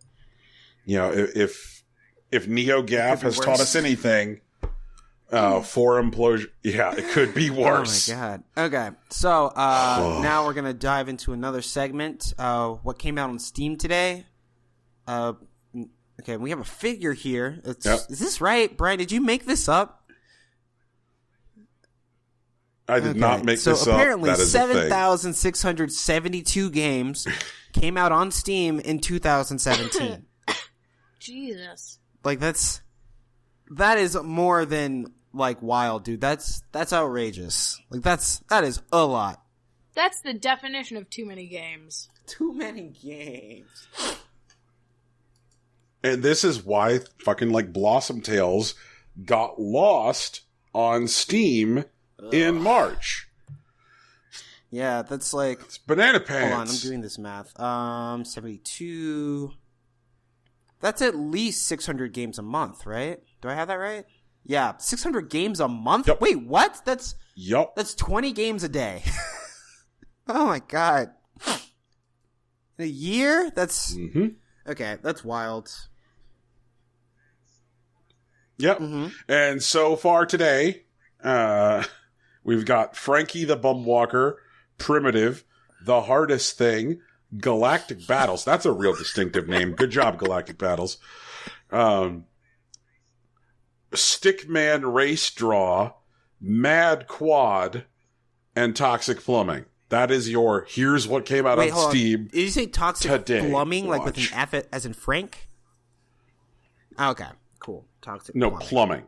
if NeoGAF has taught us anything, forum implosion, it could be worse. Oh my god. Okay, so now we're gonna dive into another segment. What came out on Steam today? Okay, we have a figure here. Is this right, Brian? Did you make this up? I did not make this up. So apparently, 7,672 games came out on Steam in 2017. Jesus. Like, that is more than, like, wild, dude. That's outrageous. Like, that is a lot. That's the definition of too many games. Too many games. And this is why fucking, like, Blossom Tales got lost on Steam in March. Yeah, that's like... It's banana pants. Hold on, I'm doing this math. 72... That's at least 600 games a month, right? Do I have that right? Yeah, 600 games a month? Yep. Wait, what? That's 20 games a day. Oh my god. In a year? That's Okay, that's wild. Yep. And so far today, we've got Frankie the Bumwalker, Primitive, The Hardest Thing, Galactic Battles. That's a real distinctive name. Good job, Galactic Battles. Stickman Race Draw, Mad Quad, and Toxic Plumbing. That is your here's what came out on Steam. Did you say Toxic today. Plumbing, like with an F as in Frank? Okay, cool. Toxic Plumbing.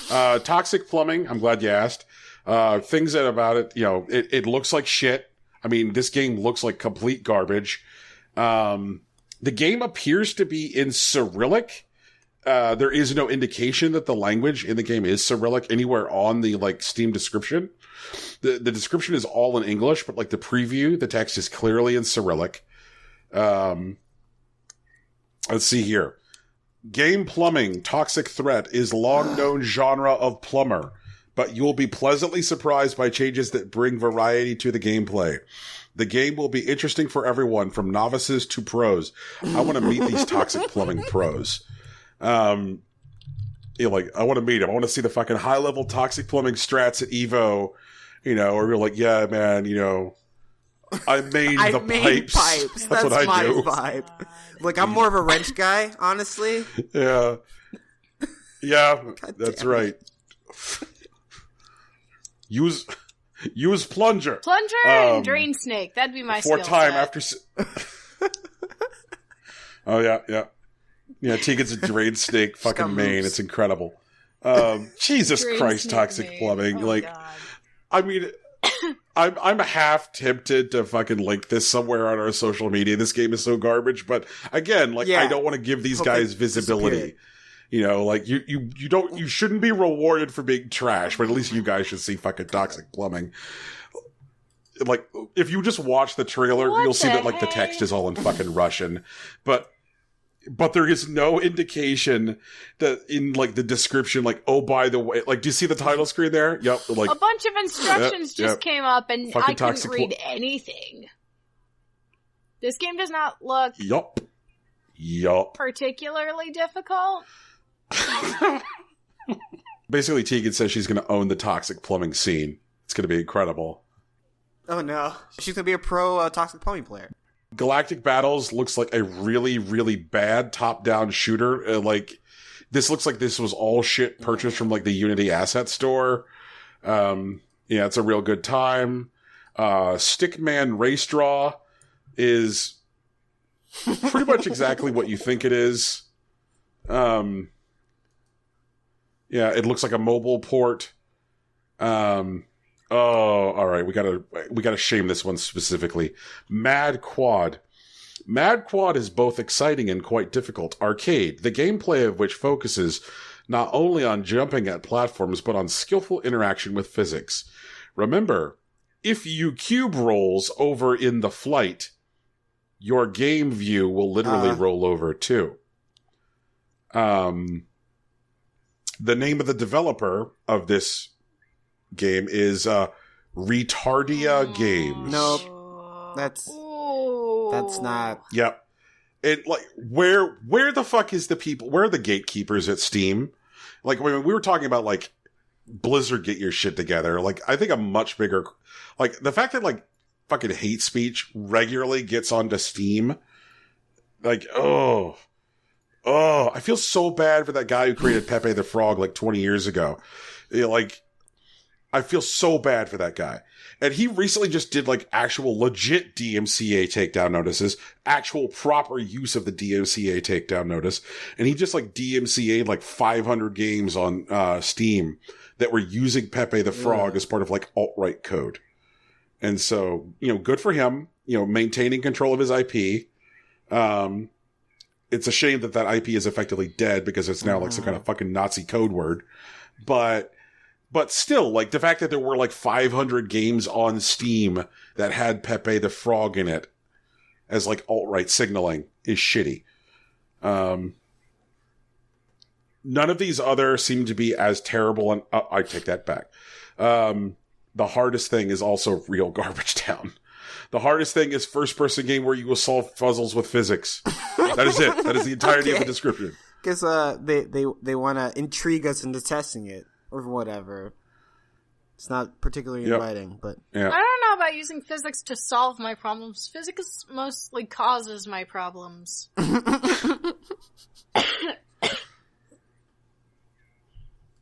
Toxic Plumbing, I'm glad you asked. Things that about it, it looks like shit. I mean, this game looks like complete garbage. The game appears to be in Cyrillic. There is no indication that the language in the game is Cyrillic anywhere on the Steam description. The description is all in English, but the preview, the text is clearly in Cyrillic. Let's see here. Game Plumbing, Toxic Threat is long-known genre of plumber, but you will be pleasantly surprised by changes that bring variety to the gameplay. The game will be interesting for everyone, from novices to pros. I want to meet these Toxic Plumbing pros. I want to meet them. I want to see the fucking high-level Toxic Plumbing strats at EVO, or you're like, yeah, man, I made the pipes. That's what I do. Vibe. I'm more of a wrench guy, honestly. Yeah. Yeah, that's right. Use plunger. Plunger and drain snake. That'd be my skill set. After. Oh yeah. Yeah, Tegan's a drain snake fucking main. It's incredible. Jesus Christ, Toxic Plumbing. God. I mean, I'm half tempted to fucking link this somewhere on our social media. This game is so garbage, but again, I don't want to give these guys visibility. You shouldn't be rewarded for being trash, but at least you guys should see fucking Toxic Plumbing. If you just watch the trailer, you'll see that the text is all in fucking Russian, but there is no indication that in the description, oh, by the way, do you see the title screen there? Yep. A bunch of instructions just came up and fucking I couldn't read anything. This game does not look particularly difficult. Basically, Tegan says she's going to own the Toxic Plumbing scene. It's going to be incredible. Oh no. She's going to be a pro Toxic Plumbing player. Galactic Battles looks like a really, really bad top-down shooter. This looks like this was all shit purchased from the Unity Asset Store. It's a real good time. Stickman Race Draw is pretty much exactly what you think it is. It looks like a mobile port. Oh, all right. We gotta shame this one specifically. Mad Quad. Mad Quad is both exciting and quite difficult. Arcade, the gameplay of which focuses not only on jumping at platforms, but on skillful interaction with physics. Remember, if you cube rolls over in the flight, your game view will literally roll over too. The name of the developer of this game is Retardia Games. Nope. That's not. Yep. It where the fuck is the people? Where are the gatekeepers at Steam? When we were talking about Blizzard, get your shit together. I think a much bigger the fact that fucking hate speech regularly gets onto Steam. I feel so bad for that guy who created Pepe the Frog 20 years ago. I feel so bad for that guy. And he recently just did actual legit DMCA takedown notices, actual proper use of the DMCA takedown notice. And he just DMCA'd 500 games on Steam that were using Pepe the Frog as part of alt-right code. And so, good for him, maintaining control of his IP. It's a shame that IP is effectively dead because it's now some kind of fucking Nazi code word. But still, the fact that there were 500 games on Steam that had Pepe the Frog in it as alt-right signaling is shitty. None of these other seem to be as terrible, and I take that back. The Hardest Thing is also real garbage town. The hardest thing is first-person game where you will solve puzzles with physics. That is it. That is the entirety of the description. Because they want to intrigue us into testing it or whatever. It's not particularly inviting, but yeah. I don't know about using physics to solve my problems. Physics mostly causes my problems.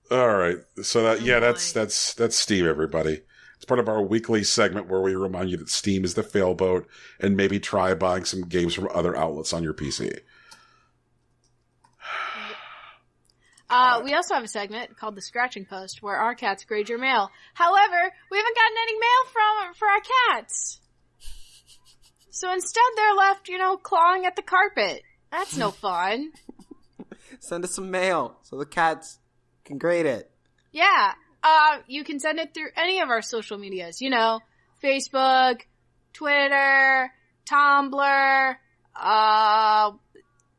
All right. So that's Steam, everybody. It's part of our weekly segment where we remind you that Steam is the failboat and maybe try buying some games from other outlets on your PC. We also have a segment called the Scratching Post where our cats grade your mail. However, we haven't gotten any mail for our cats. So instead they're left, clawing at the carpet. That's no fun. Send us some mail so the cats can grade it. Yeah. You can send it through any of our social medias, Facebook, Twitter, Tumblr.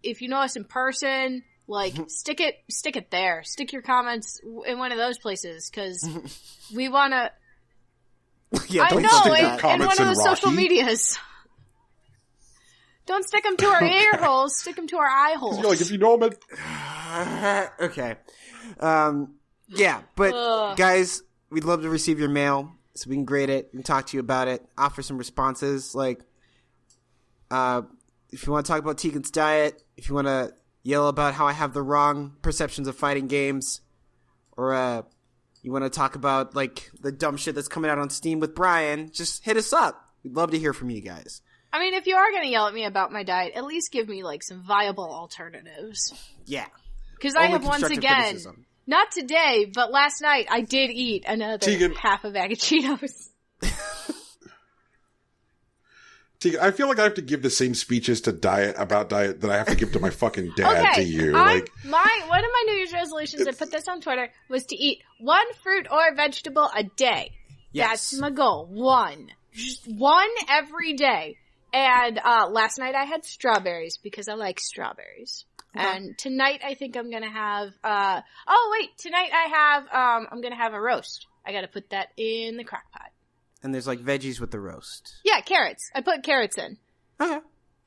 If you know us in person, stick it there. Stick your comments in one of those places, because we want to. Yeah, I know, in one of the social medias. Don't stick them to our ear holes. Stick them to our eye holes. If you know them. Okay. Yeah, but guys, we'd love to receive your mail so we can grade it and talk to you about it, offer some responses. If you want to talk about Tegan's diet, if you want to yell about how I have the wrong perceptions of fighting games, or you want to talk about the dumb shit that's coming out on Steam with Brian, just hit us up. We'd love to hear from you guys. I mean, if you are going to yell at me about my diet, at least give me some viable alternatives. Yeah. Because I have once again, criticism. Not today, but last night, I did eat another half a bag of Cheetos. Tegan, I feel like I have to give the same speeches about diet that I have to give to my fucking dad to you. One of my New Year's resolutions, I put this on Twitter, was to eat one fruit or vegetable a day. Yes. That's my goal. One. Just one every day. And last night I had strawberries because I like strawberries. Okay. And tonight I think I'm gonna have tonight I'm gonna have a roast. I gotta put that in the crock pot. And there's veggies with the roast. Yeah, carrots. I put carrots in. Okay.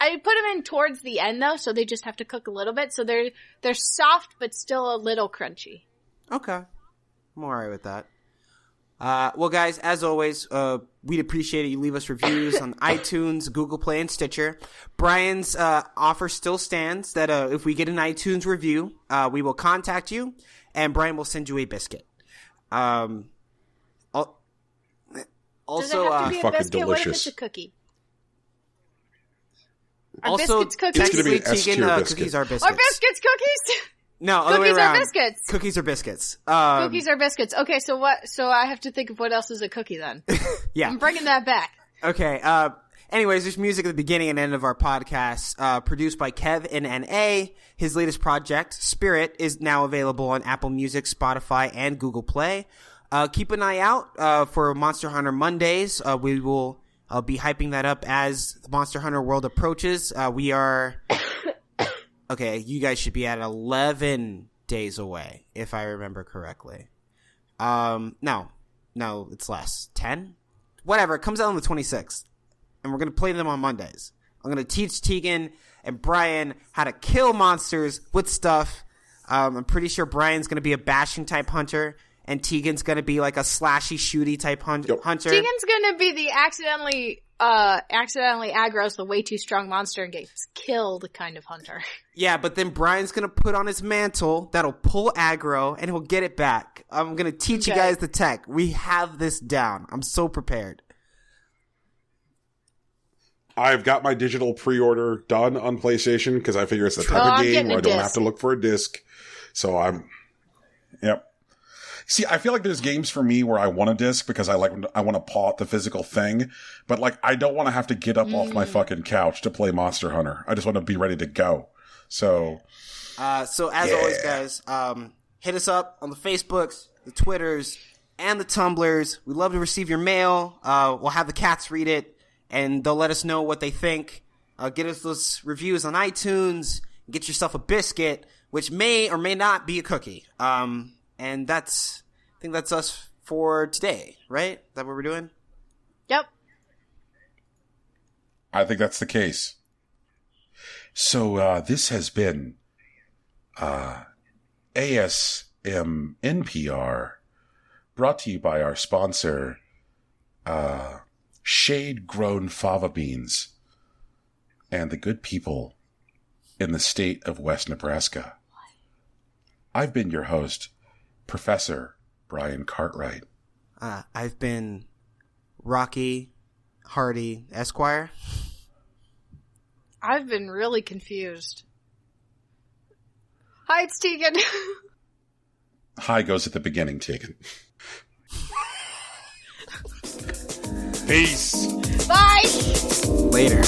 I put them in towards the end though, so they just have to cook a little bit. So they're soft but still a little crunchy. Okay. I'm alright with that. Well, guys, as always, we'd appreciate it. You leave us reviews on iTunes, Google Play, and Stitcher. Brian's offer still stands that if we get an iTunes review, we will contact you, and Brian will send you a biscuit. Also, does it have to be a fucking biscuit? delicious. What if it's a cookie? Are also, biscuits cookies? It's going to be an Tegan, S-tier biscuit. cookies are biscuits. Are biscuits cookies? No, other way Cookies around. are biscuits. Cookies are biscuits. Cookies are biscuits. Okay, so what? So I have to think of what else is a cookie then. Yeah. I'm bringing that back. Okay. Anyways, there's music at the beginning and end of our podcast, produced by Kev and NA. His latest project, Spirit, is now available on Apple Music, Spotify, and Google Play. Keep an eye out for Monster Hunter Mondays. We will be hyping that up as the Monster Hunter World approaches. We are... Okay, you guys should be at 11 days away, if I remember correctly. No, it's less. 10? Whatever, it comes out on the 26th. And we're going to play them on Mondays. I'm going to teach Tegan and Brian how to kill monsters with stuff. I'm pretty sure Brian's going to be a bashing type hunter, and Tegan's going to be a slashy, shooty type hunter. Tegan's going to be the accidentally aggro's the way too strong monster and gets killed kind of hunter. Yeah, but then Brian's going to put on his mantle that'll pull aggro and he'll get it back. I'm going to teach you guys the tech. We have this down. I'm so prepared. I've got my digital pre-order done on PlayStation because I figure it's the type of game where I don't have to look for a disc. So yep. See, I feel like there's games for me where I want a disc because I want to paw at the physical thing, but I don't want to have to get up off my fucking couch to play Monster Hunter. I just want to be ready to go. So as always, guys, hit us up on the Facebooks, the Twitters, and the Tumblrs. We love to receive your mail. We'll have the cats read it, and they'll let us know what they think. Get us those reviews on iTunes. Get yourself a biscuit, which may or may not be a cookie. And I think that's us for today, right? Is that what we're doing? Yep. I think that's the case. So this has been ASM NPR, brought to you by our sponsor, Shade Grown Fava Beans, and the good people in the state of West Nebraska. I've been your host, Professor Brian Cartwright. I've been Rocky Hardy Esquire. I've been really confused. Hi, it's Tegan. Hi goes at the beginning, Tegan. Peace. Bye. Later.